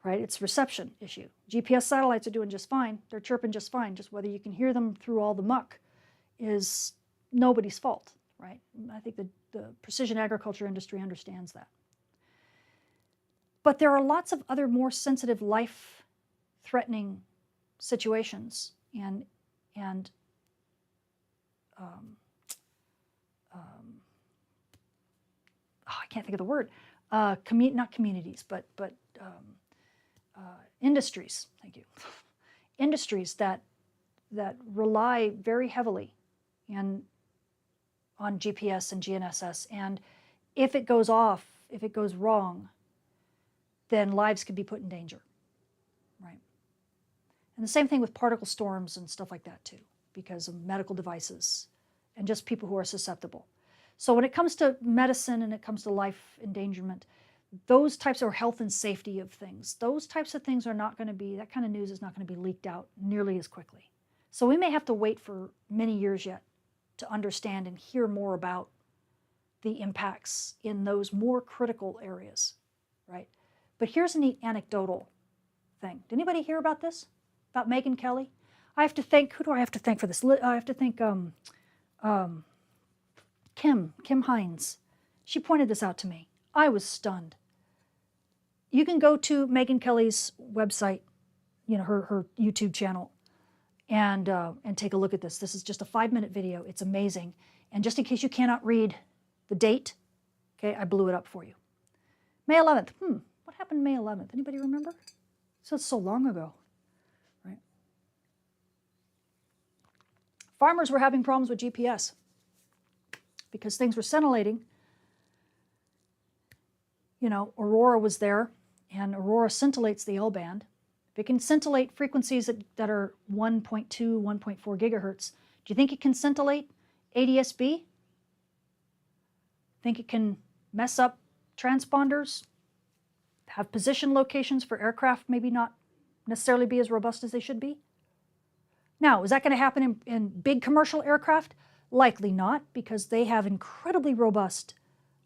right? It's a reception issue. GPS satellites are doing just fine. They're chirping just fine. Just whether you can hear them through all the muck is nobody's fault, right? I think the precision agriculture industry understands that. But there are lots of other more sensitive, life-threatening situations I can't think of the word, not communities, but industries, thank you. Industries that rely very heavily on GPS and GNSS, and if it goes off, if it goes wrong, then lives could be put in danger, right? And the same thing with particle storms and stuff like that too, because of medical devices and just people who are susceptible. So when it comes to medicine and it comes to life endangerment, those types of health and safety of things, those types of things are not going to be, that kind of news is not going to be leaked out nearly as quickly. So we may have to wait for many years yet to understand and hear more about the impacts in those more critical areas, right? But here's a neat anecdotal thing. Did anybody hear about this? About Megyn Kelly? I have to thank, who do I have to thank for this? I have to thank Kim Hines. She pointed this out to me. I was stunned. You can go to Megyn Kelly's website, you know, her YouTube channel, and take a look at this. This is just a 5-minute video. It's amazing. And just in case you cannot read the date, okay, I blew it up for you. May 11th. What happened May 11th? Anybody remember? So it's so long ago, right? Farmers were having problems with GPS because things were scintillating. You know, Aurora was there, and Aurora scintillates the L-band. If it can scintillate frequencies that are 1.2, 1.4 gigahertz, do you think it can scintillate ADS-B? Think it can mess up transponders, have position locations for aircraft maybe not necessarily be as robust as they should be? Now, is that going to happen in big commercial aircraft? Likely not, because they have incredibly robust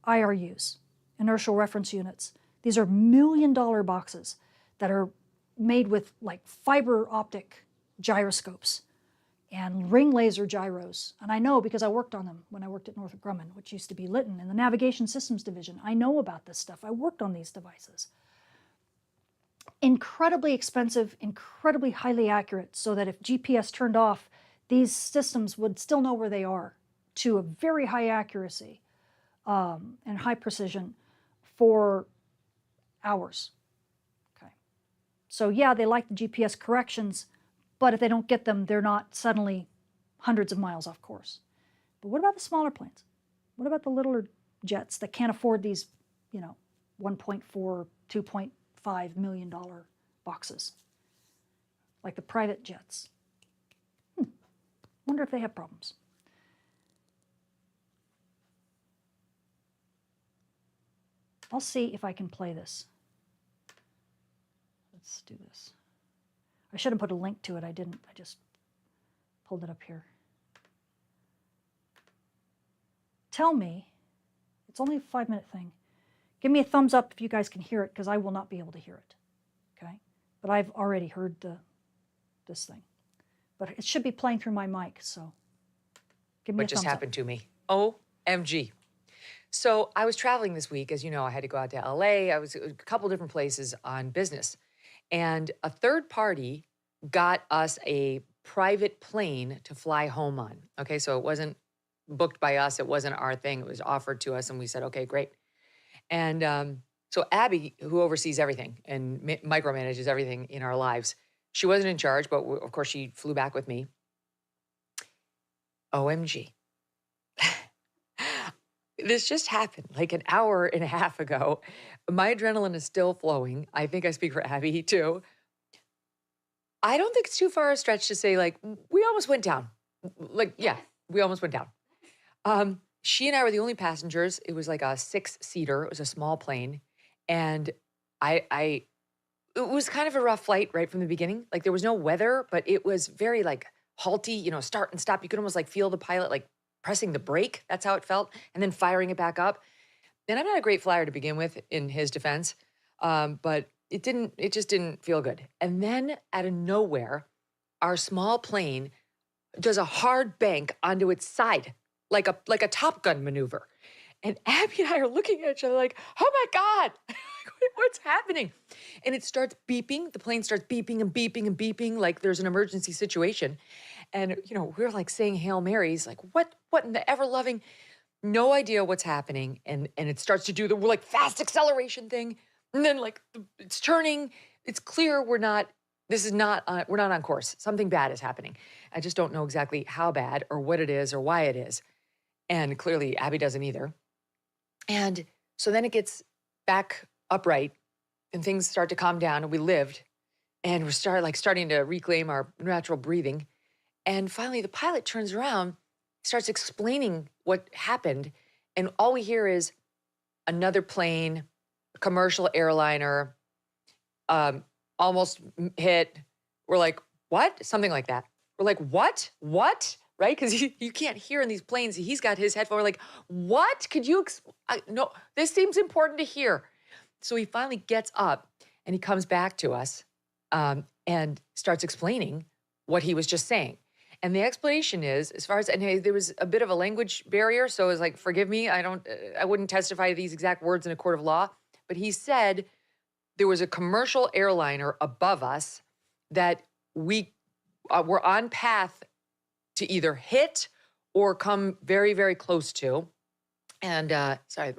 IRUs, inertial reference units. These are $1 million boxes that are made with like fiber optic gyroscopes and ring laser gyros. And I know because I worked on them when I worked at Northrop Grumman, which used to be Lytton in the Navigation Systems Division. I know about this stuff. I worked on these devices. incredibly expensive, incredibly highly accurate, so that if GPS turned off, these systems would still know where they are to a very high accuracy and high precision for hours. Okay. So yeah, they like the GPS corrections, but if they don't get them, they're not suddenly hundreds of miles off course. But what about the smaller planes? What about the littler jets that can't afford these, 1.4, $2.5 million boxes, like the private jets? Wonder if they have problems. I'll see if I can play this. Let's do this. I should have put a link to it. I didn't. I just pulled it up here. Tell me, it's only a 5-minute thing. Give me a thumbs up if you guys can hear it, because I will not be able to hear it. Okay? But I've already heard this thing. But it should be playing through my mic, so give me a thumbs up. What just happened to me? OMG. So I was traveling this week. As you know, I had to go out to LA. I was a couple different places on business. And a third party got us a private plane to fly home on. Okay, so it wasn't booked by us. It wasn't our thing. It was offered to us, and we said, okay, great. And so Abby, who oversees everything and micromanages everything in our lives, she wasn't in charge, but of course she flew back with me. OMG. This just happened like an hour and a half ago. My adrenaline is still flowing. I think I speak for Abby too. I don't think it's too far a stretch to say, like, we almost went down. Like, yeah, we almost went down. She and I were the only passengers. It was like a 6-seater. It was a small plane. And it was kind of a rough flight right from the beginning. Like, there was no weather, but it was very like halty, start and stop. You could almost like feel the pilot like pressing the brake. That's how it felt. And then firing it back up. And I'm not a great flyer to begin with, in his defense. But it just didn't feel good. And then out of nowhere, our small plane does a hard bank onto its side, like a Top Gun maneuver. And Abby and I are looking at each other like, oh my God, what's happening? And it starts beeping. The plane starts beeping and beeping and beeping like there's an emergency situation. And, we're like saying Hail Marys, like, what in the ever-loving, no idea what's happening. And it starts to do the like fast acceleration thing. And then like it's turning. It's clear we're not on course. Something bad is happening. I just don't know exactly how bad or what it is or why it is. And clearly Abby doesn't either. And so then it gets back upright and things start to calm down, and we lived, and we're starting to reclaim our natural breathing. And finally the pilot turns around, starts explaining what happened. And all we hear is another plane, a commercial airliner, almost hit. We're like, what? Something like that. We're like, what? Right? Because you can't hear in these planes. He's got his headphone. We're like, what? Could you, no, this seems important to hear. So he finally gets up and he comes back to us and starts explaining what he was just saying. And the explanation is, and hey, there was a bit of a language barrier. So it was like, forgive me, I wouldn't testify to these exact words in a court of law. But he said there was a commercial airliner above us that we were on path to either hit or come very, very close to. And sorry,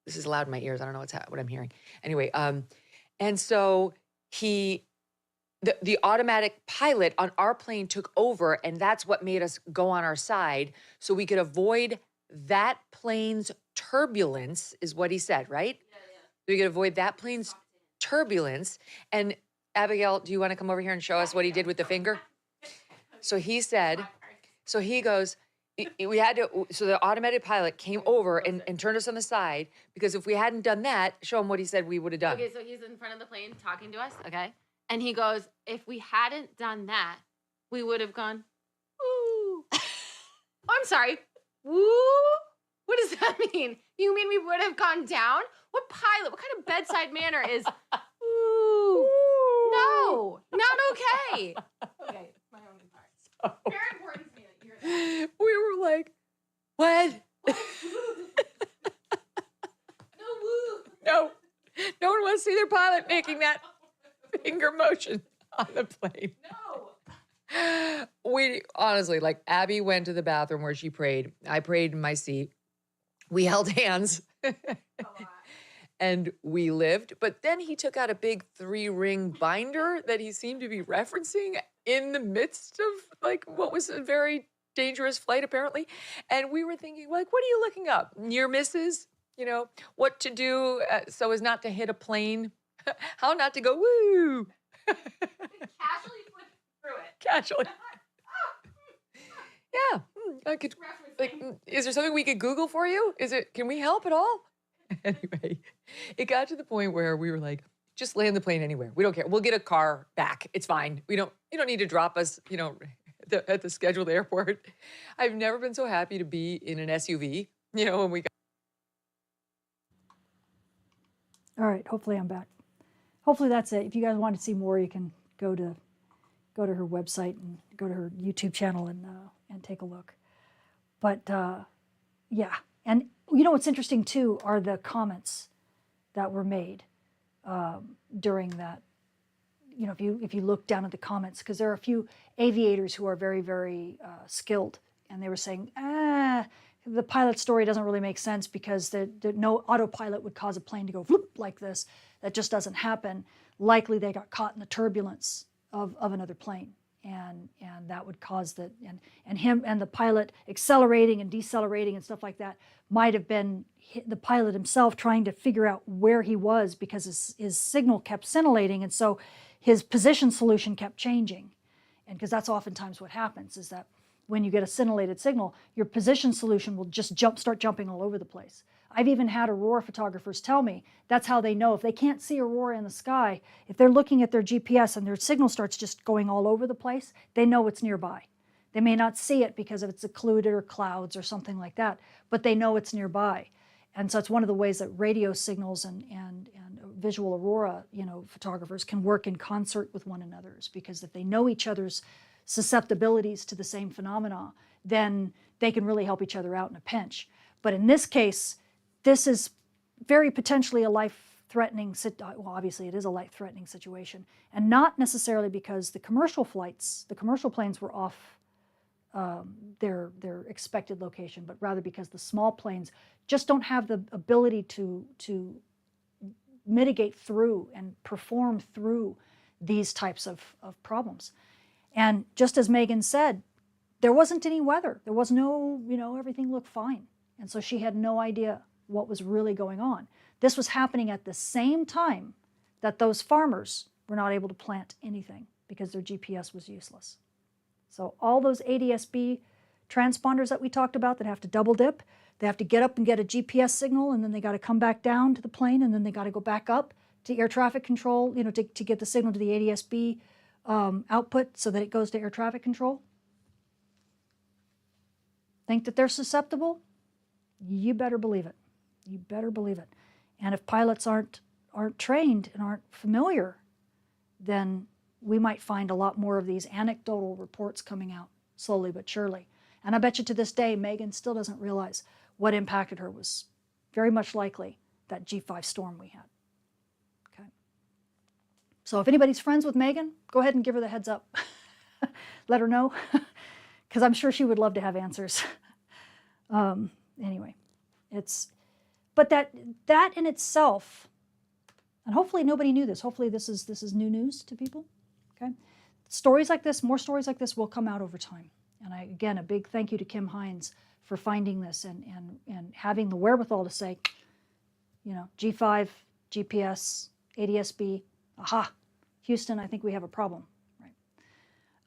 this is loud in my ears. I don't know what I'm hearing. Anyway, and so the automatic pilot on our plane took over, and that's what made us go on our side so we could avoid that plane's turbulence, is what he said, right? Yeah. We could avoid that plane's turbulence. And Abigail, do you want to come over here and show us what he did with the finger? So he said, so he goes, so the automated pilot came over and turned us on the side, because if we hadn't done that, show him what he said we would have done. Okay, so he's in front of the plane talking to us, okay? And he goes, if we hadn't done that, we would have gone, ooh. Oh, I'm sorry. Woo? What does that mean? You mean we would have gone down? What pilot? What kind of bedside manner is, ooh? No, not okay. Okay, it's my only part. Very important to me that you hear that. We were like, what? No woo. No one wants to see their pilot making that finger motion on the plane. No. We honestly, like, Abby went to the bathroom where she prayed. I prayed in my seat. We held hands. And we lived. But then he took out a big 3-ring binder that he seemed to be referencing in the midst of like what was a very dangerous flight, apparently. And we were thinking, like, what are you looking up? Near misses? You know, what to do so as not to hit a plane? How not to go woo? Casually flipped through it. Casually. Yeah. I could, like, Referencing. is there something we could Google for you? Can we help at all? Anyway, it got to the point where we were like, just land the plane anywhere. We don't care. We'll get a car back. It's fine. You don't need to drop us, at the scheduled airport. I've never been so happy to be in an SUV, when we got. All right, hopefully I'm back. Hopefully that's it. If you guys want to see more, you can go to her website and go to her YouTube channel and take a look. But yeah, and what's interesting too are the comments that were made during that. If you look down at the comments, because there are a few aviators who are very, very skilled, and they were saying, the pilot story doesn't really make sense because no autopilot would cause a plane to go whoop like this. That just doesn't happen. Likely they got caught in the turbulence of another plane, and that would cause and him and the pilot accelerating and decelerating and stuff like that might have been the pilot himself trying to figure out where he was because his signal kept scintillating, and so his position solution kept changing. And because that's oftentimes what happens is that when you get a scintillated signal, your position solution will just start jumping all over the place. I've even had aurora photographers tell me that's how they know if they can't see aurora in the sky, if they're looking at their GPS and their signal starts just going all over the place, they know it's nearby. They may not see it because it's occluded or clouds or something like that, but they know it's nearby. And so it's one of the ways that radio signals and visual aurora, photographers can work in concert with one another, is because if they know each other's susceptibilities to the same phenomena, then they can really help each other out in a pinch. But in this case, this is very potentially a life-threatening, well, obviously it is a life-threatening situation, and not necessarily because the commercial planes were off their expected location, but rather because the small planes just don't have the ability to mitigate through and perform through these types of problems. And just as Megan said, there wasn't any weather. There was no, everything looked fine. And so she had no idea what was really going on. This was happening at the same time that those farmers were not able to plant anything because their GPS was useless. So all those ADS-B transponders that we talked about that have to double dip, they have to get up and get a GPS signal, and then they got to come back down to the plane, and then they got to go back up to air traffic control, to get the signal to the ADS-B output so that it goes to air traffic control. Think that they're susceptible? You better believe it. You better believe it. And if pilots aren't trained and aren't familiar, then we might find a lot more of these anecdotal reports coming out slowly but surely. And I bet you to this day, Megan still doesn't realize what impacted her was very much likely that G5 storm we had. Okay. So if anybody's friends with Megan, go ahead and give her the heads up. Let her know, because I'm sure she would love to have answers. Anyway, but that in itself, and hopefully nobody knew this. Hopefully this is new news to people. Okay, stories like this, more stories like this will come out over time. And again, a big thank you to Kim Hines for finding this and having the wherewithal to say, G5, GPS, ADS-B, aha, Houston, I think we have a problem,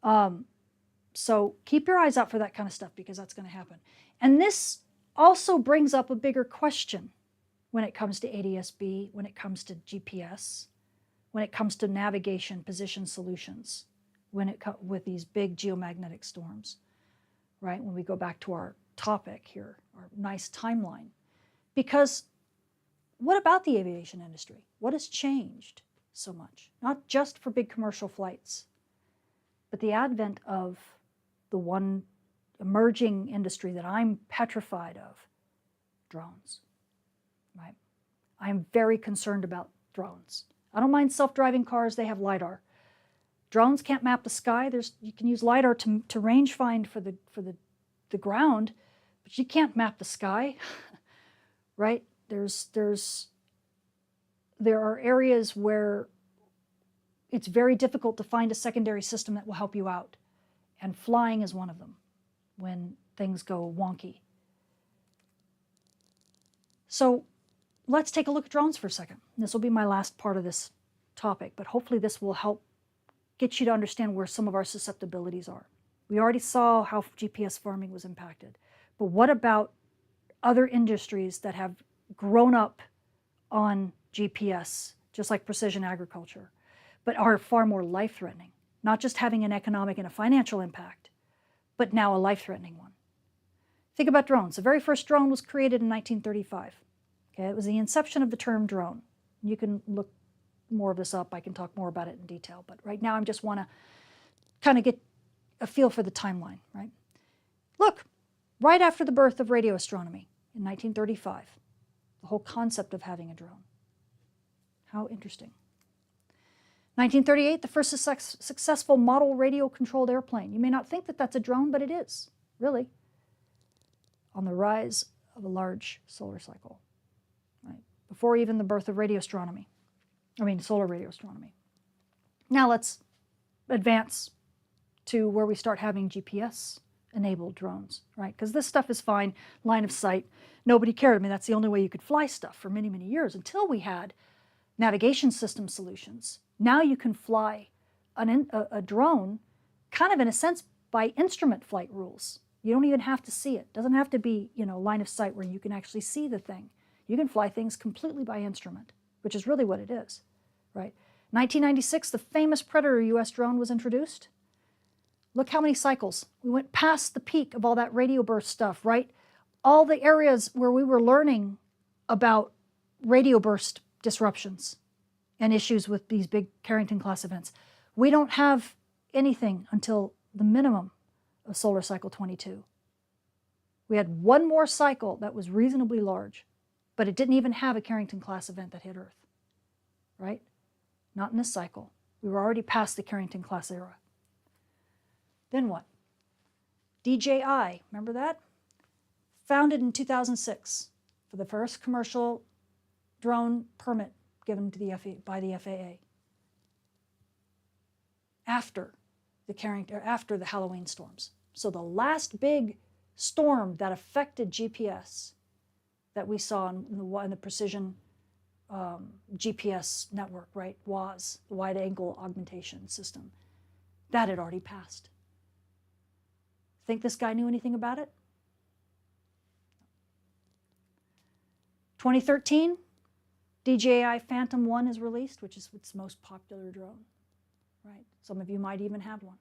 right? So keep your eyes out for that kind of stuff, because that's going to happen. And this also brings up a bigger question when it comes to ADS-B, when it comes to GPS, when it comes to navigation position solutions, with these big geomagnetic storms, right? When we go back to our topic here, our nice timeline. Because what about the aviation industry? What has changed so much? Not just for big commercial flights, but the advent of the one emerging industry that I'm petrified of, drones, right? I'm very concerned about drones. I don't mind self-driving cars, they have LiDAR. Drones can't map the sky. You can use LiDAR to range find for the ground, but you can't map the sky, right? There are areas where it's very difficult to find a secondary system that will help you out. And flying is one of them when things go wonky. So let's take a look at drones for a second. This will be my last part of this topic, but hopefully this will help get you to understand where some of our susceptibilities are. We already saw how GPS farming was impacted, but what about other industries that have grown up on GPS, just like precision agriculture, but are far more life-threatening, not just having an economic and a financial impact, but now a life-threatening one. Think about drones. The very first drone was created in 1935. Okay, it was the inception of the term drone. You can look more of this up. I can talk more about it in detail, but right now I just want to kind of get a feel for the timeline, right? Look, right after the birth of radio astronomy in 1935, the whole concept of having a drone. How interesting. 1938, the first successful model radio-controlled airplane. You may not think that that's a drone, but it is, really, on the rise of a large solar cycle, right? Before even the birth of solar radio astronomy. Now let's advance to where we start having GPS-enabled drones, right? Because this stuff is fine, line of sight. Nobody cared. I mean, that's the only way you could fly stuff for many, many years until we had navigation system solutions. Now you can fly a drone kind of in a sense by instrument flight rules. You don't even have to see it. It doesn't have to be, line of sight where you can actually see the thing. You can fly things completely by instrument, which is really what it is, right? 1996, the famous Predator US drone was introduced. Look how many cycles. We went past the peak of all that radio burst stuff, right? All the areas where we were learning about radio burst disruptions and issues with these big Carrington-Class events. We don't have anything until the minimum of solar cycle 22. We had one more cycle that was reasonably large, but it didn't even have a Carrington-Class event that hit Earth, right? Not in this cycle. We were already past the Carrington-Class era. Then what? DJI, remember that? Founded in 2006 for the first commercial drone permit given to by the FAA. After the Halloween storms. So the last big storm that affected GPS that we saw in the precision GPS network, right, WAAS, the wide angle augmentation system, that had already passed. Think this guy knew anything about it? 2013, DJI Phantom 1 is released, which is its most popular drone, right? Some of you might even have one.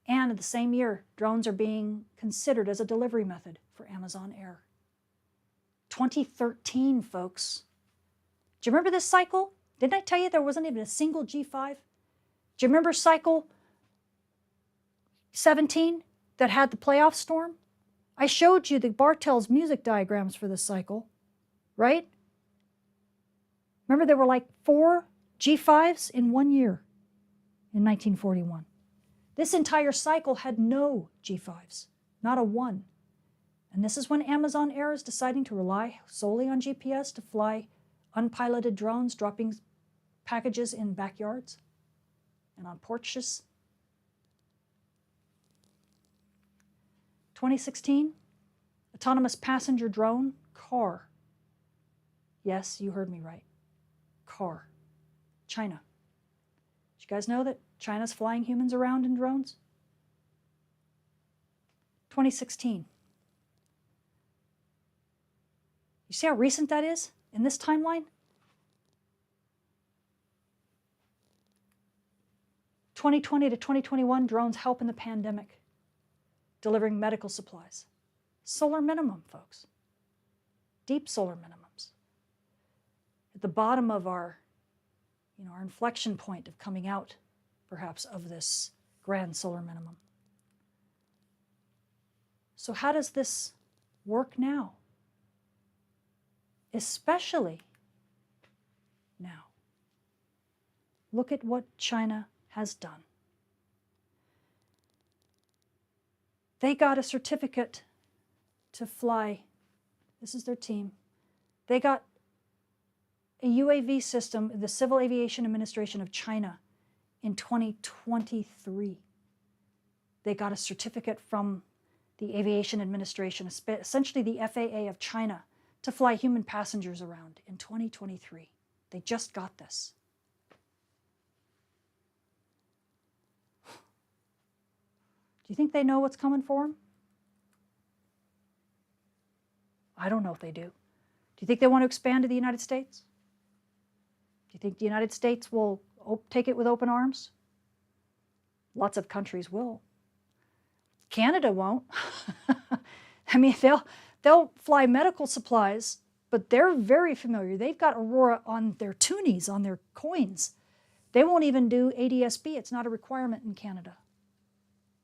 And in the same year, drones are being considered as a delivery method for Amazon Air. 2013, folks. Do you remember this cycle? Didn't I tell you there wasn't even a single G5? Do you remember cycle 17 that had the playoff storm? I showed you the Bartels music diagrams for this cycle, right? Remember there were like 4 G5s in 1 year in 1941. This entire cycle had no G5s, not a one. And this is when Amazon Air is deciding to rely solely on GPS to fly unpiloted drones, dropping packages in backyards and on porches. 2016, autonomous passenger drone, car. Yes, you heard me right. Car. China. Did you guys know that China's flying humans around in drones? 2016. You see how recent that is in this timeline? 2020 to 2021, drones help in the pandemic, delivering medical supplies. Solar minimum, folks. Deep solar minimums. At the bottom of our inflection point of coming out, perhaps, of this grand solar minimum. So how does this work now? Especially now. Look at what China has done. They got a certificate to fly. This is their team. They got a UAV system, the Civil Aviation Administration of China, in 2023. They got a certificate from the Aviation Administration, essentially the FAA of China, to fly human passengers around in 2023. They just got this. Do you think they know what's coming for them? I don't know if they do. Do you think they want to expand to the United States? Do you think the United States will take it with open arms? Lots of countries will. Canada won't. I mean, they'll fly medical supplies, but they're very familiar. They've got Aurora on their toonies, on their coins. They won't even do ADS-B. It's not a requirement in Canada.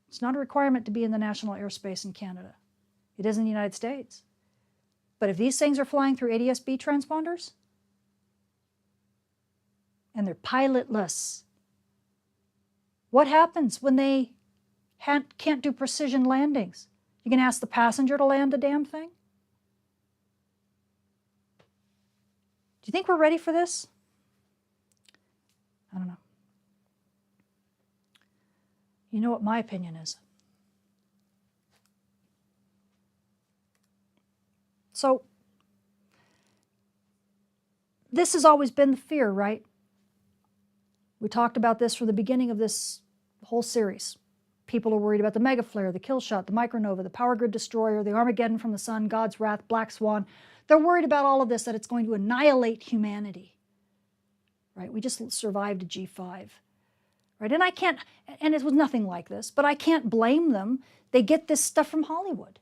It's not a requirement to be in the national airspace in Canada. It is in the United States. But if these things are flying through ADS-B transponders, and they're pilotless, what happens when they can't do precision landings? You can ask the passenger to land the damn thing? Do you think we're ready for this? I don't know. You know what my opinion is. So, this has always been the fear, right? We talked about this from the beginning of this whole series. People are worried about the mega flare, the kill shot, the micronova, the power grid destroyer, the Armageddon from the sun, God's wrath, black swan. They're worried about all of this, that it's going to annihilate humanity. Right? We just survived a G5. Right? And I can't, and it was nothing like this, but I can't blame them. They get this stuff from Hollywood.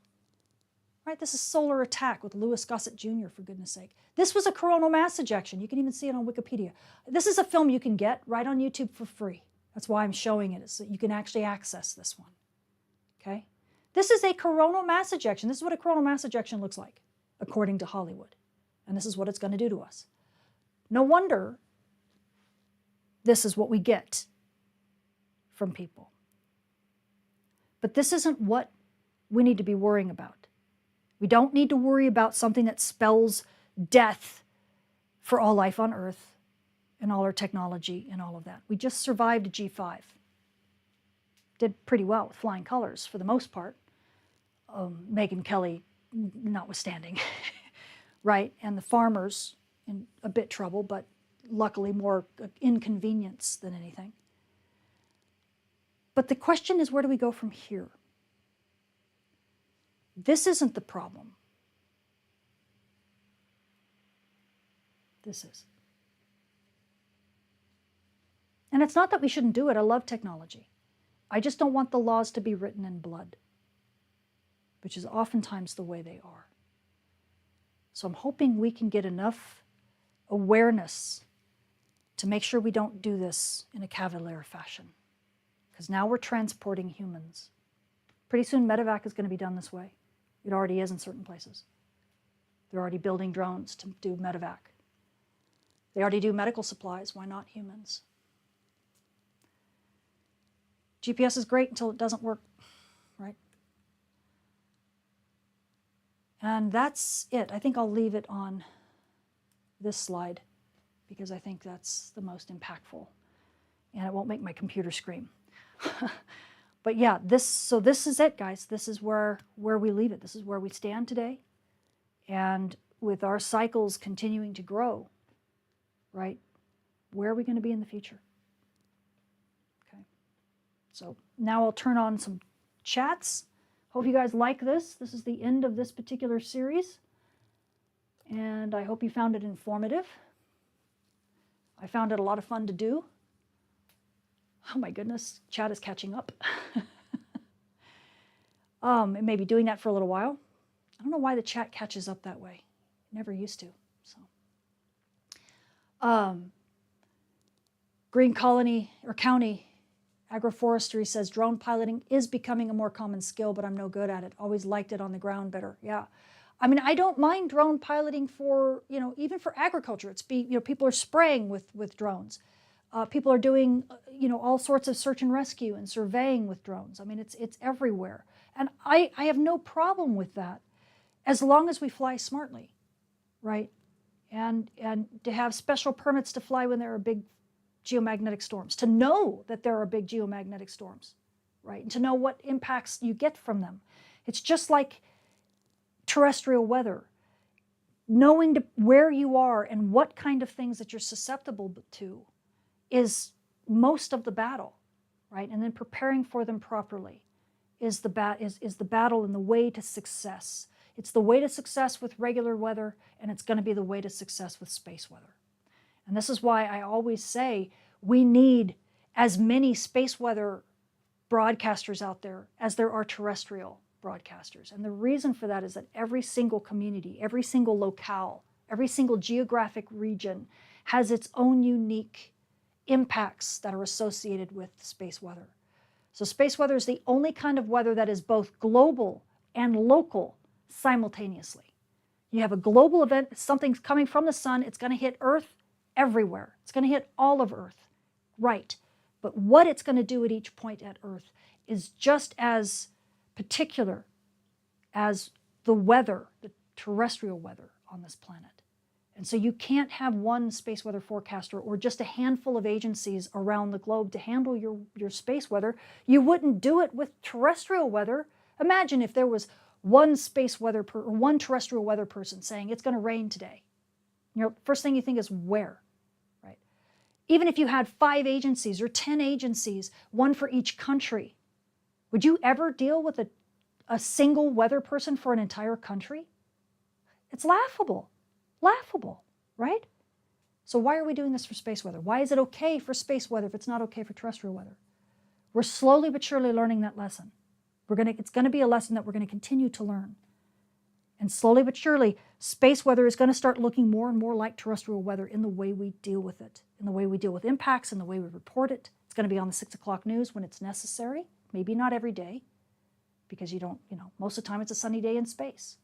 Right? This is Solar Attack with Louis Gossett Jr., for goodness sake. This was a coronal mass ejection. You can even see it on Wikipedia. This is a film you can get right on YouTube for free. That's why I'm showing it, is so you can actually access this one. Okay? This is a coronal mass ejection. This is what a coronal mass ejection looks like, according to Hollywood. And this is what it's going to do to us. No wonder this is what we get from people. But this isn't what we need to be worrying about. We don't need to worry about something that spells death for all life on Earth and all our technology and all of that. We just survived a G5. Did pretty well with flying colors for the most part. Megyn Kelly notwithstanding, right? And the farmers in a bit trouble, but luckily more inconvenience than anything. But the question is, where do we go from here? This isn't the problem. This is. And it's not that we shouldn't do it. I love technology. I just don't want the laws to be written in blood, which is oftentimes the way they are. So I'm hoping we can get enough awareness to make sure we don't do this in a cavalier fashion. Because now we're transporting humans. Pretty soon medevac is going to be done this way. It already is in certain places. They're already building drones to do medevac. They already do medical supplies. Why not humans? GPS is great until it doesn't work, right? And that's it. I think I'll leave it on this slide because I think that's the most impactful. And it won't make my computer scream. But yeah, so this is it, guys. This is where we leave it. This is where we stand today. And with our cycles continuing to grow, right, where are we going to be in the future? Okay. So now I'll turn on some chats. Hope you guys like this. This is the end of this particular series. And I hope you found it informative. I found it a lot of fun to do. Oh my goodness, chat is catching up. It may be doing that for a little while. I don't know why the chat catches up that way. It never used to. So, Green Colony or County Agroforestry says drone piloting is becoming a more common skill, but I'm no good at it. Always liked it on the ground better. Yeah, I mean, I don't mind drone piloting for, even for agriculture. People are spraying with drones. People are doing, all sorts of search and rescue and surveying with drones. I mean, it's everywhere. And I have no problem with that as long as we fly smartly, right? And to have special permits to fly when there are big geomagnetic storms, to know that there are big geomagnetic storms, right? And to know what impacts you get from them. It's just like terrestrial weather. Knowing where you are and what kind of things that you're susceptible to is most of the battle, right? And then preparing for them properly is the battle and the way to success. It's the way to success with regular weather, and it's going to be the way to success with space weather. And this is why I always say we need as many space weather broadcasters out there as there are terrestrial broadcasters. And the reason for that is that every single community, every single locale, every single geographic region has its own unique impacts that are associated with space weather. So space weather is the only kind of weather that is both global and local simultaneously. You have a global event, something's coming from the sun, it's going to hit Earth everywhere. It's going to hit all of Earth, right? But what it's going to do at each point at Earth is just as particular as the weather, the terrestrial weather on this planet. And so you can't have one space weather forecaster or just a handful of agencies around the globe to handle your space weather. You wouldn't do it with terrestrial weather. Imagine if there was one space weather or one terrestrial weather person saying it's going to rain today. First thing you think is where, right? Even if you had 5 agencies or 10 agencies, one for each country, would you ever deal with a single weather person for an entire country? It's laughable. Laughable, right? So why are we doing this for space weather? Why is it okay for space weather if it's not okay for terrestrial weather? We're slowly but surely learning that lesson. It's going to be a lesson that we're going to continue to learn. And slowly but surely, space weather is going to start looking more and more like terrestrial weather in the way we deal with it, in the way we deal with impacts, in the way we report it. It's going to be on the 6 o'clock news when it's necessary. Maybe not every day, because most of the time it's a sunny day in space.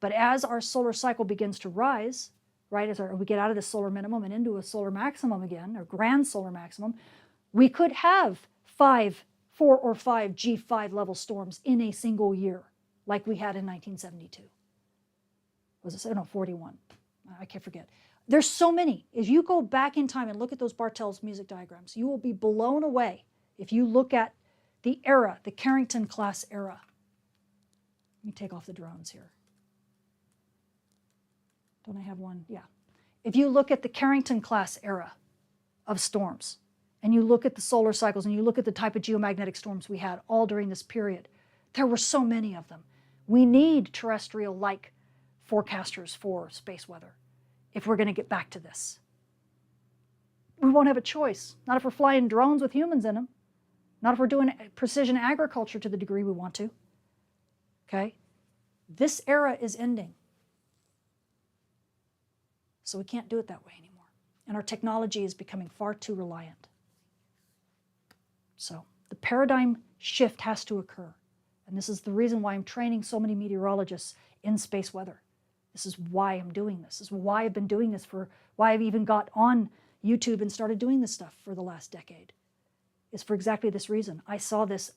But as our solar cycle begins to rise, right, as we get out of the solar minimum and into a solar maximum again, or grand solar maximum, we could have 4 or 5 G5 level storms in a single year, like we had in 1972. Was it? No, 41. I can't forget. There's so many. If you go back in time and look at those Bartel's music diagrams, you will be blown away if you look at the era, the Carrington-Class era. Let me take off the drones here. Don't I have one? Yeah. If you look at the Carrington-Class era of storms, and you look at the solar cycles, and you look at the type of geomagnetic storms we had all during this period, there were so many of them. We need terrestrial-like forecasters for space weather if we're going to get back to this. We won't have a choice. Not if we're flying drones with humans in them. Not if we're doing precision agriculture to the degree we want to. Okay? This era is ending. So we can't do it that way anymore. And our technology is becoming far too reliant. So the paradigm shift has to occur. And this is the reason why I'm training so many meteorologists in space weather. This is why I'm doing this. This is why I've been doing this why I've even got on YouTube and started doing this stuff for the last decade. Is for exactly this reason. I saw this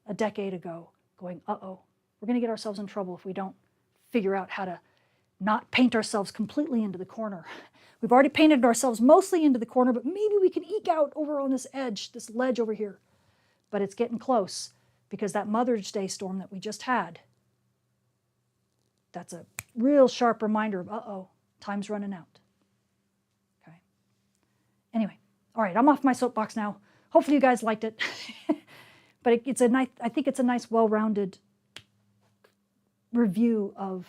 a decade ago going, uh-oh, we're going to get ourselves in trouble if we don't figure out how to not paint ourselves completely into the corner. We've already painted ourselves mostly into the corner, but maybe we can eke out over on this edge, this ledge over here. But it's getting close because that Mother's Day storm that we just had, that's a real sharp reminder of, uh-oh, time's running out. Okay. Anyway, all right, I'm off my soapbox now. Hopefully you guys liked it. But I think it's a nice, well-rounded review of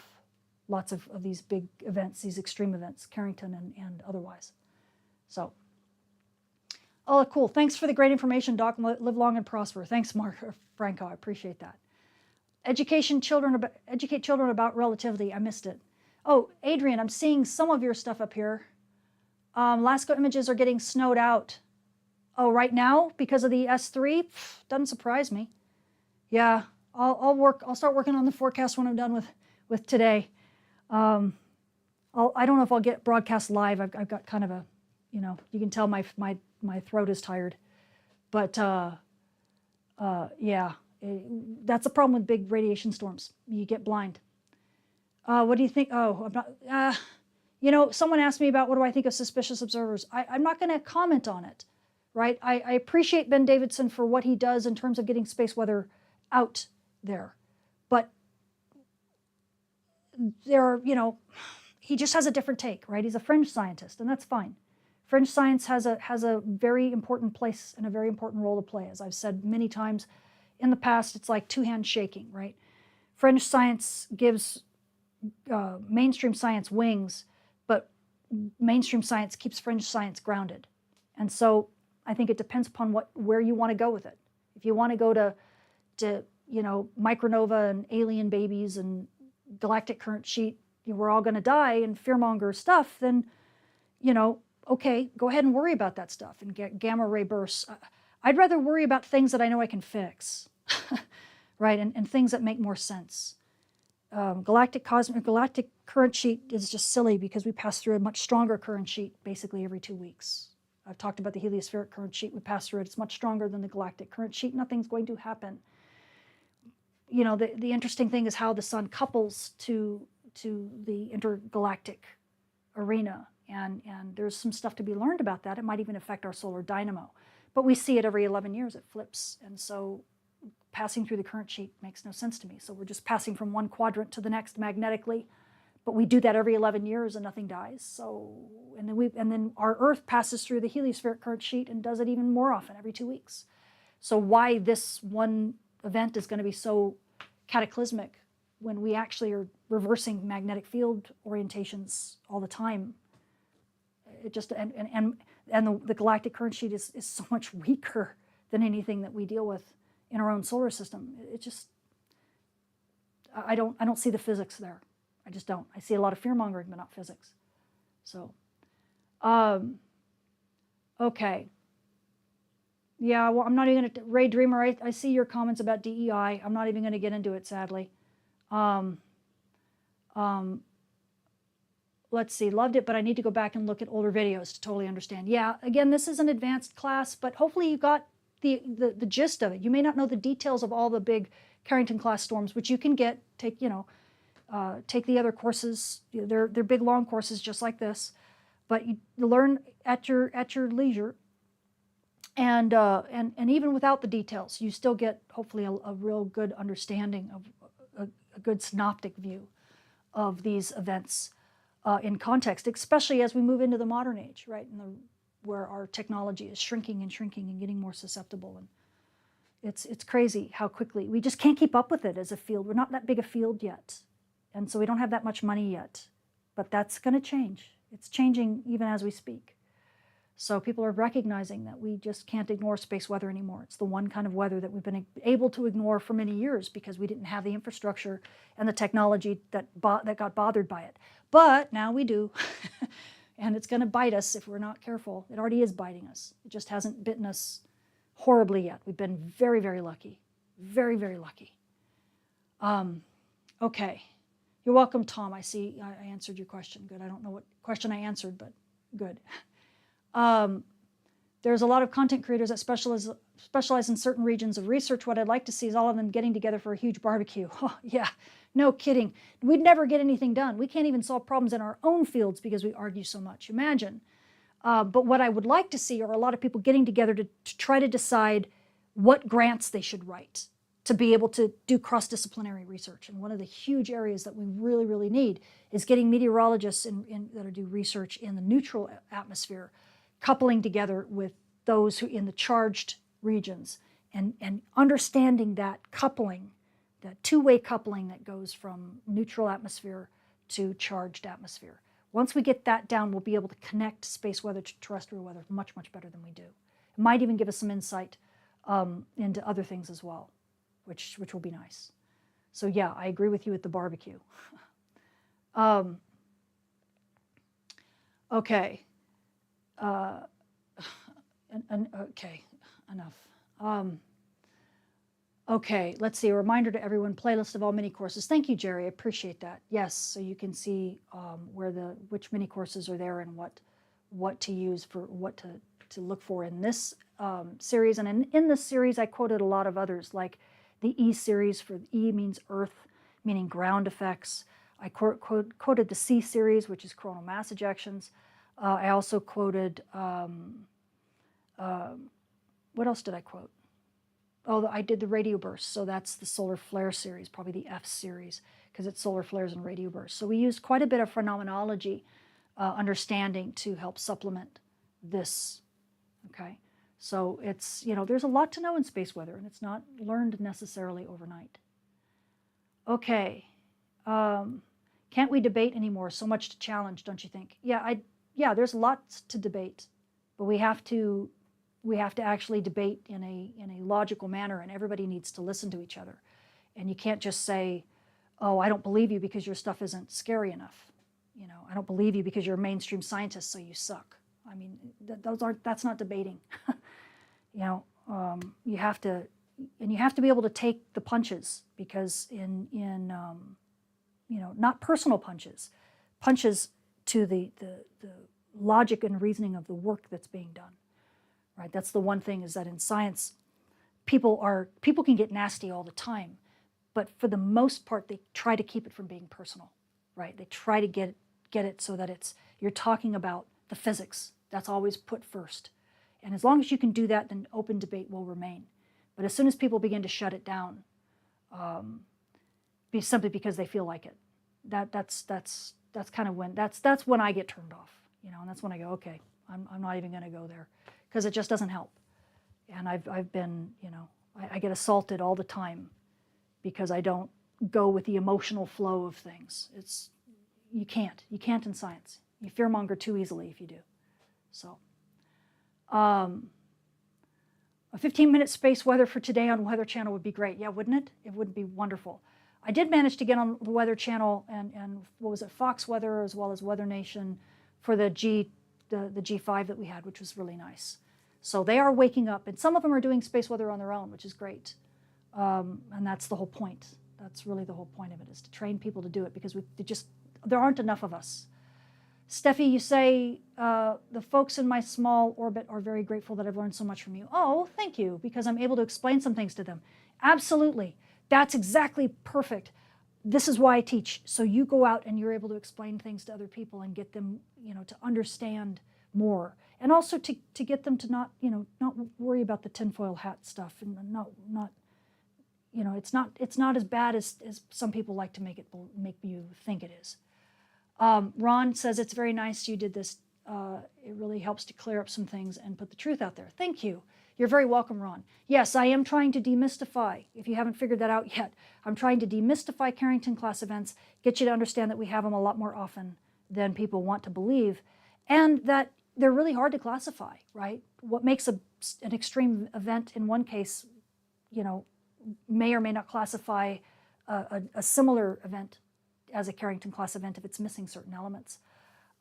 lots of these big events, these extreme events, Carrington and otherwise. So, oh, cool. Thanks for the great information, Doc. Live long and prosper. Thanks, Franco. I appreciate that. Educate children about relativity. I missed it. Oh, Adrian, I'm seeing some of your stuff up here. LASCO images are getting snowed out. Oh, right now because of the S3? Doesn't surprise me. Yeah, I'll start working on the forecast when I'm done with today. I don't know if I'll get broadcast live. I've got kind of a, you can tell my my throat is tired. But yeah, that's the problem with big radiation storms. You get blind. What do you think? Oh, I'm not. You know, someone asked me about what do I think of suspicious observers. I'm not going to comment on it, right? I appreciate Ben Davidson for what he does in terms of getting space weather out there, but there are, you know, he just has a different take, right? He's a fringe scientist, and that's fine. Fringe science has a very important place and a very important role to play. As I've said many times in the past, it's like two hands shaking, right? Fringe science gives mainstream science wings, but mainstream science keeps fringe science grounded. And so I think it depends upon where you want to go with it. If you want to go to you know, micronova and alien babies and galactic current sheet, you know, we're all going to die and fearmonger stuff, then, you know, okay, go ahead and worry about that stuff and get gamma ray bursts. I'd rather worry about things that I know I can fix, right? And things that make more sense. Galactic current sheet is just silly because we pass through a much stronger current sheet basically every 2 weeks. I've talked about the heliospheric current sheet. We pass through it. It's much stronger than the galactic current sheet. Nothing's going to happen. You know, the interesting thing is how the sun couples to the intergalactic arena. And there's some stuff to be learned about that. It might even affect our solar dynamo. But we see it every 11 years. It flips. And so passing through the current sheet makes no sense to me. So we're just passing from one quadrant to the next magnetically. But we do that every 11 years and nothing dies. So, and then our Earth passes through the heliospheric current sheet and does it even more often, every 2 weeks. So why this one event is going to be so cataclysmic when we actually are reversing magnetic field orientations all the time? It just, and the galactic current sheet is so much weaker than anything that we deal with in our own solar system. It just, I don't see the physics there. I just don't. I see a lot of fear mongering, but not physics. So, okay. Yeah, well, I'm not even going to, Ray Dreamer, I see your comments about DEI. I'm not even going to get into it, sadly. Let's see, loved it, but I need to go back and look at older videos to totally understand. Yeah, again, this is an advanced class, but hopefully you got the gist of it. You may not know the details of all the big Carrington-Class storms, which you can take the other courses. They're big, long courses just like this, but you learn at your leisure. And even without the details, you still get hopefully a real good understanding of a good synoptic view of these events in context, especially as we move into the modern age, right? Where our technology is shrinking and shrinking and getting more susceptible. And it's crazy how quickly we just can't keep up with it as a field. We're not that big a field yet. And so we don't have that much money yet, but that's going to change. It's changing even as we speak. So people are recognizing that we just can't ignore space weather anymore. It's the one kind of weather that we've been able to ignore for many years because we didn't have the infrastructure and the technology that got bothered by it. But now we do, and it's going to bite us if we're not careful. It already is biting us. It just hasn't bitten us horribly yet. We've been very, very lucky. Very, very lucky. Okay. You're welcome, Tom. I see I answered your question. Good. I don't know what question I answered, but good. There's a lot of content creators that specialize in certain regions of research. What I'd like to see is all of them getting together for a huge barbecue. Oh, yeah, no kidding. We'd never get anything done. We can't even solve problems in our own fields because we argue so much. Imagine. But what I would like to see are a lot of people getting together to try to decide what grants they should write to be able to do cross-disciplinary research. And one of the huge areas that we really, really need is getting meteorologists that do research in the neutral atmosphere, coupling together with those who in the charged regions and understanding that coupling, that two-way coupling that goes from neutral atmosphere to charged atmosphere. Once we get that down, we'll be able to connect space weather to terrestrial weather much, much better than we do. It might even give us some insight into other things as well, which will be nice. So yeah, I agree with you at the barbecue. Okay. Okay, enough. Okay, let's see. A reminder to everyone: playlist of all mini courses. Thank you, Jerry. I appreciate that. Yes, so you can see which mini courses are there and what to use for what to to look for in this series. And in this series, I quoted a lot of others, like the E series, for E means Earth, meaning ground effects. I quoted the C series, which is coronal mass ejections. I also quoted, what else did I quote? Oh, I did the radio bursts, so that's the solar flare series, probably the F series, because it's solar flares and radio bursts. So we used quite a bit of phenomenology understanding to help supplement this, okay? So it's, there's a lot to know in space weather, and it's not learned necessarily overnight. Okay, can't we debate anymore? So much to challenge, don't you think? Yeah, there's lots to debate, but we have to actually debate in a logical manner, and everybody needs to listen to each other. And you can't just say, oh, I don't believe you because your stuff isn't scary enough. I don't believe you because you're a mainstream scientist, so you suck. I mean, that's not debating. You have to be able to take the punches, because not personal punches to the logic and reasoning of the work that's being done. Right? That's the one thing, is that in science, people can get nasty all the time, but for the most part, they try to keep it from being personal. Right? They try to get it so that you're talking about the physics. That's always put first. And as long as you can do that, then open debate will remain. But as soon as people begin to shut it down, simply because they feel like it, that's kind of that's when I get turned off. And that's when I go, okay, I'm not even going to go there, because it just doesn't help. And I've been, I get assaulted all the time because I don't go with the emotional flow of things. You can't in science. You fearmonger too easily if you do. So, a 15-minute space weather for today on Weather Channel would be great. Yeah, wouldn't it? It would be wonderful. I did manage to get on the Weather Channel and what was it, Fox Weather, as well as Weather Nation, for the G5 that we had, which was really nice. So they are waking up, and some of them are doing space weather on their own, which is great. And that's the whole point. That's really the whole point of it, is to train people to do it, because there aren't enough of us. Steffi, you say, the folks in my small orbit are very grateful that I've learned so much from you. Oh, thank you, because I'm able to explain some things to them. Absolutely. That's exactly perfect. This is why I teach. So you go out and you're able to explain things to other people and get them, to understand more. And also to get them to not worry about the tinfoil hat stuff, and not it's not as bad as some people like to make you think it is. Ron says, it's very nice you did this. It really helps to clear up some things and put the truth out there. Thank you. You're very welcome, Ron. Yes, I am trying to demystify, if you haven't figured that out yet. I'm trying to demystify Carrington-Class events, get you to understand that we have them a lot more often than people want to believe, and that they're really hard to classify, right? What makes an extreme event in one case, may or may not classify a similar event as a Carrington-Class event if it's missing certain elements.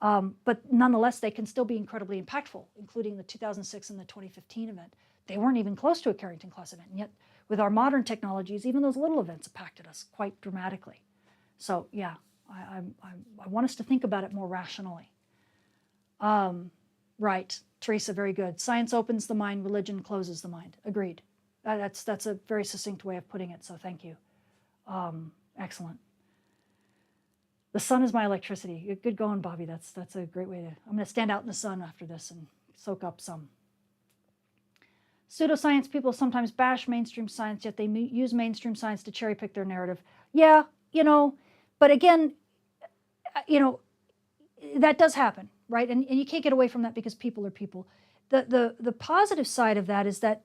But nonetheless, they can still be incredibly impactful, including the 2006 and the 2015 event. They weren't even close to a Carrington-Class event, and yet with our modern technologies, even those little events impacted us quite dramatically. So yeah, I want us to think about it more rationally. Right, Teresa, very good. Science opens the mind, religion closes the mind. Agreed. That's a very succinct way of putting it, so thank you. Excellent. The sun is my electricity. Good going, Bobby. That's a great way to... I'm going to stand out in the sun after this and soak up some. Pseudoscience people sometimes bash mainstream science, yet they use mainstream science to cherry pick their narrative. Yeah, but again, that does happen, right? And you can't get away from that, because people are people. The positive side of that is that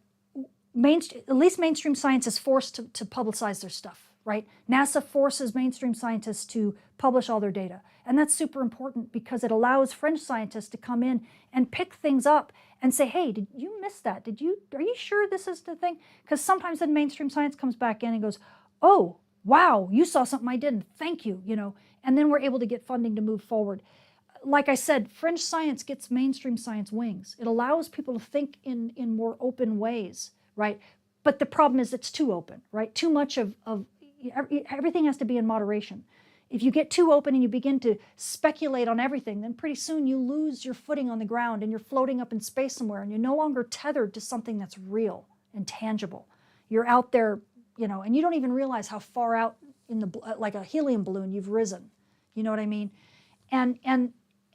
at least mainstream science is forced to publicize their stuff, right? NASA forces mainstream scientists to publish all their data. And that's super important, because it allows fringe scientists to come in and pick things up and say, hey, did you miss that? Are you sure this is the thing? Because sometimes then mainstream science comes back in and goes, oh, wow, you saw something I didn't, thank you, and then we're able to get funding to move forward. Like I said, fringe science gets mainstream science wings. It allows people to think in more open ways, right? But the problem is it's too open, right? Too much of everything has to be in moderation. If you get too open and you begin to speculate on everything, then pretty soon you lose your footing on the ground and you're floating up in space somewhere and you're no longer tethered to something that's real and tangible. You're out there, and you don't even realize how far out in the, like a helium balloon, you've risen. You know what I mean? And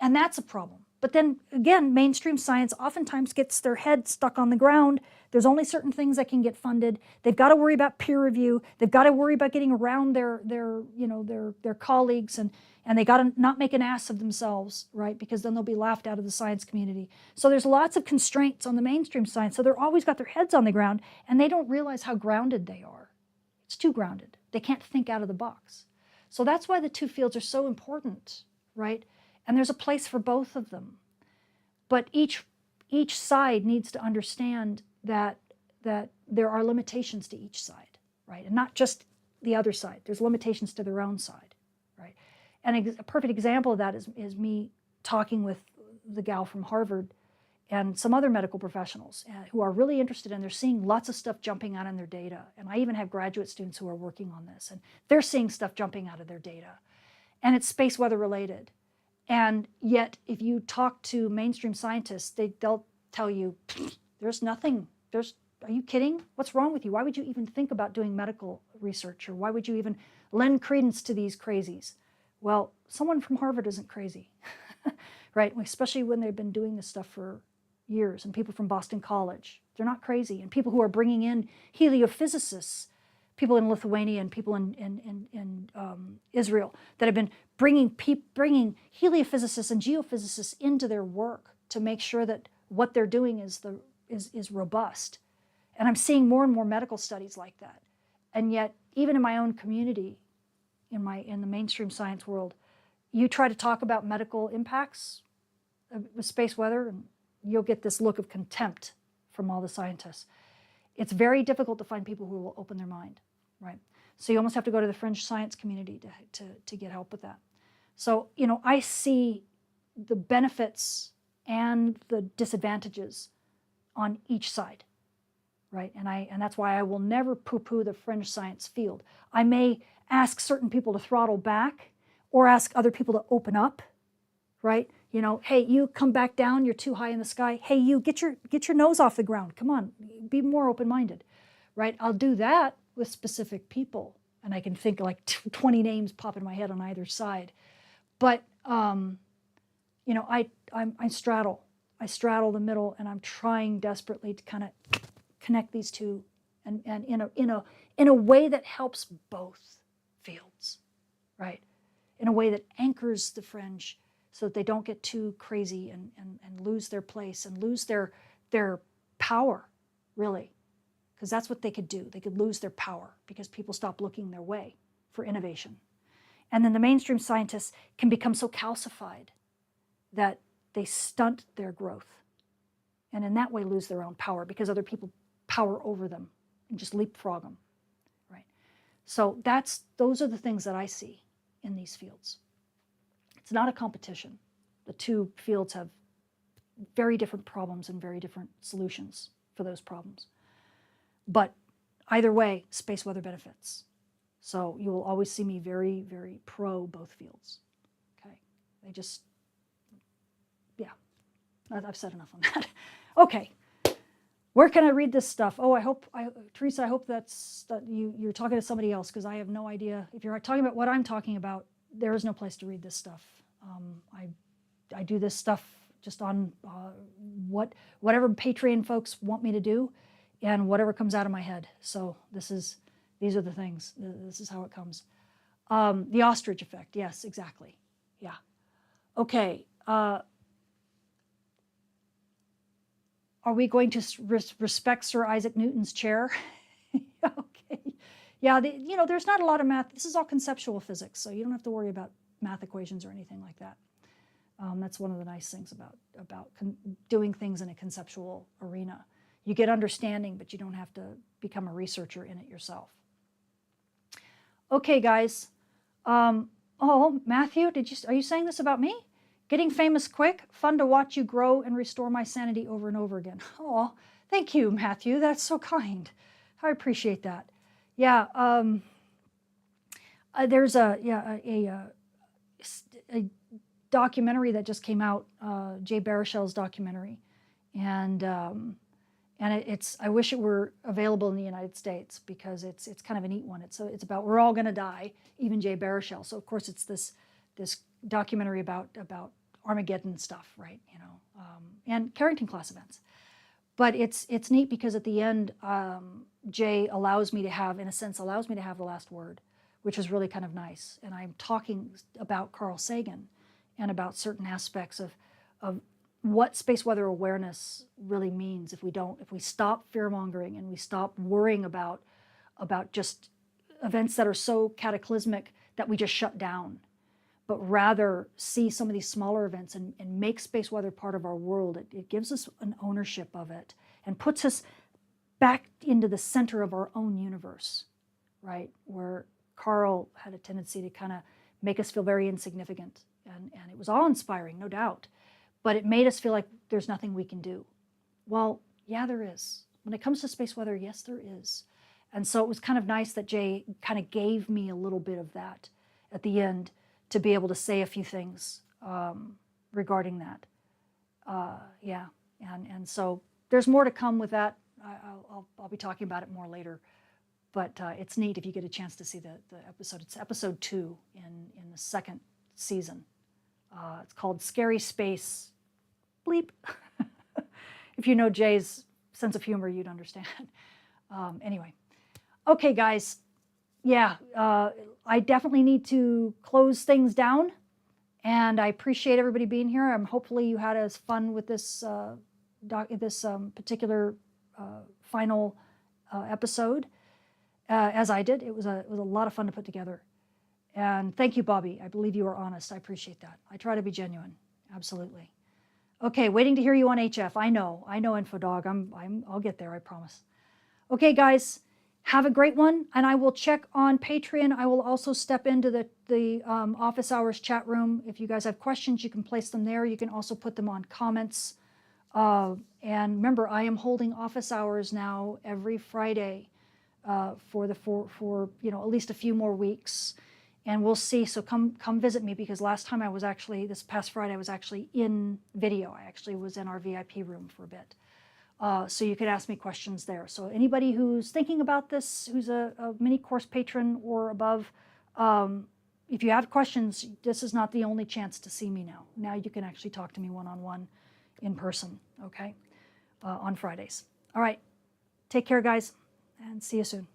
that's a problem. But then again, mainstream science oftentimes gets their head stuck on the ground. There's only certain things that can get funded. They've got to worry about peer review. They've got to worry about getting around their colleagues, and they got to not make an ass of themselves, right? Because then they'll be laughed out of the science community. So there's lots of constraints on the mainstream science. So they're always got their heads on the ground, and they don't realize how grounded they are. It's too grounded. They can't think out of the box. So that's why the two fields are so important, right? And there's a place for both of them. But each side needs to understand that there are limitations to each side, right? And not just the other side. There's limitations to their own side, right? And a perfect example of that is me talking with the gal from Harvard and some other medical professionals who are really interested, and they're seeing lots of stuff jumping out in their data. And I even have graduate students who are working on this, and they're seeing stuff jumping out of their data. And it's space weather related. And yet, if you talk to mainstream scientists, they'll tell you, there's nothing, are you kidding? What's wrong with you? Why would you even think about doing medical research? Or why would you even lend credence to these crazies? Well, someone from Harvard isn't crazy, right? Especially when they've been doing this stuff for years, and people from Boston College, they're not crazy. And people who are bringing in heliophysicists, people in Lithuania and people in Israel that have been bringing heliophysicists and geophysicists into their work to make sure that what they're doing is robust. And I'm seeing more and more medical studies like that. And yet, even in my own community, in the mainstream science world, you try to talk about medical impacts with space weather, and you'll get this look of contempt from all the scientists. It's very difficult to find people who will open their mind, right? So you almost have to go to the fringe science community to get help with that. So, I see the benefits and the disadvantages on each side, right? And that's why I will never poo-poo the fringe science field. I may ask certain people to throttle back or ask other people to open up, right? Hey, you come back down, you're too high in the sky. Hey, you get your nose off the ground. Come on, be more open-minded, right? I'll do that with specific people, and I can think like 20 names pop in my head on either side. But I straddle the middle, and I'm trying desperately to kind of connect these two, and in a way that helps both fields, right? In a way that anchors the fringe, so that they don't get too crazy and lose their place and lose their power, really. Because that's what they could do. They could lose their power because people stop looking their way for innovation. And then the mainstream scientists can become so calcified that they stunt their growth. And in that way lose their own power because other people power over them and just leapfrog them, right? So those are the things that I see in these fields. It's not a competition. The two fields have very different problems and very different solutions for those problems. But either way, space weather benefits. So you will always see me very, very pro both fields. Okay, I've said enough on that. Okay, where can I read this stuff? Oh, Teresa, I hope that you're talking to somebody else, because I have no idea. If you're talking about what I'm talking about, there is no place to read this stuff. I do this stuff just on whatever Patreon folks want me to do, and whatever comes out of my head. So these are the things. This is how it comes. The ostrich effect. Yes, exactly. Yeah. Okay. Are we going to respect Sir Isaac Newton's chair? Okay. Yeah, there's not a lot of math. This is all conceptual physics, so you don't have to worry about math equations or anything like that. That's one of the nice things about doing things in a conceptual arena. You get understanding, but you don't have to become a researcher in it yourself. Okay, guys. Oh, Matthew, are you saying this about me? Getting famous quick, fun to watch you grow and restore my sanity over and over again. Oh, thank you, Matthew. That's so kind. I appreciate that. Yeah, There's a documentary that just came out, Jay Baruchel's documentary, and it's I wish it were available in the United States because it's kind of a neat one. It's about we're all going to die, even Jay Baruchel. So of course it's this documentary about Armageddon stuff, right? You know, and Carrington-Class events. But it's neat because at the end, Jay allows me to have the last word, which is really kind of nice. And I'm talking about Carl Sagan and about certain aspects of what space weather awareness really means if we stop fear-mongering and we stop worrying about just events that are so cataclysmic that we just shut down, but rather see some of these smaller events and make space weather part of our world. It gives us an ownership of it and puts us back into the center of our own universe, right? Where Carl had a tendency to kind of make us feel very insignificant. And it was awe-inspiring, no doubt. But it made us feel like there's nothing we can do. Well, yeah, there is. When it comes to space weather, yes, there is. And so it was kind of nice that Jay kind of gave me a little bit of that at the end to be able to say a few things regarding that. Yeah, and so there's more to come with that. I'll be talking about it more later. But it's neat if you get a chance to see the episode. It's episode 2 in the second season. It's called Scary Space Bleep. If you know Jay's sense of humor, you'd understand. Anyway. Okay, guys. Yeah, I definitely need to close things down. And I appreciate everybody being here. Hopefully you had as fun with this particular final episode as I did. It was a lot of fun to put together. And thank you, Bobby. I believe you were honest. I appreciate that. I try to be genuine. Absolutely. Okay, waiting to hear you on HF. I know, Infodog. I'll get there, I promise. Okay, guys, have a great one. And I will check on Patreon. I will also step into the office hours chat room. If you guys have questions, you can place them there. You can also put them on comments. And remember, I am holding office hours now every Friday for at least a few more weeks. And we'll see. So come visit me, because last time this past Friday, I was actually in video. I actually was in our VIP room for a bit. So you could ask me questions there. So anybody who's thinking about this, who's a mini course patron or above, if you have questions, this is not the only chance to see me now. Now you can actually talk to me one-on-one in person, okay, on Fridays. All right. Take care, guys, and see you soon.